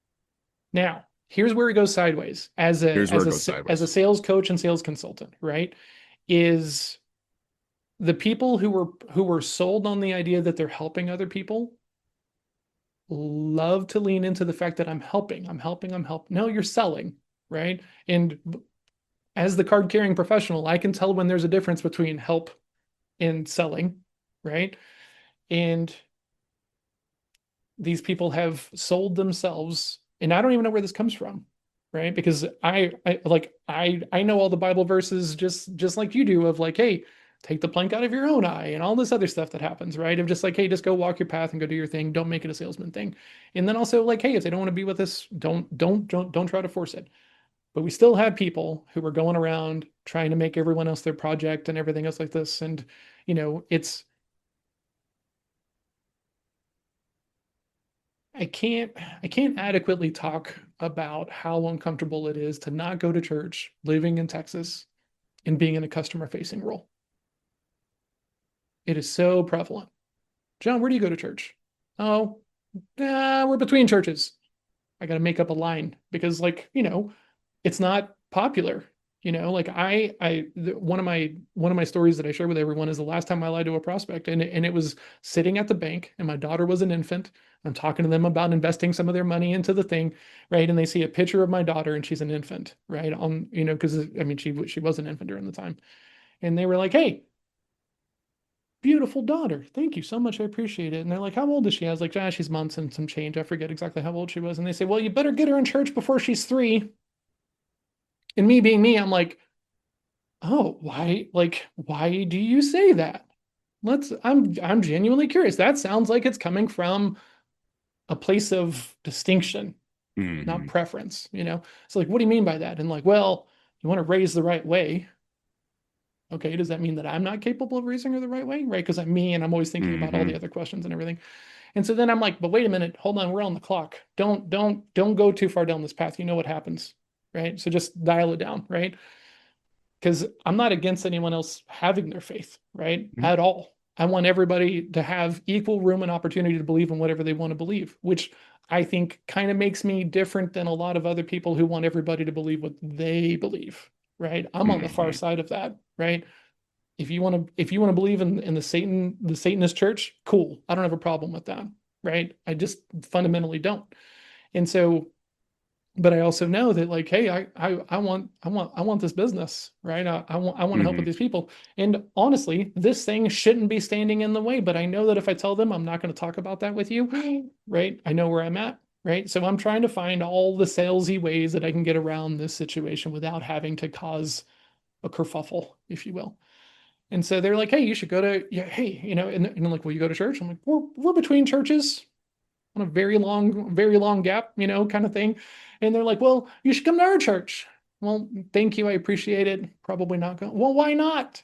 Now, here's where it goes sideways as a sales coach and sales consultant, right? Is the people who were sold on the idea that they're helping other people love to lean into the fact that I'm helping. No, you're selling, right? And as the card carrying professional, I can tell when there's a difference between help and selling, right? And these people have sold themselves, and I don't even know where this comes from, right? Because I know all the Bible verses just like you do, of like, hey, take the plank out of your own eye and all this other stuff that happens, right? Of just like, hey, just go walk your path and go do your thing. Don't make it a salesman thing. And then also like, hey, if they don't want to be with us, don't try to force it. But we still have people who are going around trying to make everyone else their project and everything else like this. And you know, I can't adequately talk about how uncomfortable it is to not go to church, living in Texas, and being in a customer facing role. It is so prevalent. John, where do you go to church? Oh, we're between churches. I got to make up a line because, like, you know, it's not popular. You know, like one of my stories that I share with everyone is the last time I lied to a prospect, and it was sitting at the bank, and my daughter was an infant. I'm talking to them about investing some of their money into the thing, right? And they see a picture of my daughter, and she's an infant, right? On, you know, because I mean, she was an infant during the time, and they were like, "Hey, beautiful daughter, thank you so much, I appreciate it." And they're like, "How old is she?" I was like, she's months and some change. I forget exactly how old she was. And they say, "Well, you better get her in church before she's 3." And me being me, I'm like, oh, why do you say that? I'm genuinely curious. That sounds like it's coming from a place of distinction, not preference, you know? So like, what do you mean by that? And like, well, you want to raise the right way. Okay, does that mean that I'm not capable of raising her the right way? Right? Because I'm me and I'm always thinking about all the other questions and everything. And so then I'm like, but wait a minute, hold on, we're on the clock. Don't go too far down this path. You know what happens, right? So just dial it down, right? Because I'm not against anyone else having their faith, right? Mhm. At all. I want everybody to have equal room and opportunity to believe in whatever they want to believe, which I think kind of makes me different than a lot of other people who want everybody to believe what they believe, right? I'm on the far Mhm. side of that, right? If you want to believe in the Satanist church, cool. I don't have a problem with that, right? I just fundamentally don't. And so, but I also know that like, hey, I want this business, right? I want to help with Mhm. these people. And honestly, this thing shouldn't be standing in the way, but I know that if I tell them I'm not going to talk about that with you, right? I know where I'm at, right? So I'm trying to find all the salesy ways that I can get around this situation without having to cause a kerfuffle, if you will. And so they're like, hey, you should go to, yeah, hey, and I'm like, will you go to church? I'm like, we're between churches on a very long gap, kind of thing. And they're like, well, you should come to our church. Well, thank you. I appreciate it. Probably not going. Well, why not?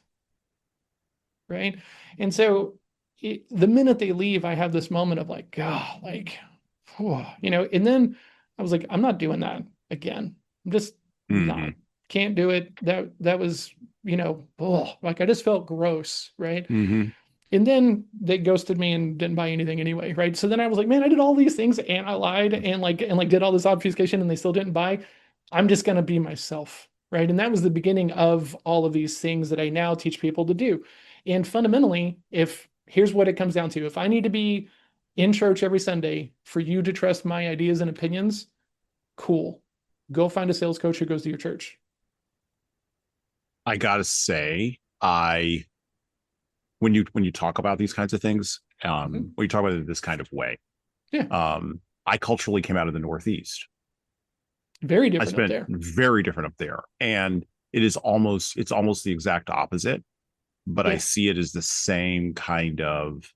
Right. And so the minute they leave, I have this moment of like, God, like, and then I was like, I'm not doing that again. I'm just not, Mhm. can't do it. That was, like I just felt gross. Right. Mhm. And then they ghosted me and didn't buy anything anyway, right? So then I was like, man, I did all these things and I lied and did all this obfuscation and they still didn't buy. I'm just gonna be myself, right? And that was the beginning of all of these things that I now teach people to do. And fundamentally, if here's what it comes down to, if I need to be in church every Sunday for you to trust my ideas and opinions, cool. Go find a sales coach who goes to your church. I gotta say, I when you talk about these kinds of things, Mhm. when you talk about it this kind of way, Yeah, I culturally came out of the Northeast. very I different up spent there. very different up there, and it's almost the exact opposite. But I Yeah. see it as the same kind of.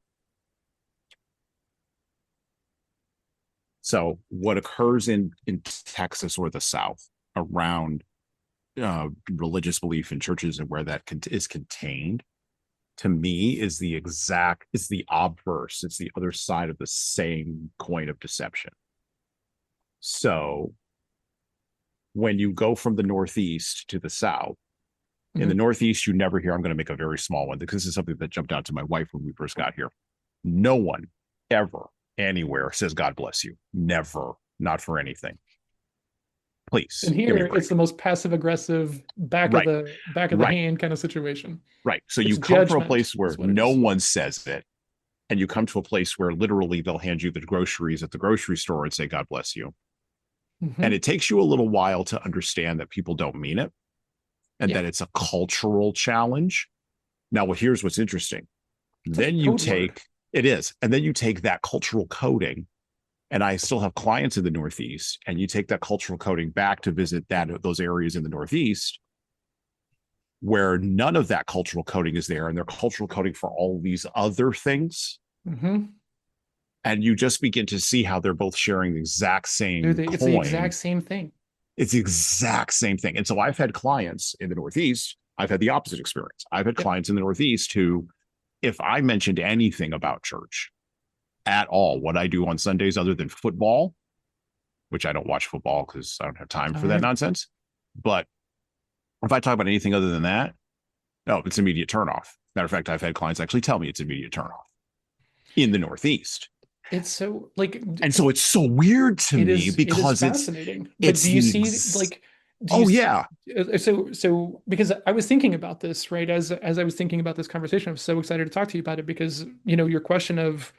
So what occurs in Texas or the South around religious belief in churches and where that is contained, to me, it's the obverse. It's the other side of the same coin of deception. So when you go from the Northeast to the South, in the Mhm. Northeast, you never hear, I'm going to make a very small one because this is something that jumped out to my wife when we first got here. No one ever anywhere says, God bless you. Never, not for anything. And Please give me here a it's break. the most passive aggressive Right, back of the right, hand kind of situation. right. So It's you come from a judgment place where is what it no is. one says it, and you come to a place where literally they'll hand you the groceries at the grocery store and say, God bless you. And Hmm. it takes you a little while to understand that people don't mean it and Yeah, that it's a cultural challenge. Now, well, here's what's interesting. it's like a Then you code word. take it is, and then you take that cultural coding. And I still have clients in the Northeast, and you take that cultural coding back to visit those areas in the Northeast where none of that cultural coding is there, and they're cultural coding for all these other things. Hmm. And you just begin to see how they're both sharing the exact same It's the exact coin. same thing. It's the exact same thing. And so I've had clients in the Northeast, I've had the opposite experience. I've had Yep. clients in the Northeast who, if I mentioned anything about church at all, what I do on Sundays other than football, which I don't watch football because I don't have time All for that right. nonsense. But if I talk about anything other than that, no, it's immediate turnoff. Matter of fact, I've had clients actually tell me it's immediate turnoff in the Northeast. It's so like And so it's so weird to me it is because fascinating. But it's do you the see like do you oh see yeah. so because I was thinking about this, right? As I was thinking about this conversation, I was so excited to talk to you about it because, your question of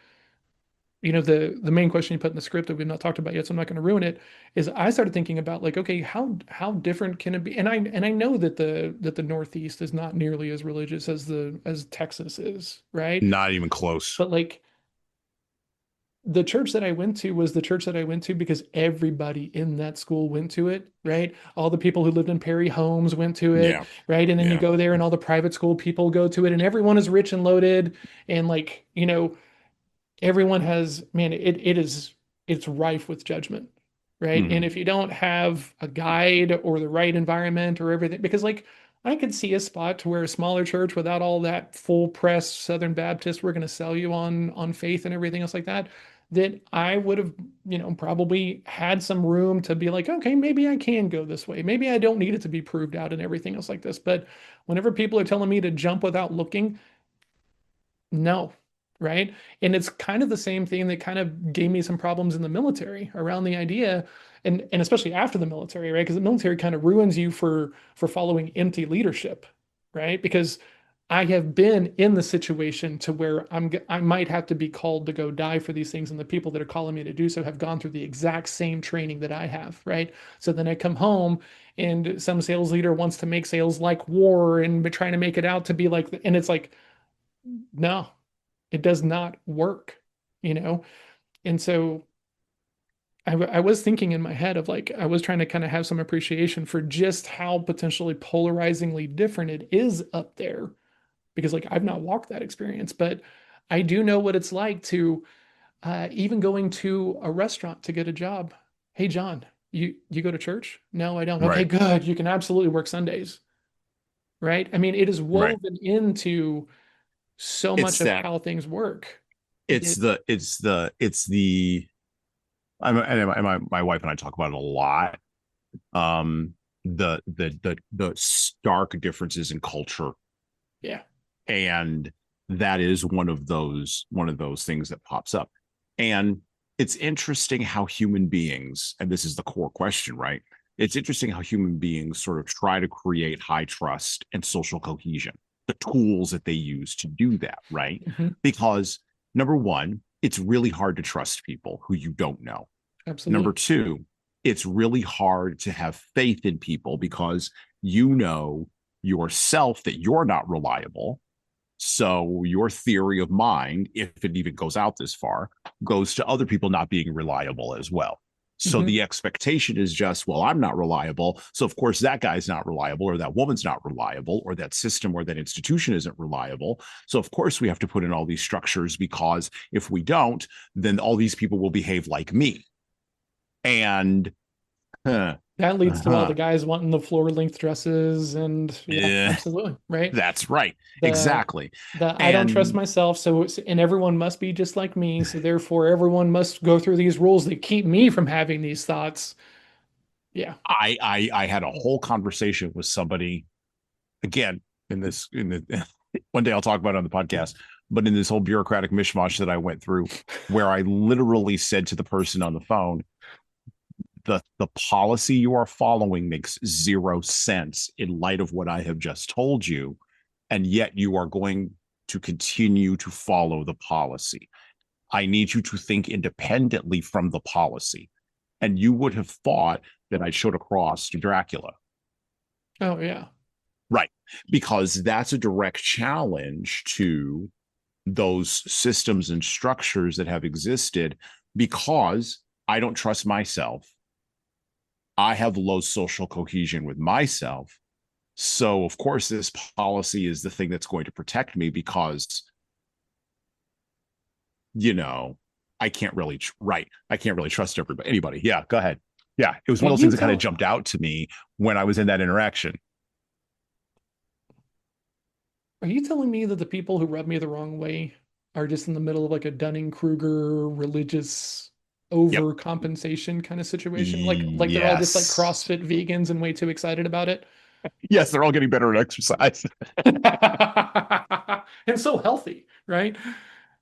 the main question you put in the script that we've not talked about yet, so I'm not going to ruin it, is I started thinking about like, okay, how different can it be? And I know that the Northeast is not nearly as religious as Texas is, right? Not even close. But like the church that I went to was the church that I went to because everybody in that school went to it, right? All the people who lived in Perry homes went to it, Yeah. right? And then you Yeah. go there and all the private school people go to it and everyone is rich and loaded and like, everyone has, man, it's rife with judgment, right? And Mm-hmm. if you don't have a guide or the right environment or everything, because like I could see a spot to where a smaller church without all that full press Southern Baptist, we're going to sell you on faith and everything else like that, that I would have, probably had some room to be like, okay, maybe I can go this way. Maybe I don't need it to be proved out and everything else like this. But whenever people are telling me to jump without looking, no, right? And it's kind of the same thing that kind of gave me some problems in the military around the idea, and especially after the military, right? Because the military kind of ruins you for following empty leadership, right? Because I have been in the situation to where I might have to be called to go die for these things, and the people that are calling me to do so have gone through the exact same training that I have, right? So then I come home and some sales leader wants to make sales like war and trying to make it out to be like, and it's like, no, it does not work, you know? And so I was thinking in my head of like, I was trying to kind of have some appreciation for just how potentially polarizingly different it is up there. Because like I've not walked that experience, but I do know what it's like to even going to a restaurant to get a job. Hey, John, you go to church? No, I don't. Okay, Right. good. You can absolutely work Sundays, right? I mean, it is Right. woven into so It's much of that how things work. it's It, the my wife and I talk about it a lot. Um the stark differences in culture, yeah. and that is one of those things that pops up. And it's interesting how human beings, and this is the core question, right? It's interesting how human beings sort of try to create high trust and social cohesion, the tools that they use to do that, right? Mhm. Because number one, it's really hard to trust people who you don't know. Number Absolutely. two, it's really hard to have faith in people because you know yourself that you're not reliable. So your theory of mind, if it even goes out this far, goes to other people not being reliable as well. So Mhm. the expectation is just, well, I'm not reliable. So of course that guy's not reliable, or that woman's not reliable, or that system or that institution isn't reliable. So of course we have to put in all these structures, because if we don't, then all these people will behave like me. And huh, That leads to all the uh-huh, guys wanting the floor length dresses and yeah, yeah, absolutely. Right. that's right. The Exactly. I don't trust And myself, so and everyone must be just like me, so therefore everyone must go through these rules that keep me from having these thoughts. Yeah. I had a whole conversation with somebody, again, in the one day I'll talk about it on the podcast, but in this whole bureaucratic mishmash that I went through, where I literally said to the person on the phone, the policy you are following makes zero sense in light of what I have just told you, and yet you are going to continue to follow the policy. I need you to think independently from the policy. And you would have thought that I showed across to Dracula. Oh yeah. Right. Because that's a direct challenge to those systems and structures that have existed, because I don't trust myself. I have low social cohesion with myself. So, of course, this policy is the thing that's going to protect me, because, you know, I can't really, right. I can't really trust anybody. Yeah. Go ahead. Yeah. It was Are one of those you things that kind of tell jumped out to me when I was in that interaction. are you telling me that the people who rub me the wrong way are just in the middle of like a Dunning-Kruger religious Yep. overcompensation kind of situation? Like they're all just like Yes. CrossFit vegans and way too excited about it? Yes, they're all getting better at exercise. And so healthy, right?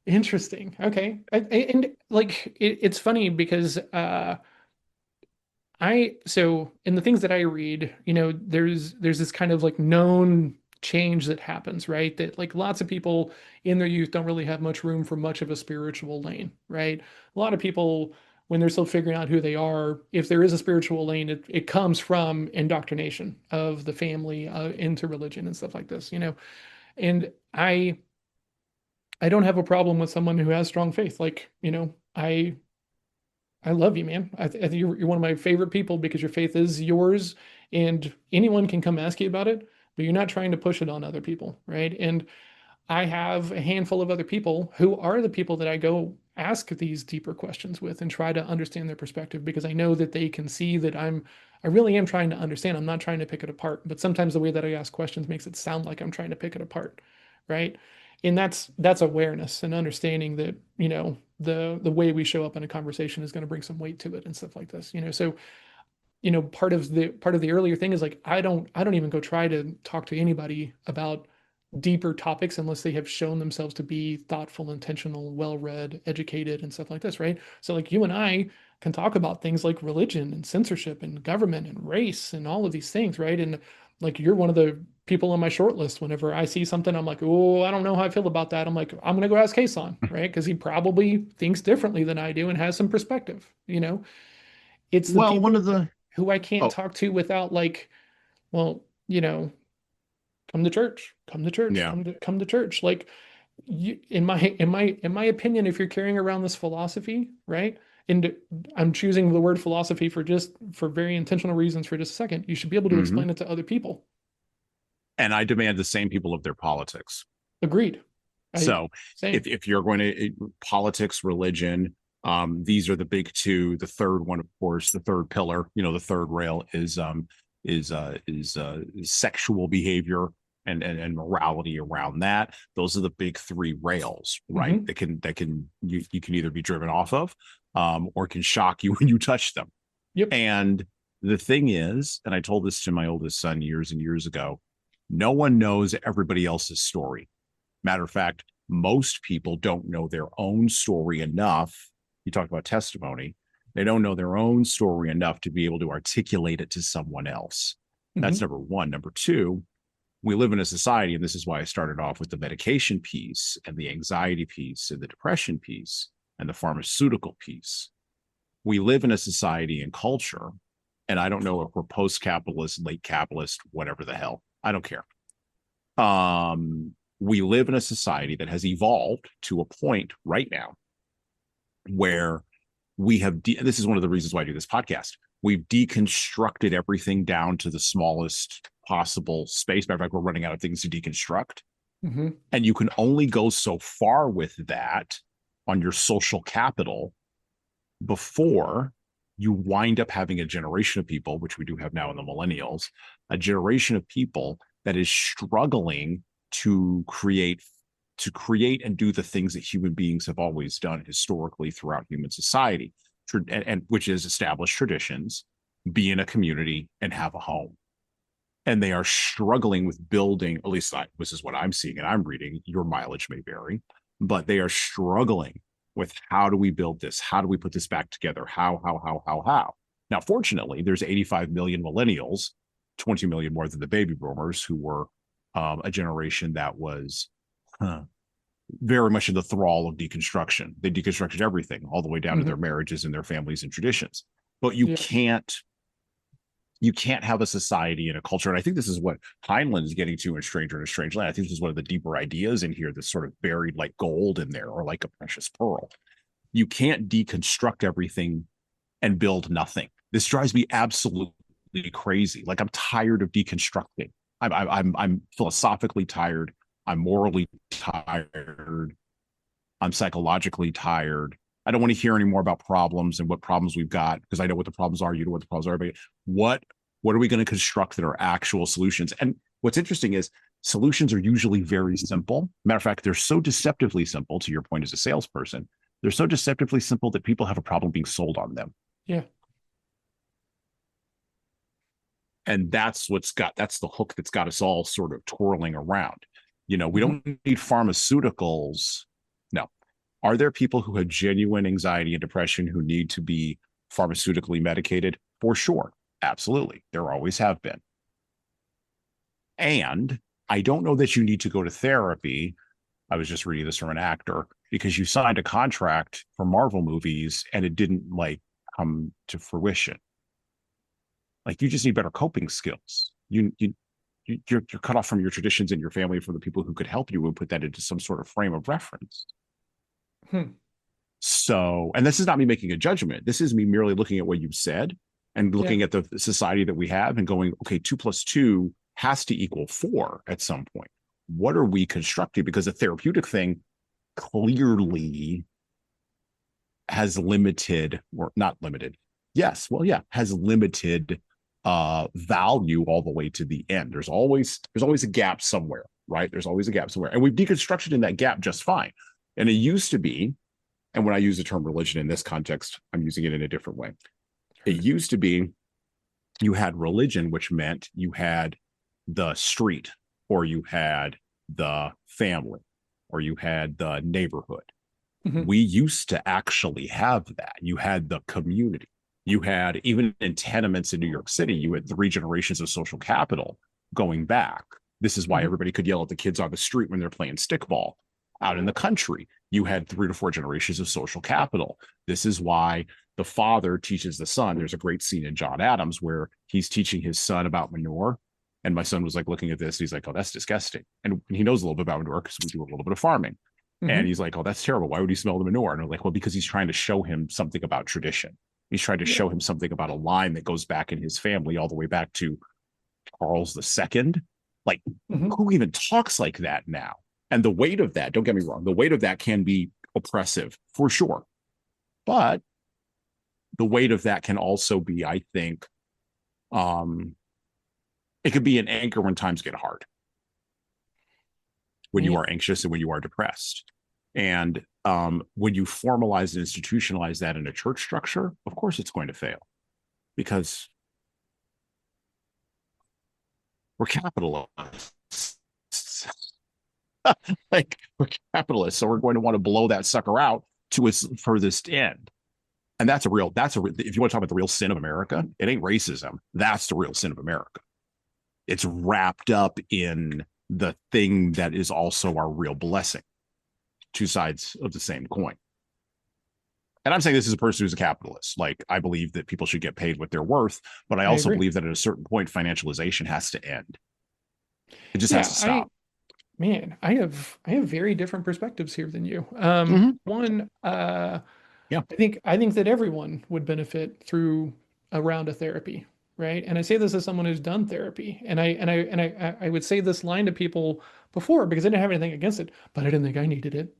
Interesting. Okay. And like it's funny because so in the things that I read, there's this kind of like known change that happens, right? That like lots of people in their youth don't really have much room for much of a spiritual lane, right? A lot of people, when they're still figuring out who they are, if there is a spiritual lane, it comes from indoctrination of the family into religion and stuff like this. And I don't have a problem with someone who has strong faith. Like, I love you, man. I think you're one of my favorite people because your faith is yours and anyone can come ask you about it, but you're not trying to push it on other people, right? And I have a handful of other people who are the people that I go ask these deeper questions with and try to understand their perspective, because I know that they can see that I really am trying to understand. I'm not trying to pick it apart, but sometimes the way that I ask questions makes it sound like I'm trying to pick it apart, right? And that's awareness and understanding that, the way we show up in a conversation is going to bring some weight to it and stuff like this, so part of the earlier thing is like I don't even go try to talk to anybody about deeper topics unless they have shown themselves to be thoughtful, intentional, well-read, educated, and stuff like this, right? So like you and I can talk about things like religion and censorship and government and race and all of these things, right? And like you're one of the people on my short list. Whenever I see something, I'm like, oh, I don't know how I feel about that. I'm like, I'm gonna go ask Jesan, right? Because he probably thinks differently than I do and has some perspective. It's the Well, one people of the who I can't oh talk to without like, well, come to church, come to church, yeah. come to church. Like in my opinion, if you're carrying around this philosophy, right? And I'm choosing the word philosophy for very intentional reasons for just a second, you should be able to Mhm. explain it to other people. And I demand the same people of their politics. Agreed. So Same. if you're going to politics, religion, these are the big two. The third one, of course, the third pillar, the third rail is sexual behavior and morality around that. Those are the big three rails, right? Mhm. That can you can either be driven off of, or can shock you when you touch them. Yep. And the thing is, and I told this to my oldest son years and years ago, no one knows everybody else's story. Matter of fact, most people don't know their own story enough. You talk about testimony. They don't know their own story enough to be able to articulate it to someone else. That's Mhm. number one. Number two, we live in a society, and this is why I started off with the medication piece and the anxiety piece and the depression piece and the pharmaceutical piece. We live in a society and culture, and I don't know if we're post-capitalist, late capitalist, whatever the hell. I don't care. We live in a society that has evolved to a point right now where we have this is one of the reasons why I do this podcast. We've deconstructed everything down to the smallest possible space. Matter of fact, we're running out of things to deconstruct. Mhm. And you can only go so far with that on your social capital before you wind up having a generation of people, which we do have now in the millennials, a generation of people that is struggling to create and do the things that human beings have always done historically throughout human society, and which is establish traditions, be in a community, and have a home. And they are struggling with building, at least this is what I'm seeing and I'm reading. Your mileage may vary, but they are struggling with how do we build this? How do we put this back together? How? Now, fortunately, there's 85 million millennials, 20 million more than the baby boomers, who were a generation that was very much in the thrall of deconstruction. They deconstructed everything all the way down to their marriages and their families and traditions. But you can't have a society and a culture. And I think this is what Heinlein is getting to in Stranger in a Strange Land. I think this is one of the deeper ideas in here that's sort of buried like gold in there, or like a precious pearl. You can't deconstruct everything and build nothing. This drives me absolutely crazy. Like, I'm tired of deconstructing. I'm philosophically tired. I'm morally tired. I'm psychologically tired. I don't want to hear any more about problems and what problems we've got, because I know what the problems are. You know what the problems are. But what are we going to construct that are actual solutions? And what's interesting is solutions are usually very simple. Matter of fact, they're so deceptively simple, to your point as a salesperson, they're so deceptively simple that people have a problem being sold on them. Yeah. And that's the hook that's got us all sort of twirling around. We don't need pharmaceuticals. No. Are there people who have genuine anxiety and depression who need to be pharmaceutically medicated? For sure. Absolutely. There always have been. And I don't know that you need to go to therapy. I was just reading this from an actor, because you signed a contract for Marvel movies and it didn't come to fruition. Like, you just need better coping skills. You're cut off from your traditions and your family, from the people who could help you, and put that into some sort of frame of reference. So, and this is not me making a judgment. This is me merely looking at what you've said and looking at the society that we have and going, okay, 2 + 2 has to equal 4 at some point. What are we constructing? Because a therapeutic thing clearly has limited, or not limited. Yes, well, yeah, has limited value all the way to the end. There's always a gap somewhere, right? There's always a gap somewhere. And we've deconstructed in that gap just fine. And it used to be, and when I use the term religion in this context, I'm using it in a different way. It used to be you had religion, which meant you had the street, or you had the family, or you had the neighborhood. Mhm. We used to actually have that. You had the community. You had, even in tenements in New York City, you had 3 generations of social capital going back. This is why Mhm. everybody could yell at the kids on the street when they're playing stickball. Out in the country, you had 3 to 4 generations of social capital. This is why the father teaches the son. There's a great scene in John Adams where he's teaching his son about manure. And my son was like looking at this. He's like, oh, that's disgusting. And he knows a little bit about manure because we do a little bit of farming. Mhm. And he's like, oh, that's terrible. Why would he smell the manure? And I'm like, well, because he's trying to show him something about tradition. He's trying to show him something about a line that goes back in his family all the way back to Charles II. Like, Mhm. who even talks like that now? And the weight of that, don't get me wrong, the weight of that can be oppressive for sure. But the weight of that can also be, I think, it could be an anchor when times get hard, when you Yeah. are anxious and when you are depressed. And when you formalize and institutionalize that in a church structure, of course it's going to fail, because we're capitalists. Like, we're capitalists, so we're going to want to blow that sucker out to its furthest end. And if you want to talk about the real sin of America, it ain't racism. That's the real sin of America. It's wrapped up in the thing that is also our real blessing. 2 sides of the same coin. And I'm saying this as a person who's a capitalist. Like, I believe that people should get paid what they're worth, but I also believe that at a certain point, financialization has to end. It just has to stop. I have very different perspectives here than you. One, Yeah. I think that everyone would benefit through a round of therapy, right? And I say this as someone who's done therapy, and I would say this line to people before because I didn't have anything against it, but I didn't think I needed it,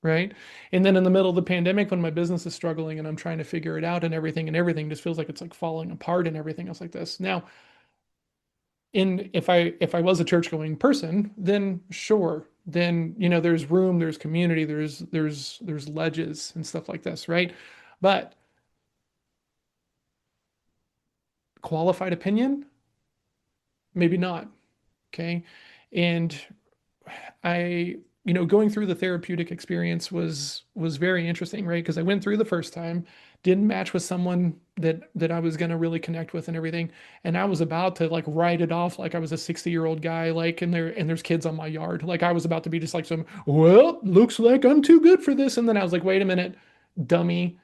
right? And then in the middle of the pandemic, when my business is struggling and I'm trying to figure it out and everything just feels like it's like falling apart and everything else like this. Now, if I was a church going person, then sure, then there's room, there's community, there's ledges and stuff like this, right? But qualified opinion, maybe not. Okay. And I, going through the therapeutic experience was very interesting, right? Because I went through the first time, didn't match with someone that I was gonna really connect with and everything, and I was about to like write it off like I was a 60-year-old guy, like there's kids on my yard, like I was about to be just like well, looks like I'm too good for this, and then I was like, wait a minute, dummy.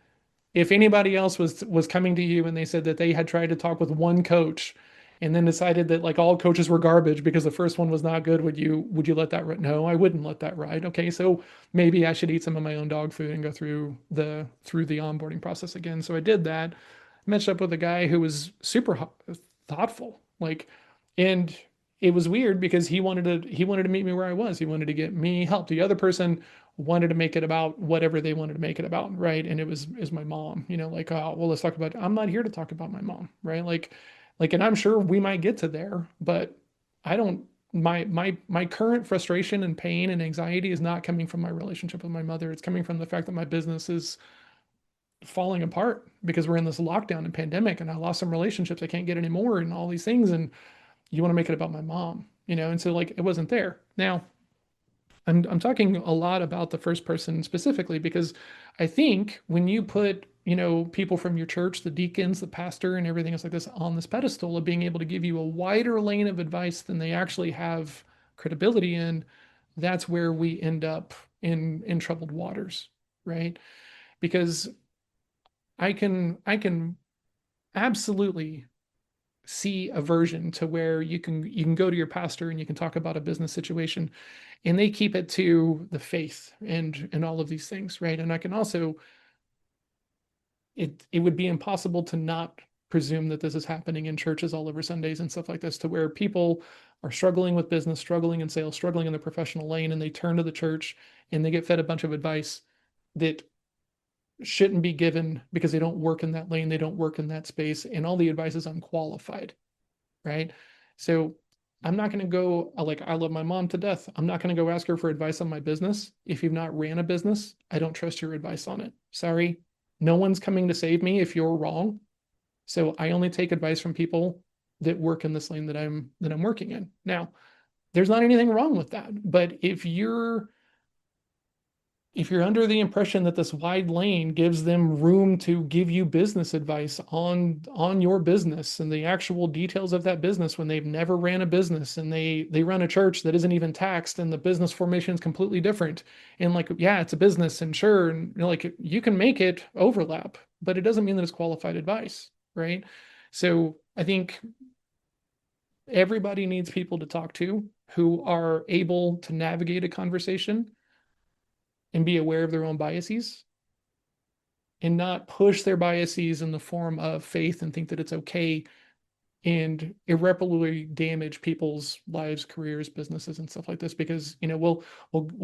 If anybody else was coming to you and they said that they had tried to talk with one coach and then decided that like all coaches were garbage because the first one was not good, would you let that ride? No, I wouldn't let that ride. Okay, so maybe I should eat some of my own dog food and go through the onboarding process again. So I did that. Matched up with a guy who was super thoughtful, like, and it was weird because he wanted to meet me where I was. He wanted to get me help. The other person wanted to make it about whatever they wanted to make it about, right? And it was is my mom, like, oh well, let's talk about. I'm not here to talk about my mom, right? Like, and I'm sure we might get to there, but I don't. My current frustration and pain and anxiety is not coming from my relationship with my mother. It's coming from the fact that my business is falling apart because we're in this lockdown and pandemic, and I lost some relationships I can't get anymore, and all these things, and you want to make it about my mom, and so like it wasn't there. Now, I'm talking a lot about the first person specifically because I think when you put, people from your church, the deacons, the pastor, and everything else like this on this pedestal of being able to give you a wider lane of advice than they actually have credibility in, that's where we end up in troubled waters, right? Because I can absolutely see a version to where you can go to your pastor and you can talk about a business situation and they keep it to the faith and all of these things, right? And I can also, it would be impossible to not presume that this is happening in churches all over Sundays and stuff like this, to where people are struggling with business, struggling in sales, struggling in the professional lane, and they turn to the church and they get fed a bunch of advice that shouldn't be given because they don't work in that lane, they don't work in that space, and all the advice is unqualified, right? So I'm not going to go, like, I love my mom to death. I'm not going to go ask her for advice on my business. If you've not ran a business, I don't trust your advice on it. Sorry. No one's coming to save me if you're wrong. So I only take advice from people that work in this lane that I'm working in. Now, there's not anything wrong with that. But if you're under the impression that this wide lane gives them room to give you business advice on your business and the actual details of that business when they've never ran a business, and they run a church that isn't even taxed and the business formation is completely different, and like, yeah, it's a business, and sure, and like, you can make it overlap, but it doesn't mean that it's qualified advice, right? So I think everybody needs people to talk to who are able to navigate a conversation and be aware of their own biases and not push their biases in the form of faith and think that it's okay and irreparably damage people's lives, careers, businesses, and stuff like this. Because, well,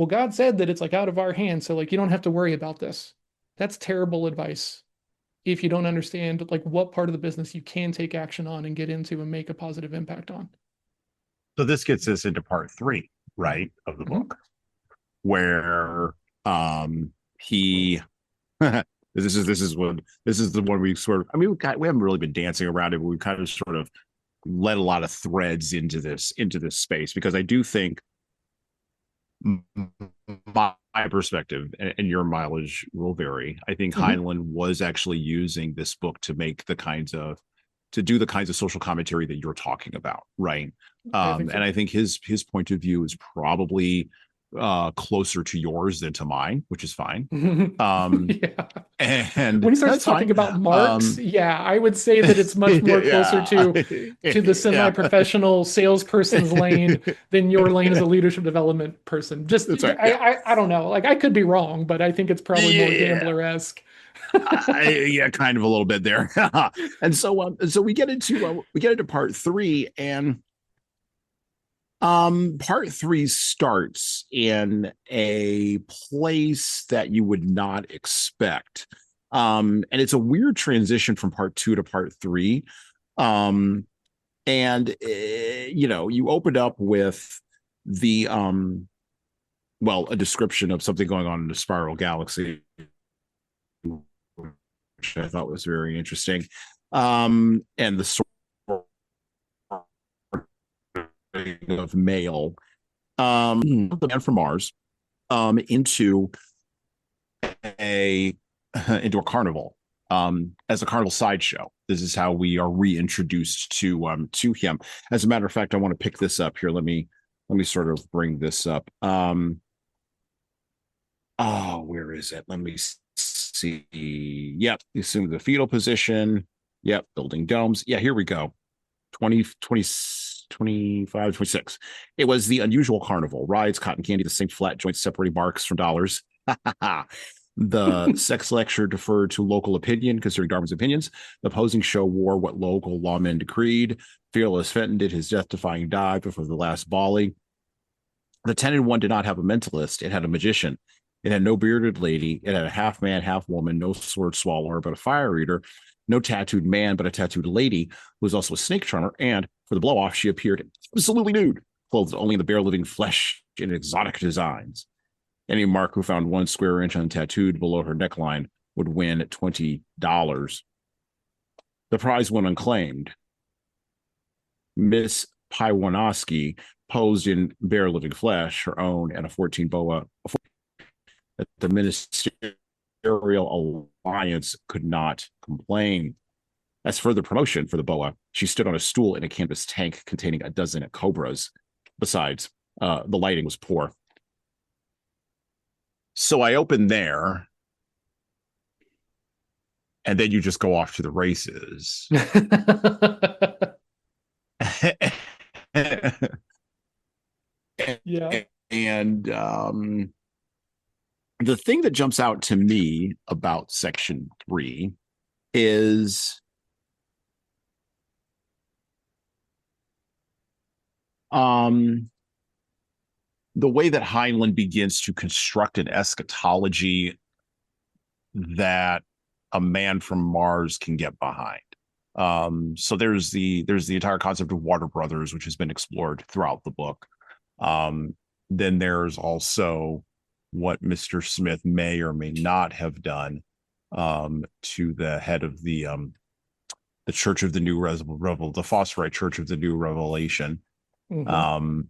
God said that it's like out of our hands, so like you don't have to worry about this. That's terrible advice if you don't understand like what part of the business you can take action on and get into and make a positive impact on. So this gets us into part 3, right, of the book, where he this is the one we sort of, I mean, we haven't really been dancing around it, but we kind of sort of led a lot of threads into this space, because I do think my perspective and your mileage will vary. I think Heinlein was actually using this book to make do the kinds of social commentary that you're talking about, right? And I think his point of view is probably closer to yours than to mine, which is fine. Yeah. And when he starts talking about Marx, yeah, I would say that it's much more closer to the semi-professional salesperson's lane than your lane as a leadership development person. Just right, I don't know. Like, I could be wrong, but I think it's probably more gambler-esque. Yeah, kind of a little bit there. And so we get into part 3, and part 3 starts in a place that you would not expect. And it's a weird transition from part 2 to part 3. You opened up with the a description of something going on in the spiral galaxy, which I thought was very interesting. And the sort of mail, the man from Mars, into a carnival, as a carnival sideshow. This is how we are reintroduced to him. As a matter of fact, I want to pick this up here. Let me sort of bring this up. Where is it? Let me see. Yep, assume the fetal position. Yep, building domes. Yeah, here we go. 25, 26. It was the unusual carnival. Rides, cotton candy, distinct flat joints separating marks from dollars. The sex lecture deferred to local opinion, considering Darwin's opinions. The posing show wore what local lawmen decreed. Fearless Fenton did his death-defying dive before the last volley. The 10-in-1 did not have a mentalist. It had a magician. It had no bearded lady. It had a half man, half woman, no sword swallower, but a fire eater. No tattooed man, but a tattooed lady who was also a snake charmer. And for the blow-off, she appeared absolutely nude, clothed only in the bare living flesh in exotic designs. Any mark who found 1 square inch untattooed below her neckline would win $20. The prize went unclaimed. Miss Paiwanowski posed in bare living flesh, her own, and a 14 boa. The Ministerial Alliance could not complain. As further promotion for the boa, she stood on a stool in a canvas tank containing a dozen cobras. Besides, the lighting was poor. So I open there, and then you just go off to the races. Yeah. And the thing that jumps out to me about section 3 is the way that Heinlein begins to construct an eschatology that a man from Mars can get behind. So there's the entire concept of water brothers, which has been explored throughout the book. Then there's also what Mr. Smith may or may not have done to the head of the Church of the New the Phosphorite Church of the New Revelation. Mhm.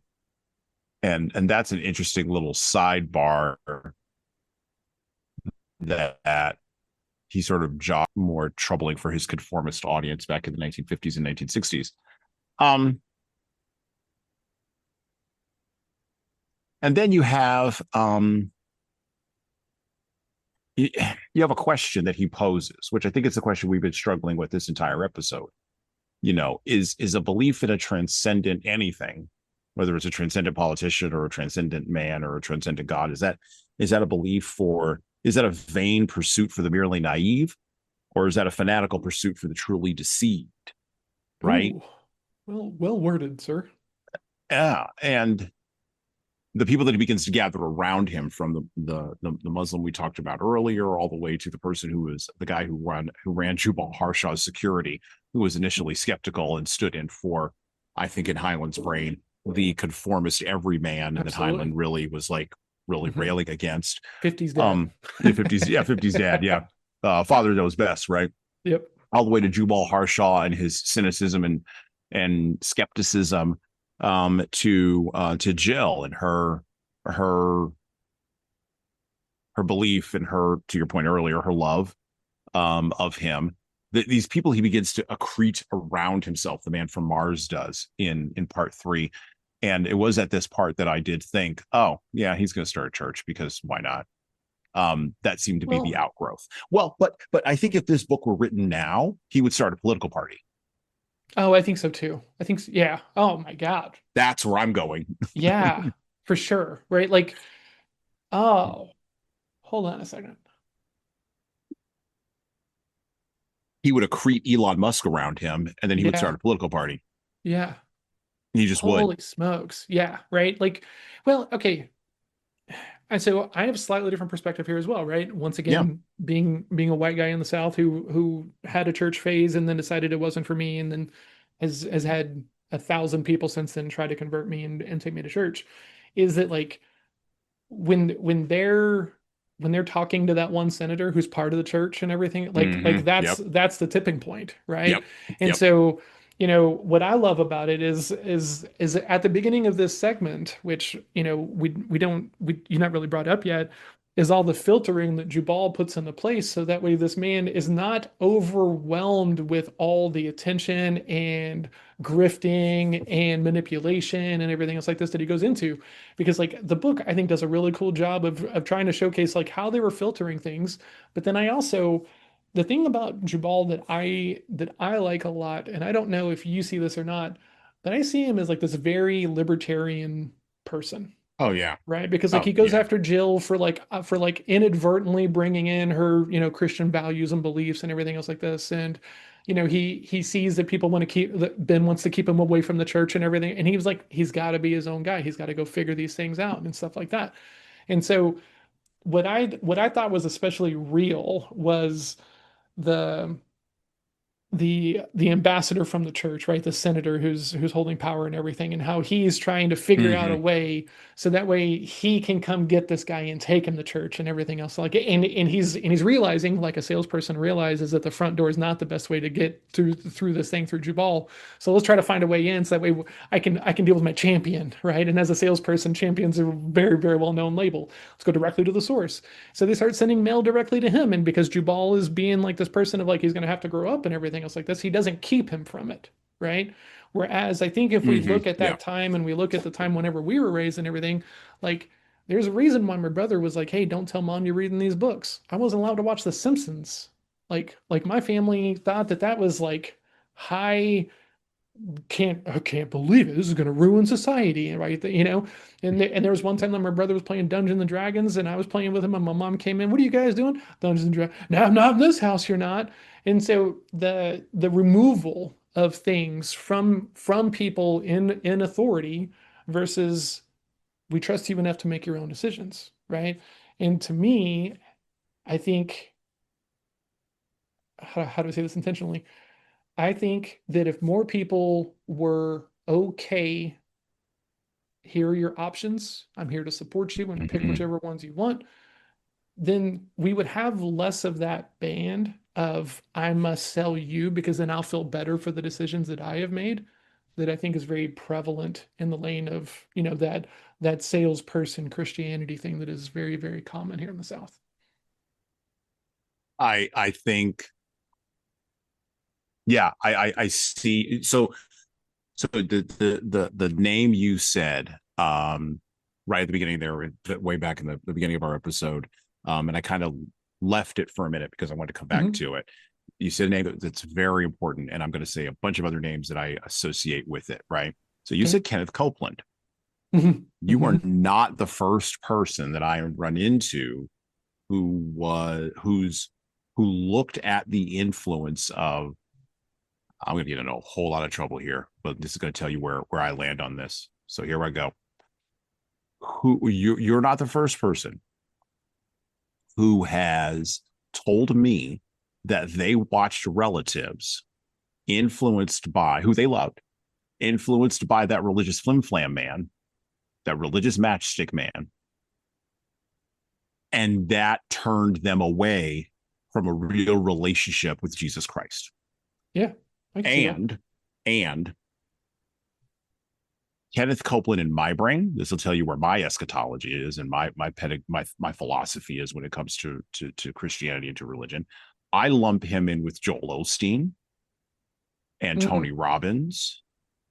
And that's an interesting little sidebar that he sort of jogged more troubling for his conformist audience back in the 1950s and 1960s. And then you have you have a question that he poses, which I think is a question we've been struggling with this entire episode. Is a belief in a transcendent anything, whether it's a transcendent politician or a transcendent man or a transcendent God, is that a belief for, is that a vain pursuit for the merely naive, or is that a fanatical pursuit for the truly deceived? Right? Ooh, well worded, sir. Yeah. And the people that he begins to gather around him, from the Muslim we talked about earlier, all the way to the person who was the guy who ran Jubal Harshaw's security, who was initially skeptical and stood in for, I think in Heinlein's brain, the conformist everyman, and that Heinlein really was like railing against. 50s dad. 50s dad, yeah. Father knows best, right? Yep. All the way to Jubal Harshaw and his cynicism and skepticism, to Jill and her belief in her, to your point earlier, her love of him. These people he begins to accrete around himself, the man from Mars does in part 3. And it was at this part that I did think, oh yeah, he's going to start a church, because why not? That seemed to be the outgrowth. Well, but I think if this book were written now, he would start a political party. Oh, I think so too. I think so, yeah. Oh my God. That's where I'm going. Yeah, for sure. Right? Like, oh, hold on a second. He would accrete Elon Musk around him, and then he would start a political party. Yeah. He just Holy would. smokes. Yeah, right? Like, well, okay. And so I have a slightly different perspective here as well, right? Once Yeah. again, being a white guy in the South who had a church phase and then decided it wasn't for me, and then has had 1,000 people since then try to convert me and take me to church, is that like when they're talking to that one senator who's part of the church and everything, like Yep. that's the tipping point, right? Yep. And Yep. so, what I love about it is at the beginning of this segment, which you're not really brought up yet, is all the filtering that Jubal puts into place, so that way this man is not overwhelmed with all the attention and grifting and manipulation and everything else like this that he goes into. Because like the book, I think, does a really cool job of trying to showcase like how they were filtering things. But then I also, the thing about Jubal that I like a lot, and I don't know if you see this or not, but I see him as like this very libertarian person. Oh yeah. Right, because like Oh he goes yeah. after Jill for like inadvertently bringing in her, Christian values and beliefs and everything else like this. And he sees that people want to keep, that Ben wants to keep him away from the church and everything, and he was like, he's got to be his own guy, he's got to go figure these things out and stuff like that. And so what I thought was especially real was the the ambassador from the church, right? The senator who's holding power and everything, and how he's trying to figure out a way so that way he can come get this guy and take him to church and everything else. Like, and he's realizing, like a salesperson realizes, that the front door is not the best way to get through this thing through Jubal. So let's try to find a way in, so that way I can deal with my champion, right? And as a salesperson, champions are a very, very well known label. Let's go directly to the source. So they start sending mail directly to him, and because Jubal is being like this person of like he's going to have to grow up and everything else like this, he doesn't keep him from it, right? Whereas I think if we look at Yeah. that time and we look at the time whenever we were raised and everything, like there's a reason why my brother was like, "Hey, don't tell mom you're reading these books." I wasn't allowed to watch The Simpsons. Like my family thought that was like high, I can't believe it. This is going to ruin society, right? And there was one time that my brother was playing Dungeons and Dragons, and I was playing with him, and my mom came in. What are you guys doing? Dungeons and Dragons. No, I'm not in this house. You're not. And so the removal of things from people in authority versus we trust you enough to make your own decisions, right? And to me, I think how do I say this intentionally? I think that if more people were okay, here are your options. I'm here to support you and pick Mhm. whichever ones you want. Then we would have less of that band of I must sell you because then I'll feel better for the decisions that I have made. That I think is very prevalent in the lane of, that salesperson Christianity thing that is very, very common here in the South. I think, yeah, I see. So the name you said, right at the beginning there, way back in the beginning of our episode, and I kind of left it for a minute because I wanted to come back Mhm. to it. You said a name that's very important, and I'm going to say a bunch of other names that I associate with it, right? So you Okay. said Kenneth Copeland. Mhm. You are Mhm. not the first person that I run into who looked at the influence of. I'm going to get in a whole lot of trouble here, but this is going to tell you where I land on this. So here I go. You're not the first person who has told me that they watched relatives influenced by who they loved, influenced by that religious flim flam man, that religious matchstick man, and that turned them away from a real relationship with Jesus Christ. Yeah, I can see that. And Kenneth Copeland in my brain, this will tell you where my eschatology is and my philosophy is when it comes to Christianity and to religion. I lump him in with Joel Osteen and Mhm. Tony Robbins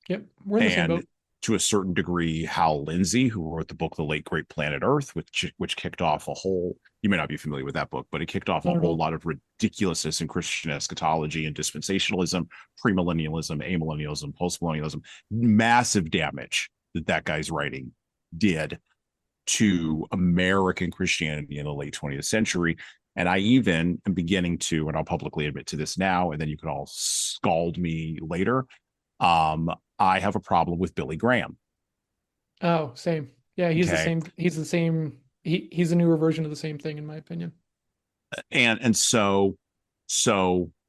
Yep, we're in the same and boat. to a certain degree Hal Lindsey, who wrote the book The Late Great Planet Earth, which kicked off a whole, you may not be familiar with that book, but it kicked off a Not at whole all. lot of ridiculousness in Christian eschatology and dispensationalism, premillennialism, amillennialism, postmillennialism. Massive damage that guy's writing did to American Christianity in the late 20th century. And I even am beginning to, and I'll publicly admit to this now, and then you can all scald me later. Um, I have a problem with Billy Graham. Oh, same. Yeah, he's the Okay. same. He's the same. He's a newer version of the same thing, in my opinion. And so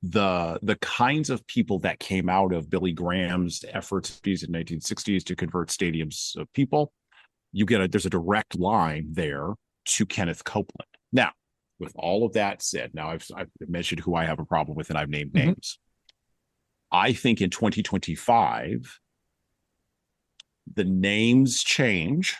the kinds of people that came out of Billy Graham's efforts in the 1960s to convert stadiums of people, there's a direct line there to Kenneth Copeland. Now, with all of that said, now I've mentioned who I have a problem with and I've named Mhm. names. I think in 2025, the names change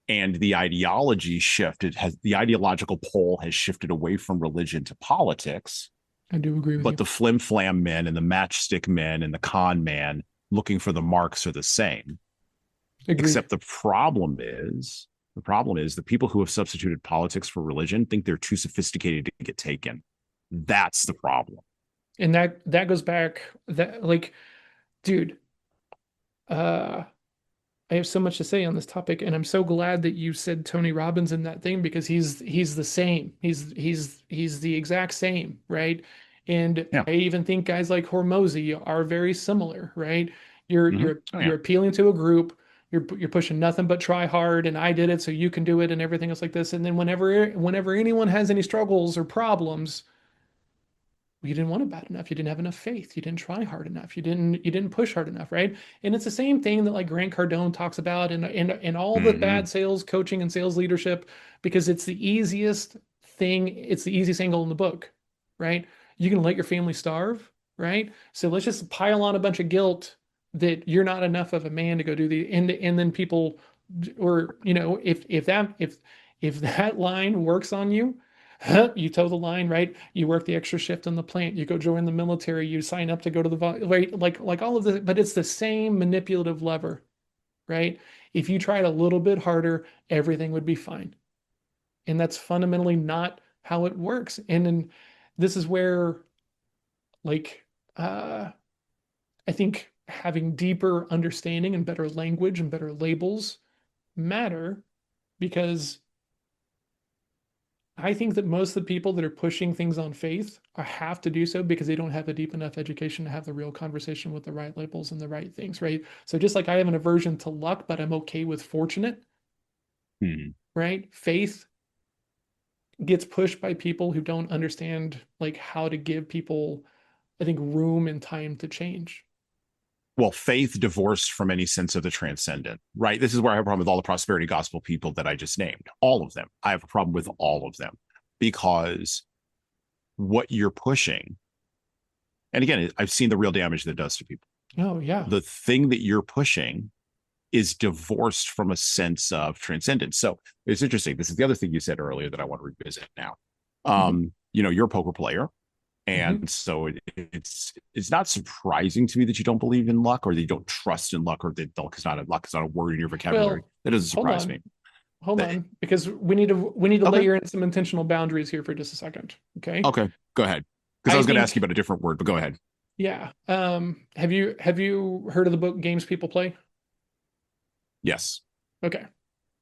and the ideology shifted, has the ideological pole has shifted away from religion to politics. I do agree with But you. the flim flam men and the matchstick men and the con man looking for the marks are the same. Agreed. Except the problem is the people who have substituted politics for religion think they're too sophisticated to get taken. That's the problem. And that goes back that like, dude, uh I have so much to say on this topic, and I'm so glad that you said Tony Robbins in that thing because he's the same. He's the exact same, right? And Yeah. I even think guys like Hormozy are very similar, right? You're Mm-hmm. you're Oh, yeah. you're appealing to a group, you're pushing nothing but try hard, and I did it, so you can do it, and everything else like this. And then whenever anyone has any struggles or problems, you didn't want it bad enough. You didn't have enough faith. You didn't try hard enough. You didn't push hard enough, right? And it's the same thing that like Grant Cardone talks about and all the Mm-hmm. bad sales coaching and sales leadership because it's the easiest thing, it's the easiest angle in the book, right? You can let your family starve, right? So let's just pile on a bunch of guilt that you're not enough of a man to go do the and then people or if that line works on you, you toe the line, right? You work the extra shift in the plant. You go join the military. You sign up to go to the right, like all of this, but it's the same manipulative lever, right? If you tried a little bit harder, everything would be fine, and that's fundamentally not how it works. And then this is where, like, I think having deeper understanding and better language and better labels matter because I think that most of the people that are pushing things on faith have to do so because they don't have a deep enough education to have the real conversation with the right labels and the right things, right? So just like I have an aversion to luck, but I'm okay with fortunate, Mm-hmm. right? Faith gets pushed by people who don't understand like how to give people, I think, room and time to change. Well, faith divorced from any sense of the transcendent, right? This is where I have a problem with all the prosperity gospel people that I just named. All of them. I have a problem with all of them because what you're pushing, and again, I've seen the real damage that it does to people. Oh, yeah. The thing that you're pushing is divorced from a sense of transcendence. So it's interesting. This is the other thing you said earlier that I want to revisit now. You know, you're a poker player. And so it's not surprising to me that you don't believe in luck, or that you don't trust in luck, or that luck is not a word in your vocabulary. Well, that doesn't surprise me. Hold on, because we need to Okay. layer in some intentional boundaries here for just a second. Okay. Okay, go ahead. Because I was going to ask you about a different word, but go ahead. Yeah. Have you heard of the book Games People Play? Yes. Okay.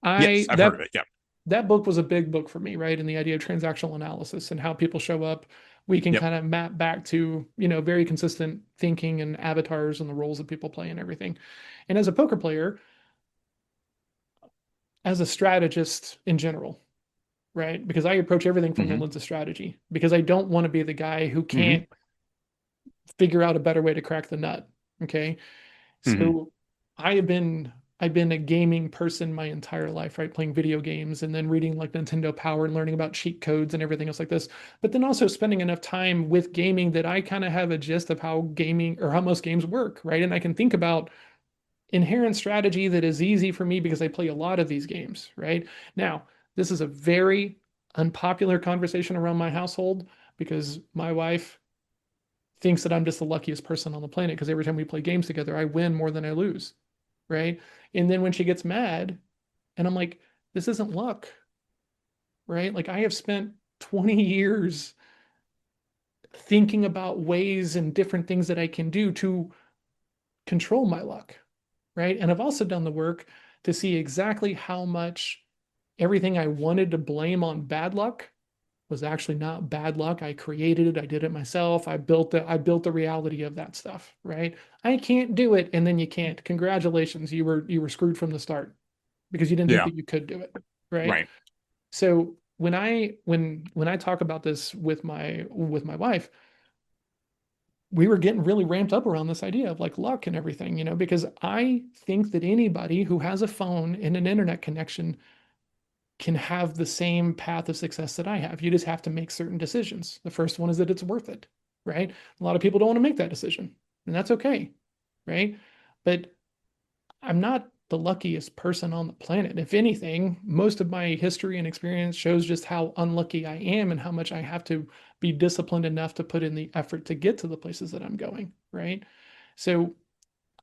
Yes, I've heard of it. Yeah. That book was a big book for me, right? And the idea of transactional analysis and how people show up, we can kind of map back to, you know, very consistent thinking and avatars and the roles that people play and everything. And as a poker player, as a strategist in general, right? Because I approach everything from the lens of strategy, because I don't want to be the guy who can't figure out a better way to crack the nut. Okay. So I've been a gaming person my entire life, right? Playing video games and then reading like Nintendo Power and learning about cheat codes and everything else like this. But then also spending enough time with gaming that I kind of have a gist of how gaming, or how most games work, right? And I can think about inherent strategy that is easy for me because I play a lot of these games, right? Now, this is a very unpopular conversation around my household because my wife thinks that I'm just the luckiest person on the planet because every time we play games together, I win more than I lose, right? And then when she gets mad, and I'm like, this isn't luck, right? Like I have spent 20 years thinking about ways and different things that I can do to control my luck, right? And I've also done the work to see exactly how much everything I wanted to blame on bad luck was actually not bad luck. I created it. I did it myself. I built the reality of that stuff, right? I can't do it, and then you can't. Congratulations, you were screwed from the start because you didn't think that you could do it, right? Right. So when I talk about this with my wife, we were getting really ramped up around this idea of like luck and everything, you know, because I think that anybody who has a phone and an internet connection can have the same path of success that I have. You just have to make certain decisions. The first one is that it's worth it, right? A lot of people don't want to make that decision, and that's okay, right? But I'm not the luckiest person on the planet. If anything, most of my history and experience shows just how unlucky I am and how much I have to be disciplined enough to put in the effort to get to the places that I'm going, right? So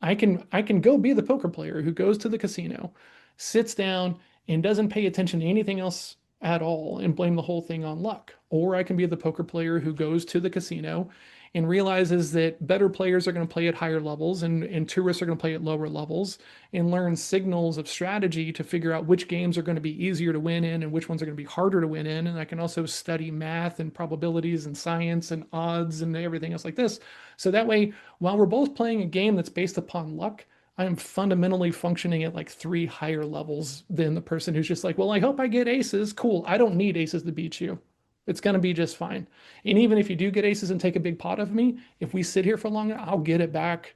I can go be the poker player who goes to the casino, sits down, and doesn't pay attention to anything else at all and blame the whole thing on luck. Or I can be the poker player who goes to the casino and realizes that better players are going to play at higher levels and tourists are going to play at lower levels, and learn signals of strategy to figure out which games are going to be easier to win in and which ones are going to be harder to win in. And I can also study math and probabilities and science and odds and everything else like this. So that way, while we're both playing a game that's based upon luck, I am fundamentally functioning at like 3 higher levels than the person who's just like, well, I hope I get aces. Cool. I don't need aces to beat you. It's going to be just fine. And even if you do get aces and take a big pot of me, if we sit here for long, I'll get it back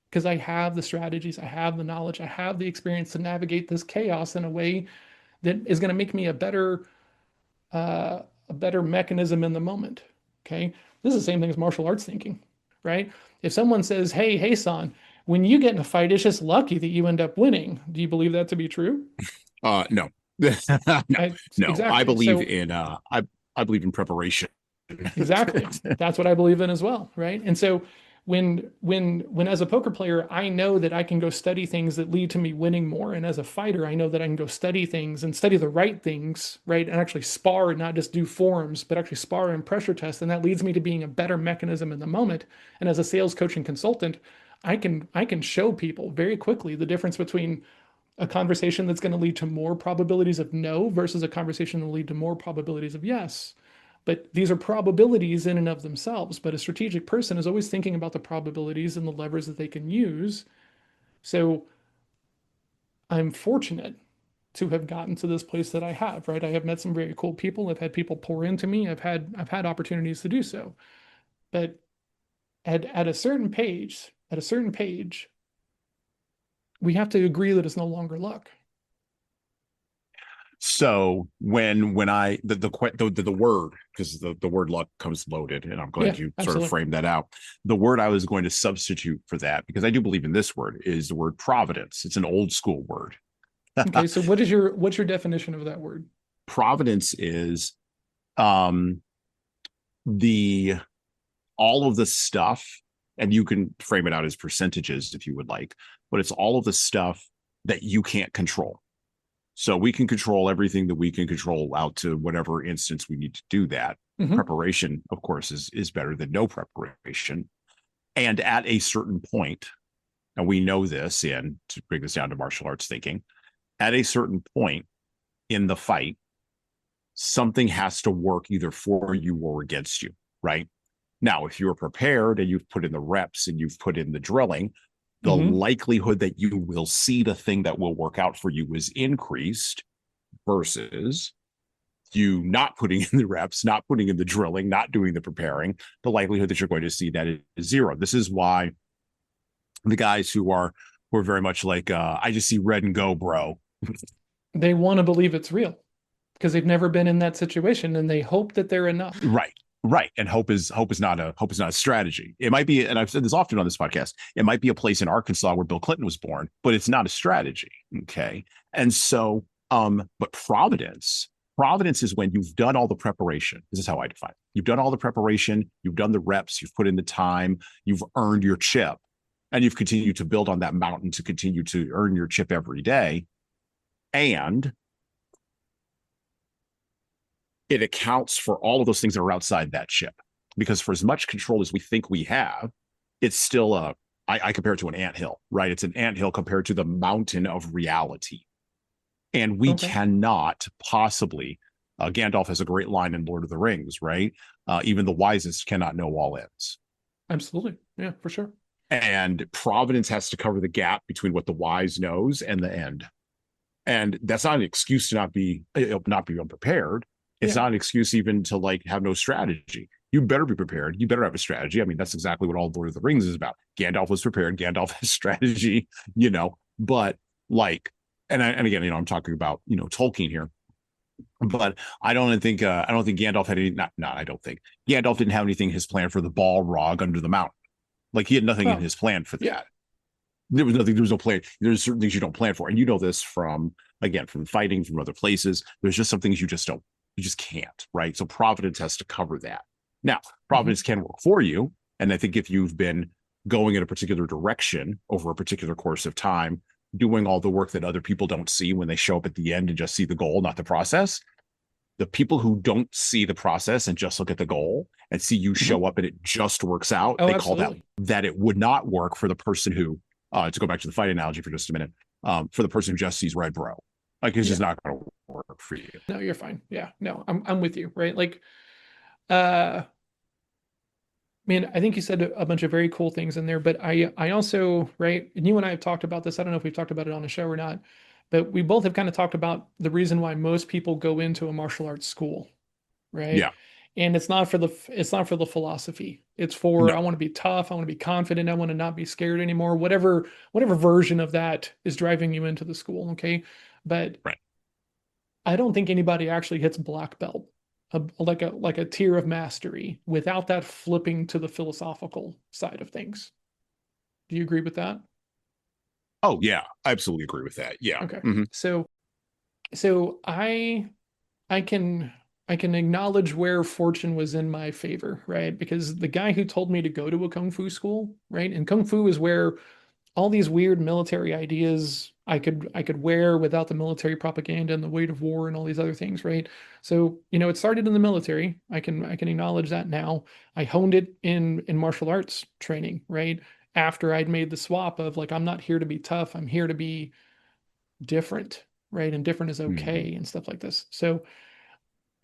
because I have the strategies, I have the knowledge, I have the experience to navigate this chaos in a way that is going to make me a better mechanism in the moment. Okay. This is the same thing as martial arts thinking, right? If someone says, hey, son, when you get in a fight, it's just lucky that you end up winning. Do you believe that to be true? No. No. Exactly. I believe in I believe in preparation. Exactly. That's what I believe in as well, right? And so when as a poker player, I know that I can go study things that lead to me winning more. And as a fighter, I know that I can go study things and study the right things, right? And actually spar and not just do forums, but actually spar and pressure test. And that leads me to being a better mechanism in the moment. And as a sales coach and consultant, I can show people very quickly the difference between a conversation that's going to lead to more probabilities of no versus a conversation that will lead to more probabilities of yes. But these are probabilities in and of themselves. But a strategic person is always thinking about the probabilities and the levers that they can use. So I'm fortunate to have gotten to this place that I have, right? I have met some very cool people. I've had people pour into me. I've had opportunities to do so. But at a certain page, we have to agree that it's no longer luck. So when I the word, because the word luck comes loaded, and I'm glad you sort of framed that out. The word I was going to substitute for that, because I do believe in this word, is the word providence. It's an old school word. Okay, so what's your definition of that word? Providence is the all of the stuff, and you can frame it out as percentages if you would like, but it's all of the stuff that you can't control. So we can control everything that we can control out to whatever instance we need to do that. Mm-hmm. Preparation, of course, is better than no preparation. And at a certain point, and we know this, and to bring this down to martial arts thinking, at a certain point in the fight, something has to work either for you or against you, right? Now, if you're prepared and you've put in the reps and you've put in the drilling, the likelihood that you will see the thing that will work out for you is increased versus you not putting in the reps, not putting in the drilling, not doing the preparing. The likelihood that you're going to see that is zero. This is why the guys who are very much like, I just see red and go, bro. They want to believe it's real because they've never been in that situation, and they hope that they're enough. Right. And hope is not a strategy. It might be, and I've said this often on this podcast, it might be a place in Arkansas where Bill Clinton was born, but it's not a strategy. Okay. And so, but Providence is when you've done all the preparation. This is how I define it. You've done all the preparation, you've done the reps, you've put in the time, you've earned your chip, and you've continued to build on that mountain to continue to earn your chip every day. And it accounts for all of those things that are outside that chip. Because for as much control as we think we have, it's still I compare it to an anthill, right? It's an anthill compared to the mountain of reality. And we cannot possibly, Gandalf has a great line in Lord of the Rings, right? Even the wisest cannot know all ends. Absolutely. Yeah, for sure. And Providence has to cover the gap between what the wise knows and the end. And that's not an excuse to not be unprepared. It's not an excuse even to like have no strategy. You better be prepared. You better have a strategy. I mean, that's exactly what all Lord of the Rings is about. Gandalf was prepared. Gandalf has strategy, but like, and again, I'm talking about, Tolkien here, but I don't think Gandalf had any, I don't think Gandalf didn't have anything in his plan for the Balrog under the mountain. Like he had nothing in his plan for that. Yeah. There was no plan. There's certain things you don't plan for. And you know this from fighting, from other places. There's just some things you just can't, right? So Providence has to cover that. Now, Providence can work for you. And I think if you've been going in a particular direction over a particular course of time, doing all the work that other people don't see when they show up at the end and just see the goal, not the process. The people who don't see the process and just look at the goal and see you show up and it just works out, they absolutely. call that it would not work for the person who, to go back to the fight analogy for just a minute, for the person who just sees red, bro. Like it's just not going to work for you. No, you're fine. Yeah, no, I'm with you, right? Like, man, I think you said a bunch of very cool things in there, but I also, right, and you and I have talked about this. I don't know if we've talked about it on the show or not, but we both have kind of talked about the reason why most people go into a martial arts school, right? Yeah. And it's not for the philosophy. It's for, I want to be tough. I want to be confident. I want to not be scared anymore. Whatever version of that is driving you into the school. Okay. But I don't think anybody actually hits black belt, like a tier of mastery without that flipping to the philosophical side of things. Do you agree with that? Oh yeah, I absolutely agree with that. Yeah. Okay. So I can acknowledge where fortune was in my favor, right? Because the guy who told me to go to a Kung Fu school, right? And Kung Fu is where all these weird military ideas I could wear without the military propaganda and the weight of war and all these other things, right? So, it started in the military. I can acknowledge that now. I honed it in martial arts training, right? After I'd made the swap of like, I'm not here to be tough. I'm here to be different, right? And different is okay and stuff like this. So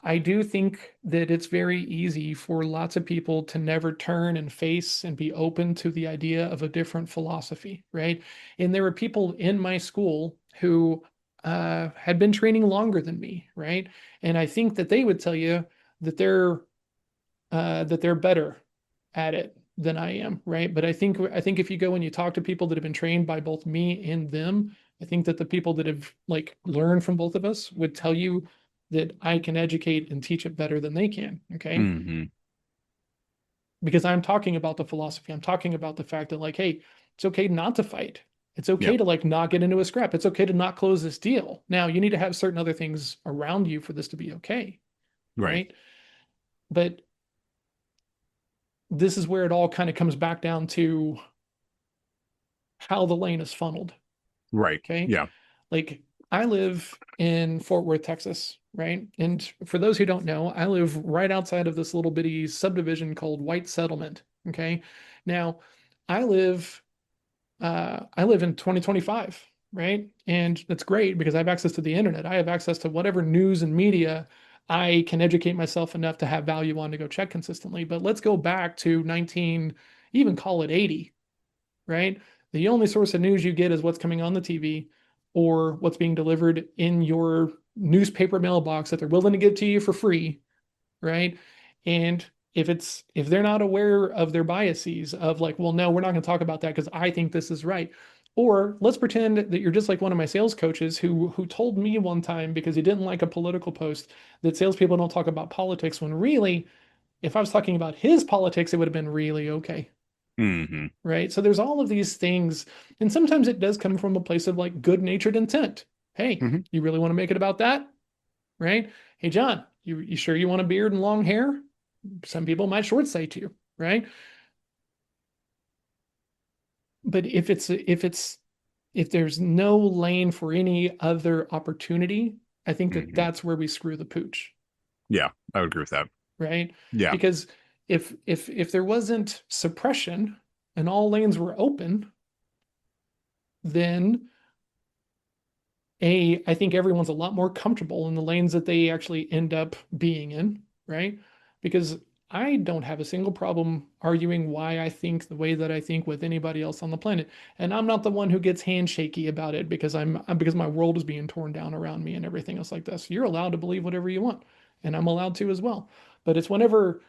I do think that it's very easy for lots of people to never turn and face and be open to the idea of a different philosophy, right? And there were people in my school who had been training longer than me, right? And I think that they would tell you that they're better at it than I am, right? But I think if you go and you talk to people that have been trained by both me and them, I think that the people that have like learned from both of us would tell you that I can educate and teach it better than they can, okay? Mm-hmm. Because I'm talking about the philosophy. I'm talking about the fact that, like, hey, it's okay not to fight. It's okay Yeah. to like not get into a scrap. It's okay to not close this deal. Now, you need to have certain other things around you for this to be okay, Right. right? But this is where it all kind of comes back down to how the lane is funneled. Right. Okay. Yeah. Like, I live in Fort Worth, Texas, right? And for those who don't know, I live right outside of this little bitty subdivision called White Settlement. Okay. Now, I live in 2025, right? And that's great because I have access to the internet. I have access to whatever news and media I can educate myself enough to have value on to go check consistently. But let's go back to 19, even call it 80, right? The only source of news you get is what's coming on the TV or what's being delivered in your newspaper mailbox that they're willing to give to you for free, right? And if they're not aware of their biases of like, well, no, we're not going to talk about that because I think this is right. Or let's pretend that you're just like one of my sales coaches who told me one time because he didn't like a political post that salespeople don't talk about politics, when really, if I was talking about his politics, it would have been really okay. Mm-hmm. Right. So there's all of these things. And sometimes it does come from a place of like good natured intent. Hey, Mm-hmm. you really want to make it about that? Right. Hey, John, you sure you want a beard and long hair? Some people might short say to you, right? But if there's no lane for any other opportunity, I think that Mm-hmm. that's where we screw the pooch, Yeah, I would agree with that. right? Yeah. Because if there wasn't suppression and all lanes were open, then I think everyone's a lot more comfortable in the lanes that they actually end up being in, right? Because I don't have a single problem arguing why I think the way that I think with anybody else on the planet. And I'm not the one who gets handshaky about it because because my world is being torn down around me and everything else like this. You're allowed to believe whatever you want, and I'm allowed to as well. But it's whenever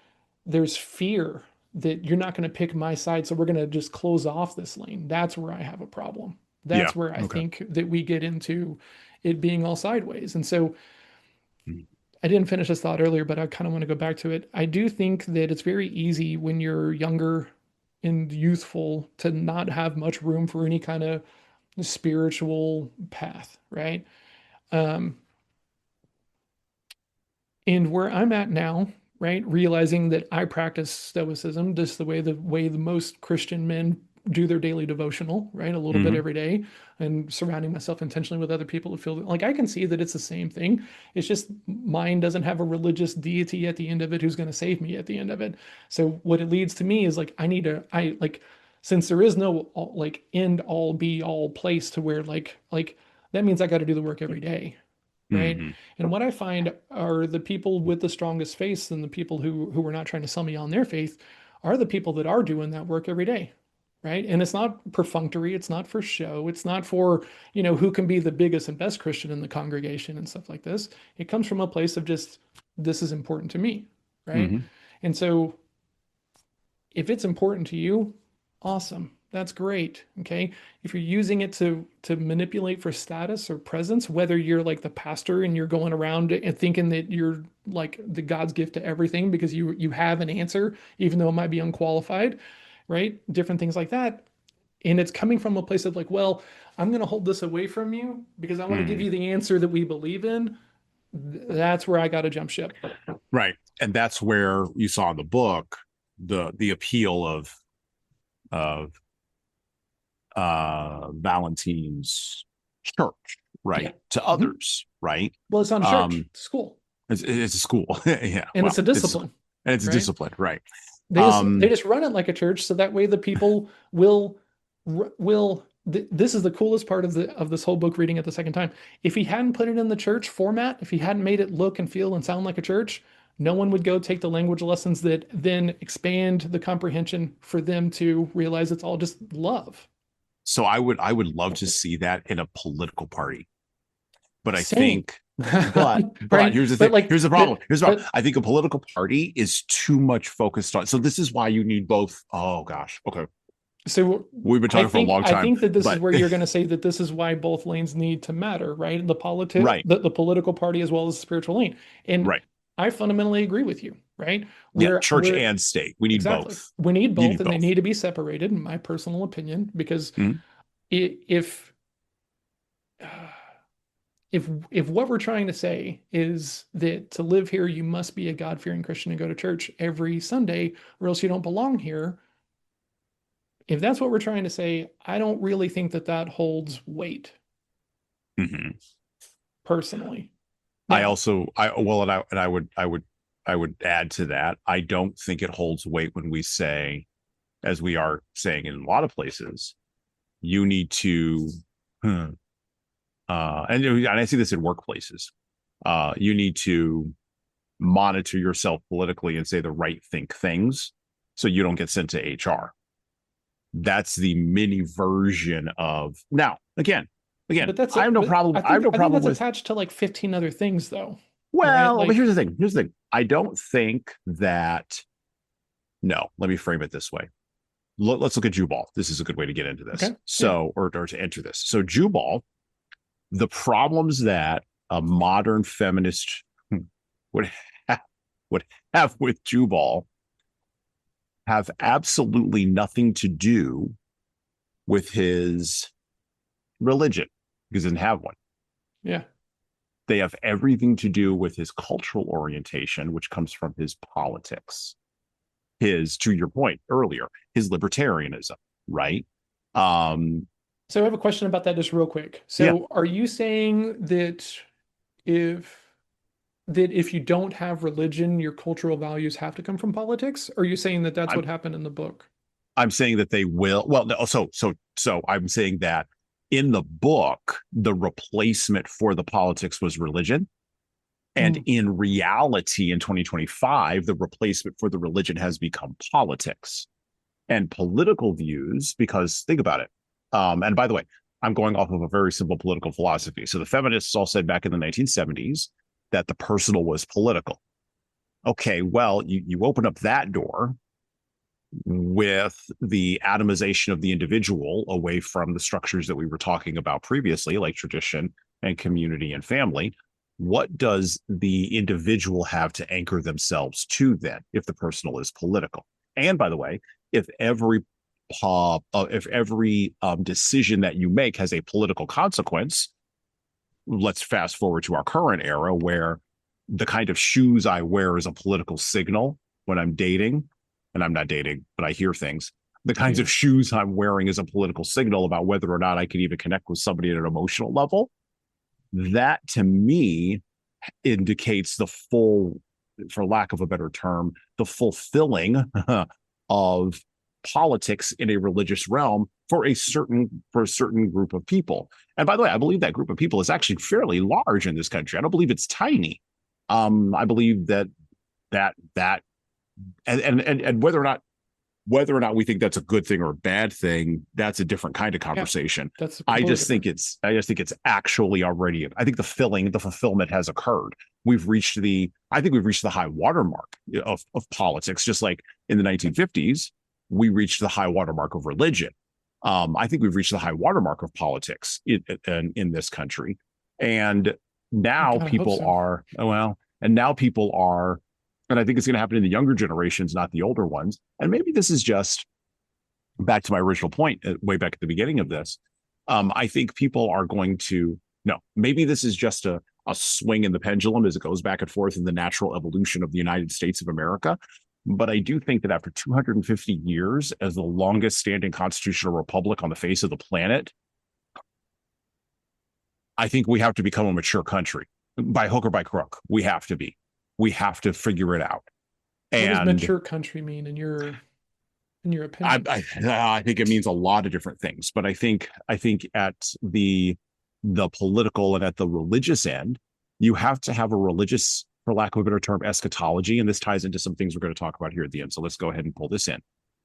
there's fear that you're not going to pick my side, so we're going to just close off this lane. That's where I have a problem. Yeah. That's where I Okay. think that we get into it being all sideways. And so Mhm. I didn't finish this thought earlier, but I kind of want to go back to it. I do think that it's very easy when you're younger and youthful to not have much room for any kind of spiritual path, right? Um, and where I'm at now, right, realizing that I practice stoicism just the way the most Christian men do their daily devotional, right, a little bit Mhm. every day, and surrounding myself intentionally with other people who feel like I can see that it's the same thing. It's just mine doesn't have a religious deity at the end of it who's going to save me at the end of it. So what it leads to me is like I like, since there is no like end all be all place to where like that means I got to do the work every day, right? Mhm. And what I find are the people with the strongest faith and the people who are not trying to sell me on their faith are the people that are doing that work every day, right? And it's not perfunctory, it's not for show, it's not for, who can be the biggest and best Christian in the congregation and stuff like this. It comes from a place of just, this is important to me, right? Mhm. And so if it's important to you, awesome. That's great. Okay. If you're using it to manipulate for status or presence, whether you're like the pastor and you're going around and thinking that you're like the God's gift to everything because you have an answer, even though it might be unqualified, right? Different things like that. And it's coming from a place of like, well, I'm going to hold this away from you because I want to give Mhm. you the answer that we believe in. That's where I got to jump ship. Right. And that's where you saw in the book the appeal of Valentine's church, Yeah. right? To Mhm. others, right? Well, it's not a church, it's a school, It's a school. Yeah. and Well, it's a discipline, it's a right? discipline, right? They just run it like a church, so that way the people will. This is the coolest part of this whole book reading it the second time. If he hadn't put it in the church format, if he hadn't made it look and feel and sound like a church, no one would go take the language lessons that then expand the comprehension for them to realize it's all just love. So I would love to see that in a political party. But I Same. think, but Right? here's the But thing. like, Here's the problem. Here's the but- problem. I think a political party is too much focused on. So this is why you need both. Oh gosh. Okay. So We've been talking for a long I time, think that this is but where you're going to say that this is why both lanes need to matter, right? right, The political party as well as the spiritual lane. And right. I fundamentally agree with you, right? Yeah, We're church and state. We need exactly. both. We need You both, need and they both. need to be separated, in my personal opinion, because Mhm. if if what we're trying to say is that to live here you must be a God-fearing Christian and go to church every Sunday, or else you don't belong here. If that's what we're trying to say, I don't really think that that holds weight, Mhm. personally. I Now, also, I would add to that. I don't think it holds weight when we say, as we are saying in a lot of places, you need to, and I see this in workplaces. You need to monitor yourself politically and say the right things so you don't get sent to HR. That's the mini version of now. Again, but that's I have no problem. I have no I think problem that's with. attached to like 15 other things, though. Well, Right? but here's the thing. Here's the thing. I don't think that. No, let me frame it this way. Let's look at Jubal. This is a good way to get into this. Okay. So, or to enter this. So, Jubal, the problems that a modern feminist would have, would have with Jubal have absolutely nothing to do with his religion because he didn't have one. Yeah. They have everything to do with his cultural orientation, which comes from his politics. To your point earlier, his libertarianism, right? So I have a question about that just real quick. So Yeah. are you saying that if you don't have religion, your cultural values have to come from politics? Or are you saying that that's what happened in the book? I'm saying that they will. Well, no, so I'm saying that in the book, the replacement for the politics was religion. And in reality, in 2025, the replacement for the religion has become politics and political views, because think about it. And by the way, I'm going off of a very simple political philosophy. So the feminists all said back in the 1970s that the personal was political. Okay, well, you open up that door with the atomization of the individual away from the structures that we were talking about previously, like tradition and community and family. What does the individual have to anchor themselves to then if the personal is political? And by the way, if every decision that you make has a political consequence, let's fast forward to our current era where the kind of shoes I wear is a political signal when I'm dating, and I'm not dating, but I hear things. The kinds of shoes I'm wearing is a political signal about whether or not I can even connect with somebody at an emotional level. That to me indicates the full, for lack of a better term, the fulfilling of politics in a religious realm for a certain group of people. And by the way, I believe that group of people is actually fairly large in this country. I don't believe it's tiny. I believe that and whether or not we think that's a good thing or a bad thing, that's a different kind of conversation. Yeah, that's I just think it's actually already, I think the fulfillment has occurred. I think we've reached the high watermark of politics, just like in the 1950s, we reached the high watermark of religion. I think we've reached the high watermark of politics in this country. And now people are, and I think it's going to happen in the younger generations, not the older ones. And maybe this is just back to my original point way back at the beginning of this. I think people are going to, no, maybe this is just a swing in the pendulum as it goes back and forth in the natural evolution of the United States of America. But I do think that after 250 years as the longest standing constitutional republic on the face of the planet, I think we have to become a mature country by hook or by crook. We have to be. We have to figure it out. And what does mature country mean in your opinion? I think it means a lot of different things, but I think at the political and at the religious end, you have to have a religious, for lack of a better term, eschatology. And this ties into some things we're going to talk about here at the end. So let's go ahead and pull this in.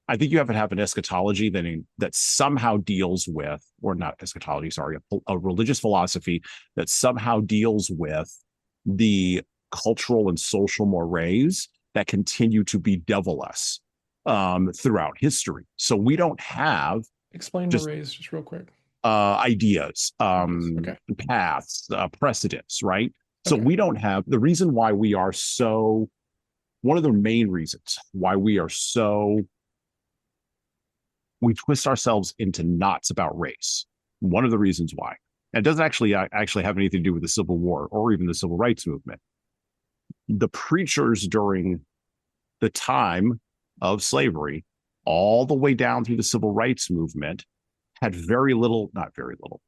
I think you have to have an eschatology that somehow deals with, or not eschatology, sorry, a religious philosophy that somehow deals with the cultural and social mores that continue to bedevil us throughout history. So we don't have Explain just mores just real quick. ideas, Okay. paths, precedents, right? So Okay. we don't have the reason why we are so, one of the main reasons why we twist ourselves into knots about race. One of the reasons why. And it doesn't actually have anything to do with the Civil War or even the Civil Rights Movement. The preachers during the time of slavery, all the way down through the Civil Rights Movement, had very little, not very little,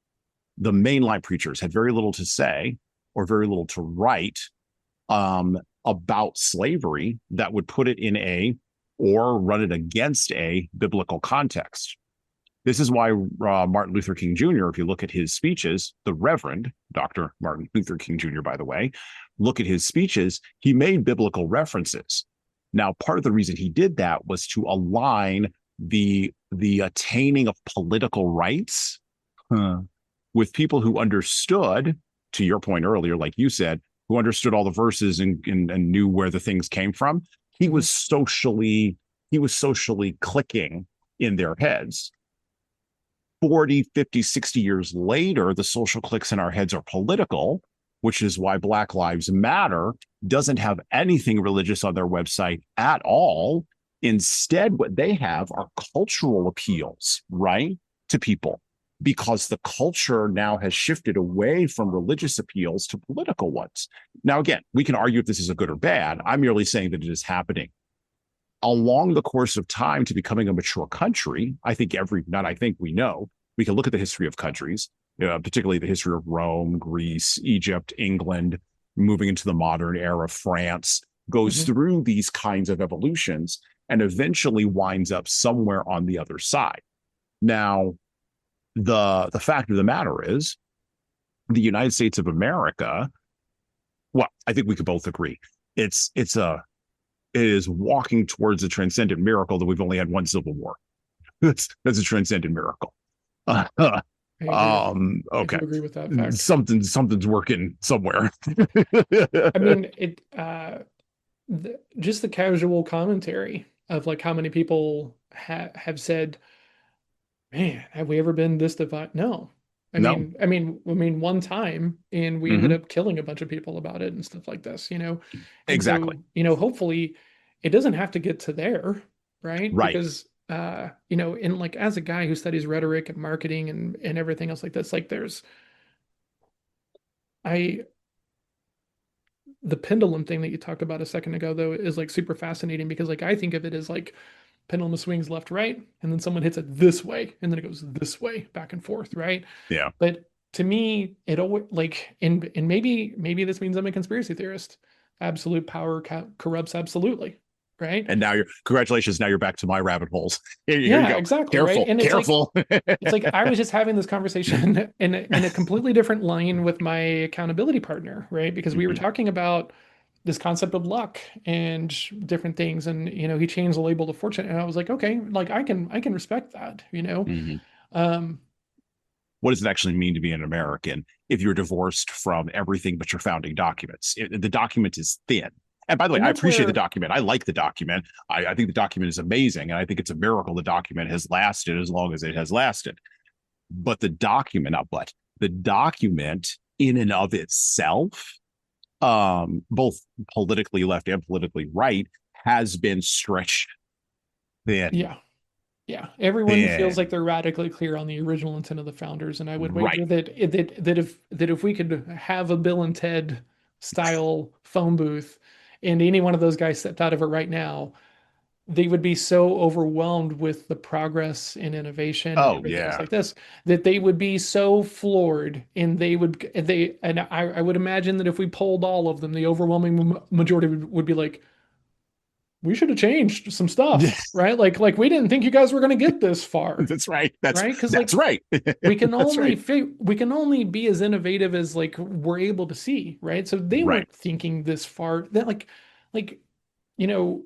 the mainline preachers had very little to say or very little to write about slavery that would put it in a or run it against a biblical context. This is why Martin Luther King Jr., if you look at his speeches, the Reverend Dr. Martin Luther King Jr., by the way, look at his speeches, he made biblical references. Now, part of the reason he did that was to align the attaining of political rights with people who understood, to your point earlier, like you said, who understood all the verses and knew where the things came from. He was socially clicking in their heads. 40, 50, 60 years later, the social clicks in our heads are political, which is why Black Lives Matter doesn't have anything religious on their website at all. Instead, what they have are cultural appeals, right, to people, because the culture now has shifted away from religious appeals to political ones. Now, again, we can argue if this is a good or bad. I'm merely saying that it is happening. Along the course of time to becoming a mature country, we know, we can look at the history of countries, particularly the history of Rome, Greece, Egypt, England, moving into the modern era, France, goes through these kinds of evolutions and eventually winds up somewhere on the other side. Now, the fact of the matter is, the United States of America, well, I think we could both agree, it is walking towards a transcendent miracle that we've only had one civil war. That's a transcendent miracle. Okay. I do agree with that fact. Something's working somewhere. I mean, just the casual commentary of like how many people have said, "Man, have we ever been this divided?" No. No. I mean, one time, and we ended up killing a bunch of people about it and stuff like this, And exactly. so, hopefully, it doesn't have to get to there, right? Right. Because, and like as a guy who studies rhetoric and marketing and everything else like this, like the pendulum thing that you talked about a second ago, though, is like super fascinating because like I think of it as like pendulum swings left, right, and then someone hits it this way, and then it goes this way, back and forth, right? Yeah. But to me, it always like, and maybe this means I'm a conspiracy theorist. Absolute power corrupts absolutely, right? And now congratulations. Now you're back to my rabbit holes. Here you go. Exactly. Careful, Right. And careful. It's like I was just having this conversation in a completely different line with my accountability partner, right? Because we were talking about this concept of luck and different things, and he changed the label to fortune, and I was like, okay, like I can respect that. What does it actually mean to be an American if you're divorced from everything but your founding documents? The document is thin. And by the way, I appreciate the document. I like the document. I think the document is amazing. And I think it's a miracle the document has lasted as long as it has lasted. But the document in and of itself, both politically left and politically right, has been stretched thin. Yeah. Everyone feels like they're radically clear on the original intent of the founders. And I would wager that if we could have a Bill and Ted style phone booth and any one of those guys stepped out of it right now, they would be so overwhelmed with the progress and innovation and everything else like this that they would be so floored, and I would imagine that if we polled all of them, the overwhelming majority would be like, we should have changed some stuff, right? Like we didn't think you guys were going to get this far. That's right. That's right. Because that's right. we can only be as innovative as like we're able to see, right? So they weren't thinking this far. That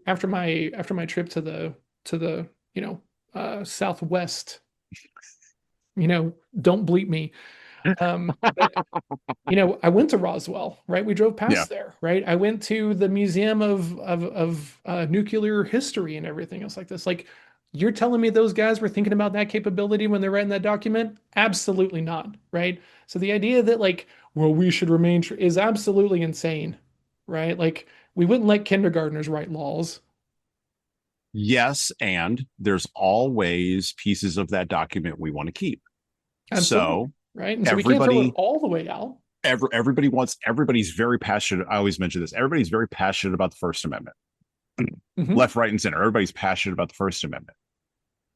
after my trip to the Southwest, don't bleep me. But I went to Roswell, right? We drove Yeah. past there, right? I went to the Museum of Nuclear History and everything else like this. Like, you're telling me those guys were thinking about that capability when they're writing that document? Absolutely not, right? So the idea that like, well, we should remain is absolutely insane, right? Like, we wouldn't let kindergartners write laws. Yes, and there's always pieces of that document we want to keep. Absolutely, So right? And so we can't throw it all the way out. everybody's very passionate. I always mention this. Everybody's very passionate about the First Amendment. Mhm. Left, right, and center. Everybody's passionate about the First Amendment.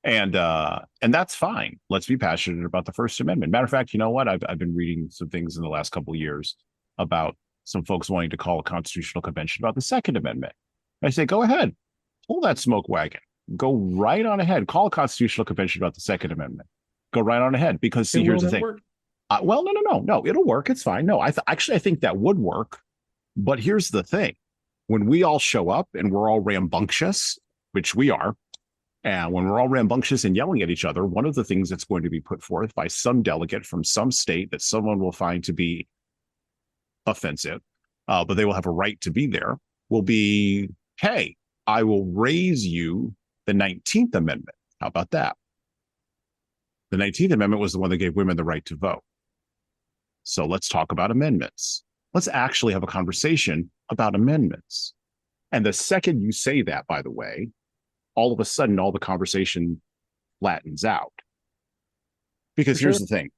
And that's fine. Let's be passionate about the First Amendment. Matter of fact, you know what? I've been reading some things in the last couple of years about some folks wanting to call a constitutional convention about the Second Amendment. I say, go ahead, pull that smoke wagon, go right on ahead, call a constitutional convention about the Second Amendment. Go right on ahead, because see, here's the thing. Well, no, it'll work. It's fine. No, actually I think that would work. But here's the thing: when we all show up and we're all rambunctious, which we are, and when we're all rambunctious and yelling at each other, one of the things that's going to be put forth by some delegate from some state that someone will find to be offensive, but they will have a right to be there, will be, hey, I will raise you the 19th Amendment. How about that? The 19th Amendment was the one that gave women the right to vote. So let's talk about amendments. Let's actually have a conversation about amendments. And the second you say that, by the way, all of a sudden, all the conversation flattens out. Because here's the thing: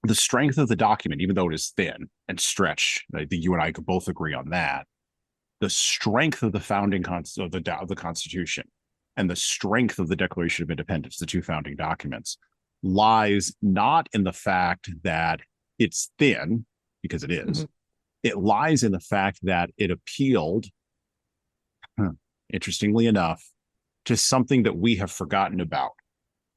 the strength of the document, even though it is thin and stretched, I think you and I could both agree on that. The strength of the founding of the Constitution and the strength of the Declaration of Independence, the two founding documents, lies not in the fact that it's thin, because it is. Mm-hmm. It lies in the fact that it appealed, interestingly enough, to something that we have forgotten about.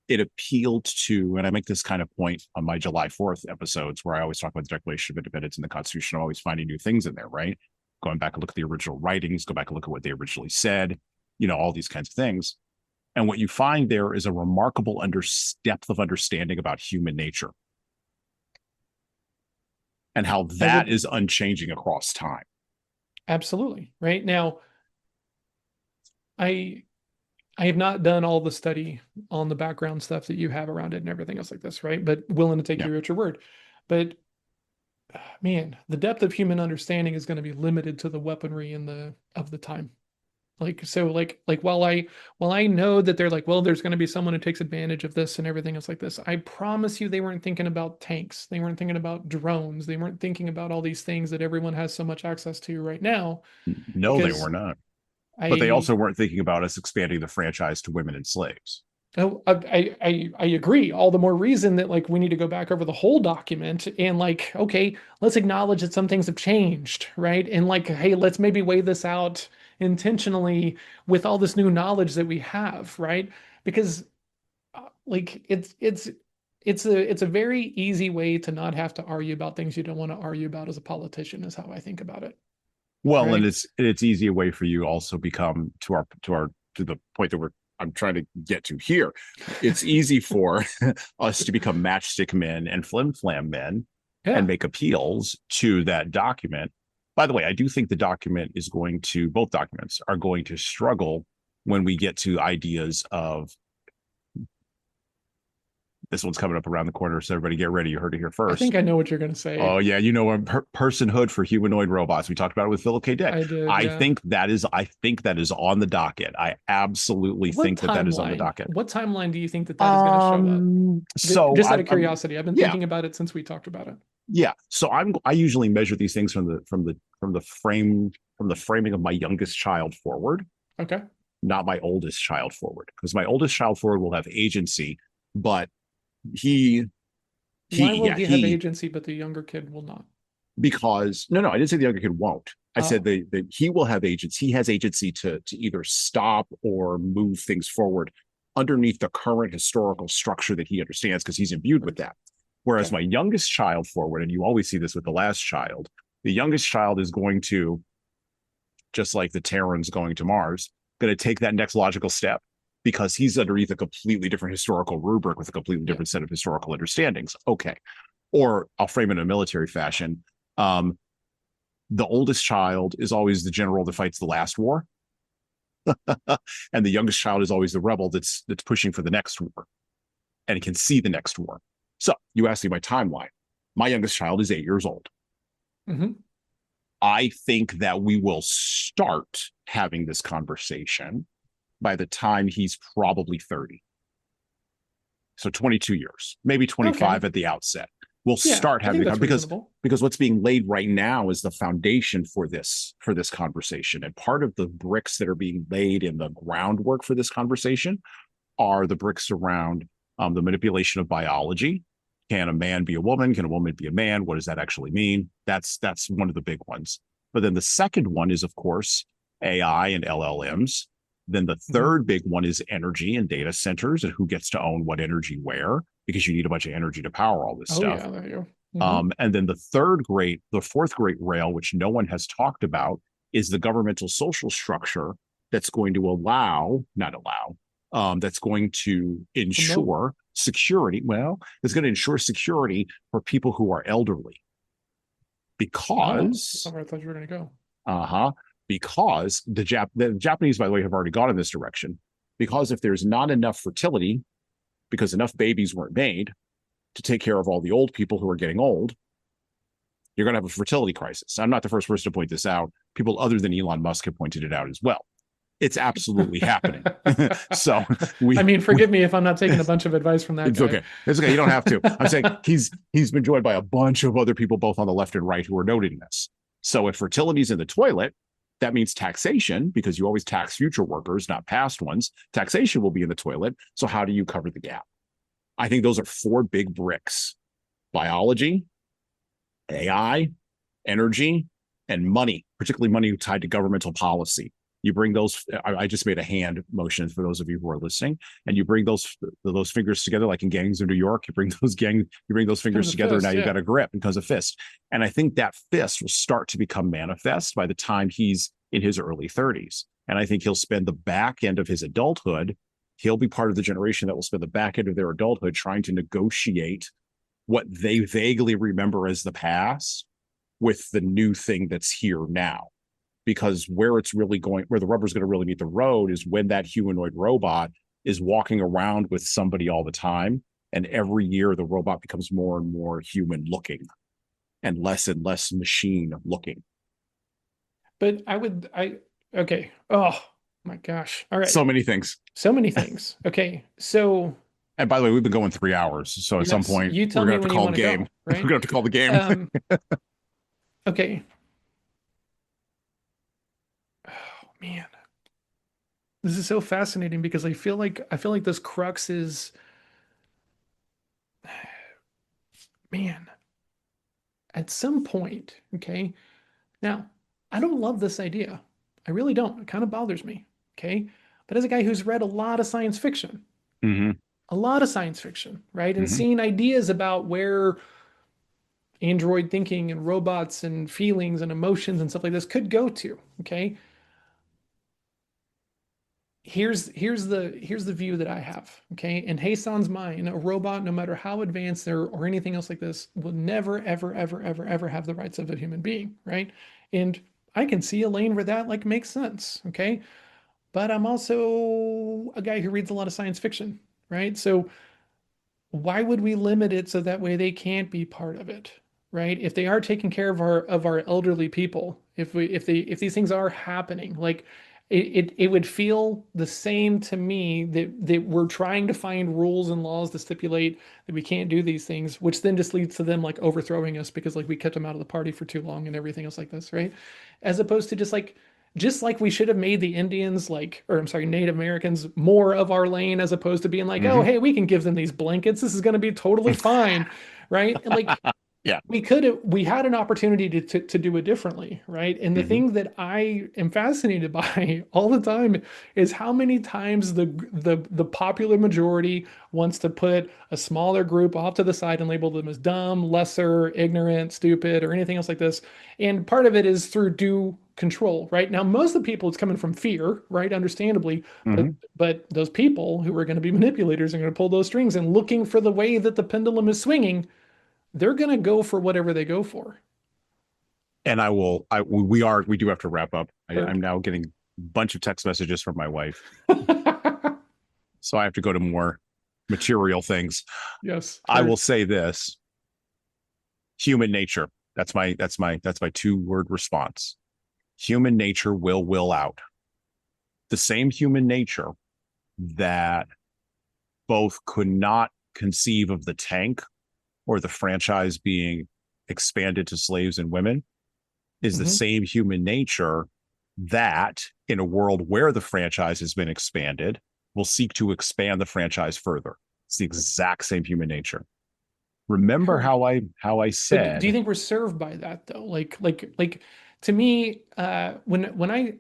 It appealed to, and I make this kind of point on my July 4th episodes, where I always talk about the Declaration of Independence and the Constitution, always finding new things in there, right? Going back and look at the original writings, go back and look at what they originally said, all these kinds of things. And what you find there is a remarkable depth of understanding about human nature and how that is unchanging across time. Absolutely. Right now, I have not done all the study on the background stuff that you have around it and everything else like this, right? But willing to take you at your word. But man, the depth of human understanding is going to be limited to the weaponry of the time. While I know that they're like, well, there's going to be someone who takes advantage of this and everything else like this, I promise you they weren't thinking about tanks. They weren't thinking about drones. They weren't thinking about all these things that everyone has so much access to right now. No, they were not. But they also weren't thinking about us expanding the franchise to women and slaves. Oh, I agree. All the more reason that like we need to go back over the whole document and like, okay, let's acknowledge that some things have changed, right? And like, hey, let's maybe weigh this out intentionally with all this new knowledge that we have, right? Because like it's a very easy way to not have to argue about things you don't want to argue about as a politician, is how I think about it. Well, right? And it's easy a way for you also become to the point that I'm trying to get to here. It's easy for us to become matchstick men and flim-flam men and make appeals to that document. By the way, I do think both documents are going to struggle when we get to ideas of, this one's coming up around the corner, so everybody get ready. You heard it here first. I think I know what you're going to say. Oh, yeah. Personhood for humanoid robots. We talked about it with Philip K. Dick. I did. I think that is on the docket. I absolutely think that is on the docket. What timeline do you think that is going to show up? Just out of curiosity, I've been thinking about it since we talked about it. Yeah. So I usually measure these things from the framing of my youngest child forward. Okay. Not my oldest child forward, because my oldest child forward will have agency, but why will he have agency, but the younger kid will not? Because no, I didn't say the younger kid won't. I said that he will have agency. He has agency to either stop or move things forward underneath the current historical structure that he understands, because he's imbued with that. Whereas my youngest child forward, and you always see this with the last child, the youngest child is going to, just like the Terrans going to Mars, going to take that next logical step. because he's underneath a completely different historical rubric with a completely different set of historical understandings. Okay. Or I'll frame it in a military fashion. The oldest child is always the general that fights the last war. And the youngest child is always the rebel that's pushing for the next war and can see the next war. So you asked me my timeline. My youngest child is 8 years old. Mm-hmm. I think that we will start having this conversation by the time he's probably 30. So 22 years, maybe 25 at the outset. We'll start having because what's being laid right now is the foundation for this conversation. And part of the bricks that are being laid in the groundwork for this conversation are the bricks around the manipulation of biology. Can a man be a woman? Can a woman be a man? What does that actually mean? That's one of the big ones. But then the second one is, of course, AI and LLMs. Then the third big one is energy and data centers and who gets to own what energy where, because you need a bunch of energy to power all this stuff. Yeah, there you go. And then the fourth great rail, which no one has talked about, is the governmental social structure that's going to that's going to ensure security. Well, it's going to ensure security for people who are elderly. Because that's where I thought you were going to go. Because the Japanese, by the way, have already gone in this direction. Because if there's not enough fertility, because enough babies weren't made to take care of all the old people who are getting old, you're going to have a fertility crisis. I'm not the first person to point this out. People other than Elon Musk have pointed it out as well. It's absolutely happening. So forgive me if I'm not taking a bunch of advice from that it's guy. Okay. It's okay. You don't have to. I'm saying he's been joined by a bunch of other people, both on the left and right, who are noting this. So if fertility's in the toilet, that means taxation, because you always tax future workers, not past ones. Taxation will be in the toilet. So how do you cover the gap? I think those are four big bricks: biology, AI, energy, and money, particularly money tied to governmental policy. You bring those, I just made a hand motion for those of you who are listening, and you bring those fingers together, like in Gangs of New York, you bring those fingers together, now you've got a grip and becomes a fist. And I think that fist will start to become manifest by the time he's in his early 30s. And I think he'll spend the back end of his adulthood, he'll be part of the generation that will spend the back end of their adulthood trying to negotiate what they vaguely remember as the past with the new thing that's here now. Because where the rubber's going to really meet the road is when that humanoid robot is walking around with somebody all the time. And every year the robot becomes more and more human looking and less machine looking. But okay. Oh my gosh. All right. So many things. Okay. So. And by the way, we've been going 3 hours. So at some point, we're going to have to call the game. Right? We're going to have to call the game. Okay. Man, this is so fascinating because I feel like this crux is, man, at some point, okay. Now, I don't love this idea. I really don't. It kind of bothers me. Okay. But as a guy who's read a lot of science fiction, right? And seeing ideas about where android thinking and robots and feelings and emotions and stuff like this could go to, okay. Here's the view that I have, okay? In Jesan's mind, a robot, no matter how advanced or anything else like this, will never, ever, ever, ever, ever have the rights of a human being, right? And I can see a lane where that makes sense, okay? But I'm also a guy who reads a lot of science fiction, right? So why would we limit it so that way they can't be part of it, right? If they are taking care of our elderly people, if these things are happening, like. It would feel the same to me that we're trying to find rules and laws to stipulate that we can't do these things, which then just leads to them like overthrowing us because like we kept them out of the party for too long and everything else like this, right? As opposed to just like we should have made the Indians Native Americans more of our lane, as opposed to being like, oh, hey, we can give them these blankets. This is going to be totally fine, right? And like Yeah. We had an opportunity to do it differently, right? And the Hmm. thing that I am fascinated by all the time is how many times the popular majority wants to put a smaller group off to the side and label them as dumb, lesser, ignorant, stupid, or anything else like this. And part of it is through due control, right? Now, most of the people it's coming from fear, right? Understandably, but Hmm. but those people who are going to be manipulators are going to pull those strings and looking for the way that the pendulum is swinging, they're going to go for whatever they go for. And we do have to wrap up. I'm now getting a bunch of text messages from my wife. So I have to go to more material things. Yes. I will say this: human nature. That's my 2-word response. Human nature will out. The same human nature that both could not conceive of the tank or the franchise being expanded to slaves and women is the same human nature that, in a world where the franchise has been expanded, will seek to expand the franchise further. It's the exact same human nature. Remember Heard. how I But do you said, think we're served by that though? Like to me, when I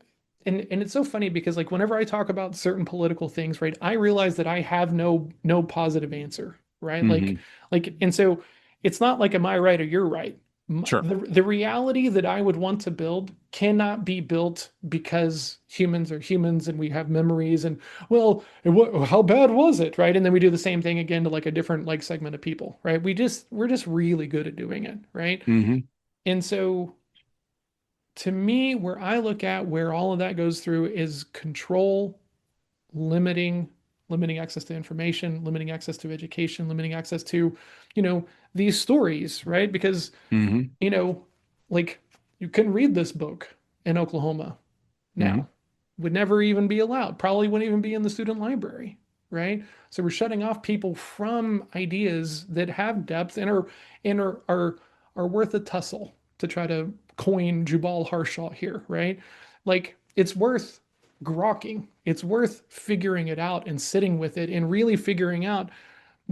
and it's so funny because like whenever I talk about certain political things, right, I realize that I have no positive answer, right? mm-hmm, And so it's not like am I right or you're right. sure, The reality that I would want to build cannot be built because humans are humans and we have memories and well, how bad was it, right? And then we do the same thing again to like a different like segment of people, right? We're just really good at doing it, right? mm-hmm, And so to me, where I look at where all of that goes through is control, limiting, limiting access to information, limiting access to education, limiting access to, you know, these stories, right? Because, mm-hmm, you know, like you can read this book in Oklahoma mm-hmm. now. Would never even be allowed, probably wouldn't even be in the student library, right? So we're shutting off people from ideas that have depth and are worth a tussle to try to coin Jubal Harshaw here, right? Like it's worth grokking. It's worth figuring it out and sitting with it and really figuring out,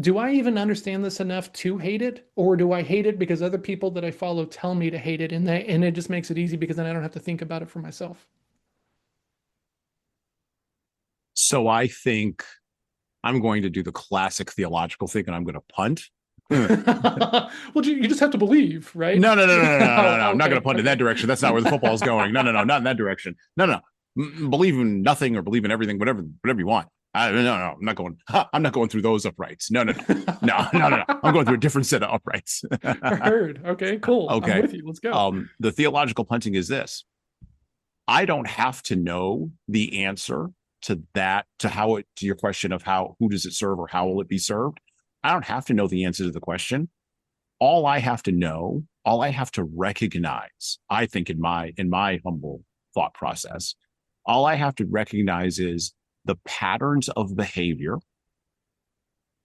do I even understand this enough to hate it? Or do I hate it because other people that I follow tell me to hate it and it just makes it easy because then I don't have to think about it for myself. So I think I'm going to do the classic theological thing, and I'm going to punt. No, Well, you just have to believe, right? no, no, no, no, no, no, no. Oh, I'm not going okay, to punt in okay. that direction. That's not where the football is going. No, no, no, not in that direction. No, no. Believe in nothing or believe in everything, whatever you want. No, I'm not going. I'm not going through those uprights. No, no, no, no, no, no, no. I'm going through a different set of uprights. I heard. Okay, cool. I'm Okay. with you. Let's go. The theological punting is this: I don't have to know the answer to that, to your question of who does it serve or how will it be served. I don't have to know the answer to the question. All I have to know, all I have to recognize, I think in my humble thought process, all I have to recognize is the patterns of behavior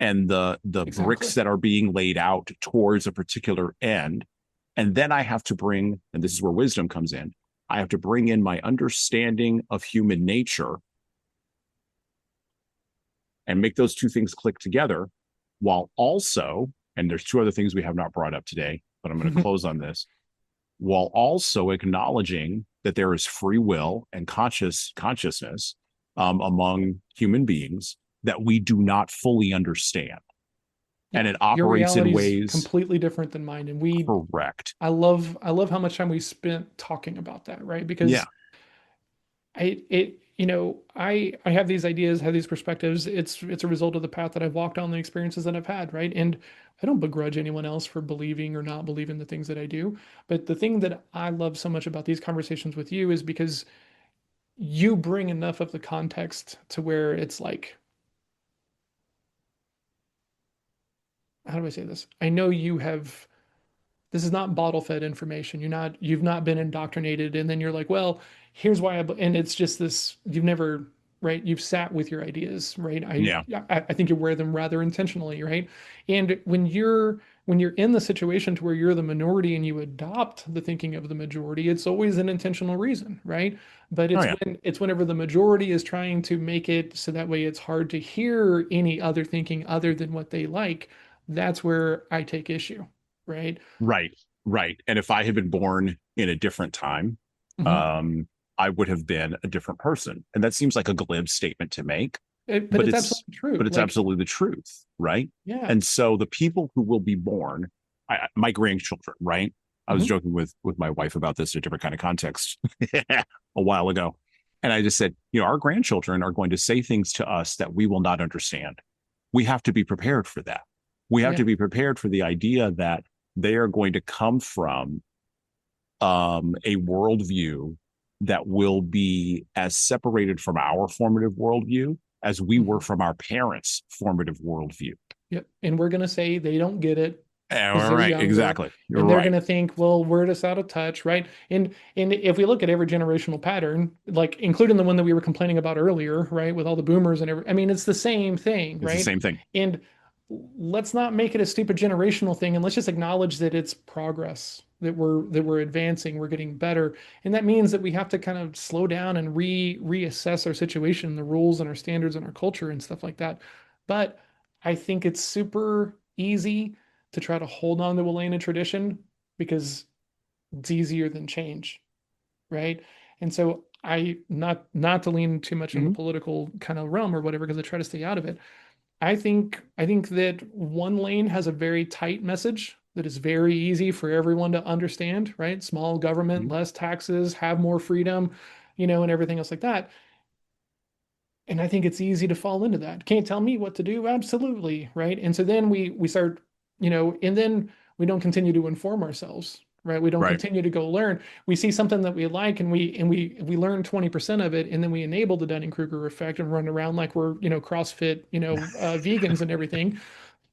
and the Exactly. bricks that are being laid out towards a particular end. And then I have to bring, and this is where wisdom comes in, I have to bring in my understanding of human nature and make those two things click together, while also, and there's 2 other things we have not brought up today, but I'm going to close on this, while also acknowledging that there is free will and consciousness among human beings that we do not fully understand. Yeah, And it your operates in reality is ways completely different than mine, and correct. I love how much time we spent talking about that, right? Yeah. Because I have these ideas, have these perspectives. It's a result of the path that I've walked on, the experiences that I've had, right? And I don't begrudge anyone else for believing or not believing the things that I do. But the thing that I love so much about these conversations with you is because you bring enough of the context to where it's like, how do I say this? I know you have this is not bottle fed information. You've not been indoctrinated. And then you're like, well, here's why and it's just this, you've never, right. You've sat with your ideas, right. Yeah. I think you wear them rather intentionally. Right. And when you're in the situation to where you're the minority and you adopt the thinking of the majority, it's always an intentional reason. Right. But Oh yeah. it's whenever the majority is trying to make it so that way it's hard to hear any other thinking other than what they like. That's where I take issue. right? Right. Right. And if I had been born in a different time, Mhm. I would have been a different person. And that seems like a glib statement to make, But but it's it's absolutely true. but it's Like, absolutely the truth, right? yeah. And so the people who will be born, my grandchildren, right? I was Mhm. joking with my wife about this in a different kind of context a while ago. And I just said, our grandchildren are going to say things to us that we will not understand. We have to be prepared for that. We have Yeah. to be prepared for the idea that they are going to come from a worldview that will be as separated from our formative worldview as we were Mhm. from our parents' formative worldview. Yep. And we're going to say they don't get it because All they're right, younger, exactly. You're and they're going right. to think, well, we're just out of touch, right? And if we look at every generational pattern, like including the one that we were complaining about earlier, right, with all the boomers and I mean, it's the same thing, It's the right? same thing. And let's not make it a stupid generational thing, and let's just acknowledge that it's progress, that we're advancing, we're getting better, and that means that we have to kind of slow down and reassess our situation, the rules and our standards and our culture and stuff like that. But I think it's super easy to try to hold on to a lane of tradition because it's easier than change, right? And so not to lean too much in the Mhm. political kind of realm or whatever, because I try to stay out of it. I think that one lane has a very tight message that is very easy for everyone to understand, right? Small government, Mhm. less taxes, have more freedom, and everything else like that. And I think it's easy to fall into that. Can't tell me what to do? Absolutely, right? And so then we start, and then we don't continue to inform ourselves, right? We don't Right. continue to go learn. We see something that we like and we learn 20% of it, and then we enable the Dunning-Kruger effect and run around like we're, CrossFit, vegans and everything.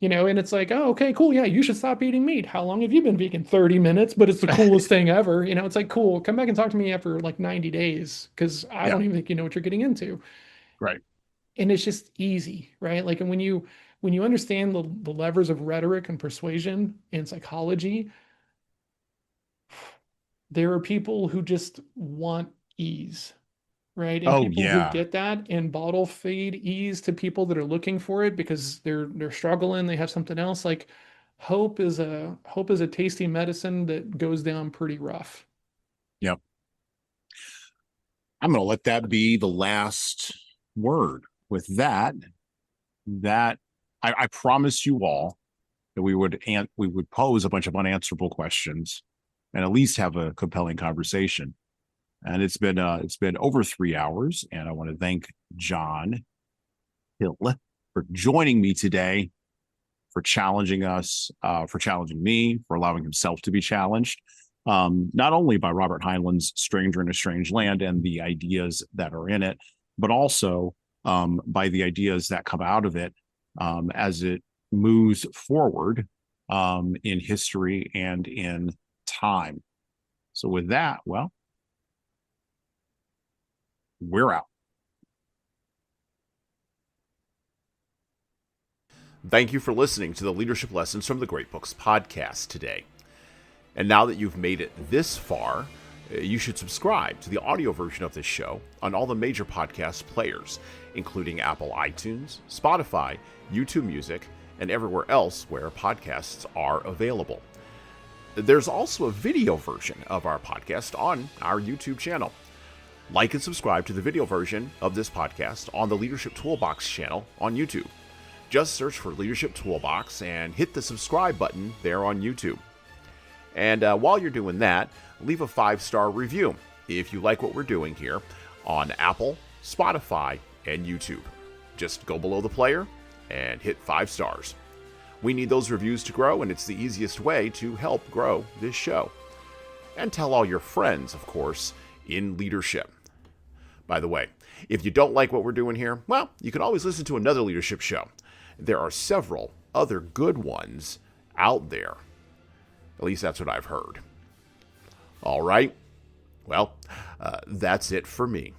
And it's like, oh, okay, cool. Yeah, you should stop eating meat. How long have you been vegan? 30 minutes, but it's the coolest thing ever. It's like, cool. Come back and talk to me after like 90 days because I Yeah. don't even think you know what you're getting into. Right. And it's just easy, right? Like, and when you understand the levers of rhetoric and persuasion and psychology, there are people who just want ease, right? And Oh people who yeah. get that and bottle feed ease to people that are looking for it because they're struggling, they have something else. Like hope is a tasty medicine that goes down pretty rough. Yep. I'm going to let that be the last word. With that I promise you all that we would pose a bunch of unanswerable questions and at least have a compelling conversation. And it's been over 3 hours, and I want to thank John Hill for joining me today, for challenging us, for challenging me, for allowing himself to be challenged, not only by Robert Heinlein's Stranger in a Strange Land and the ideas that are in it, but also by the ideas that come out of it as it moves forward in history and in time. So, with that, well, we're out. Thank you for listening to the Leadership Lessons from the Great Books podcast today. And now that you've made it this far, you should subscribe to the audio version of this show on all the major podcast players, including Apple iTunes, Spotify, YouTube Music, and everywhere else where podcasts are available. There's also a video version of our podcast on our YouTube channel. Like and subscribe to the video version of this podcast on the Leadership Toolbox channel on YouTube. Just search for Leadership Toolbox and hit the subscribe button there on YouTube. And while you're doing that, leave a 5-star review if you like what we're doing here on Apple, Spotify, and YouTube. Just go below the player and hit 5 stars. We need those reviews to grow, and it's the easiest way to help grow this show. And tell all your friends, of course, in leadership. By the way, if you don't like what we're doing here, well, you can always listen to another leadership show. There are several other good ones out there. At least that's what I've heard. All right. Well, that's it for me.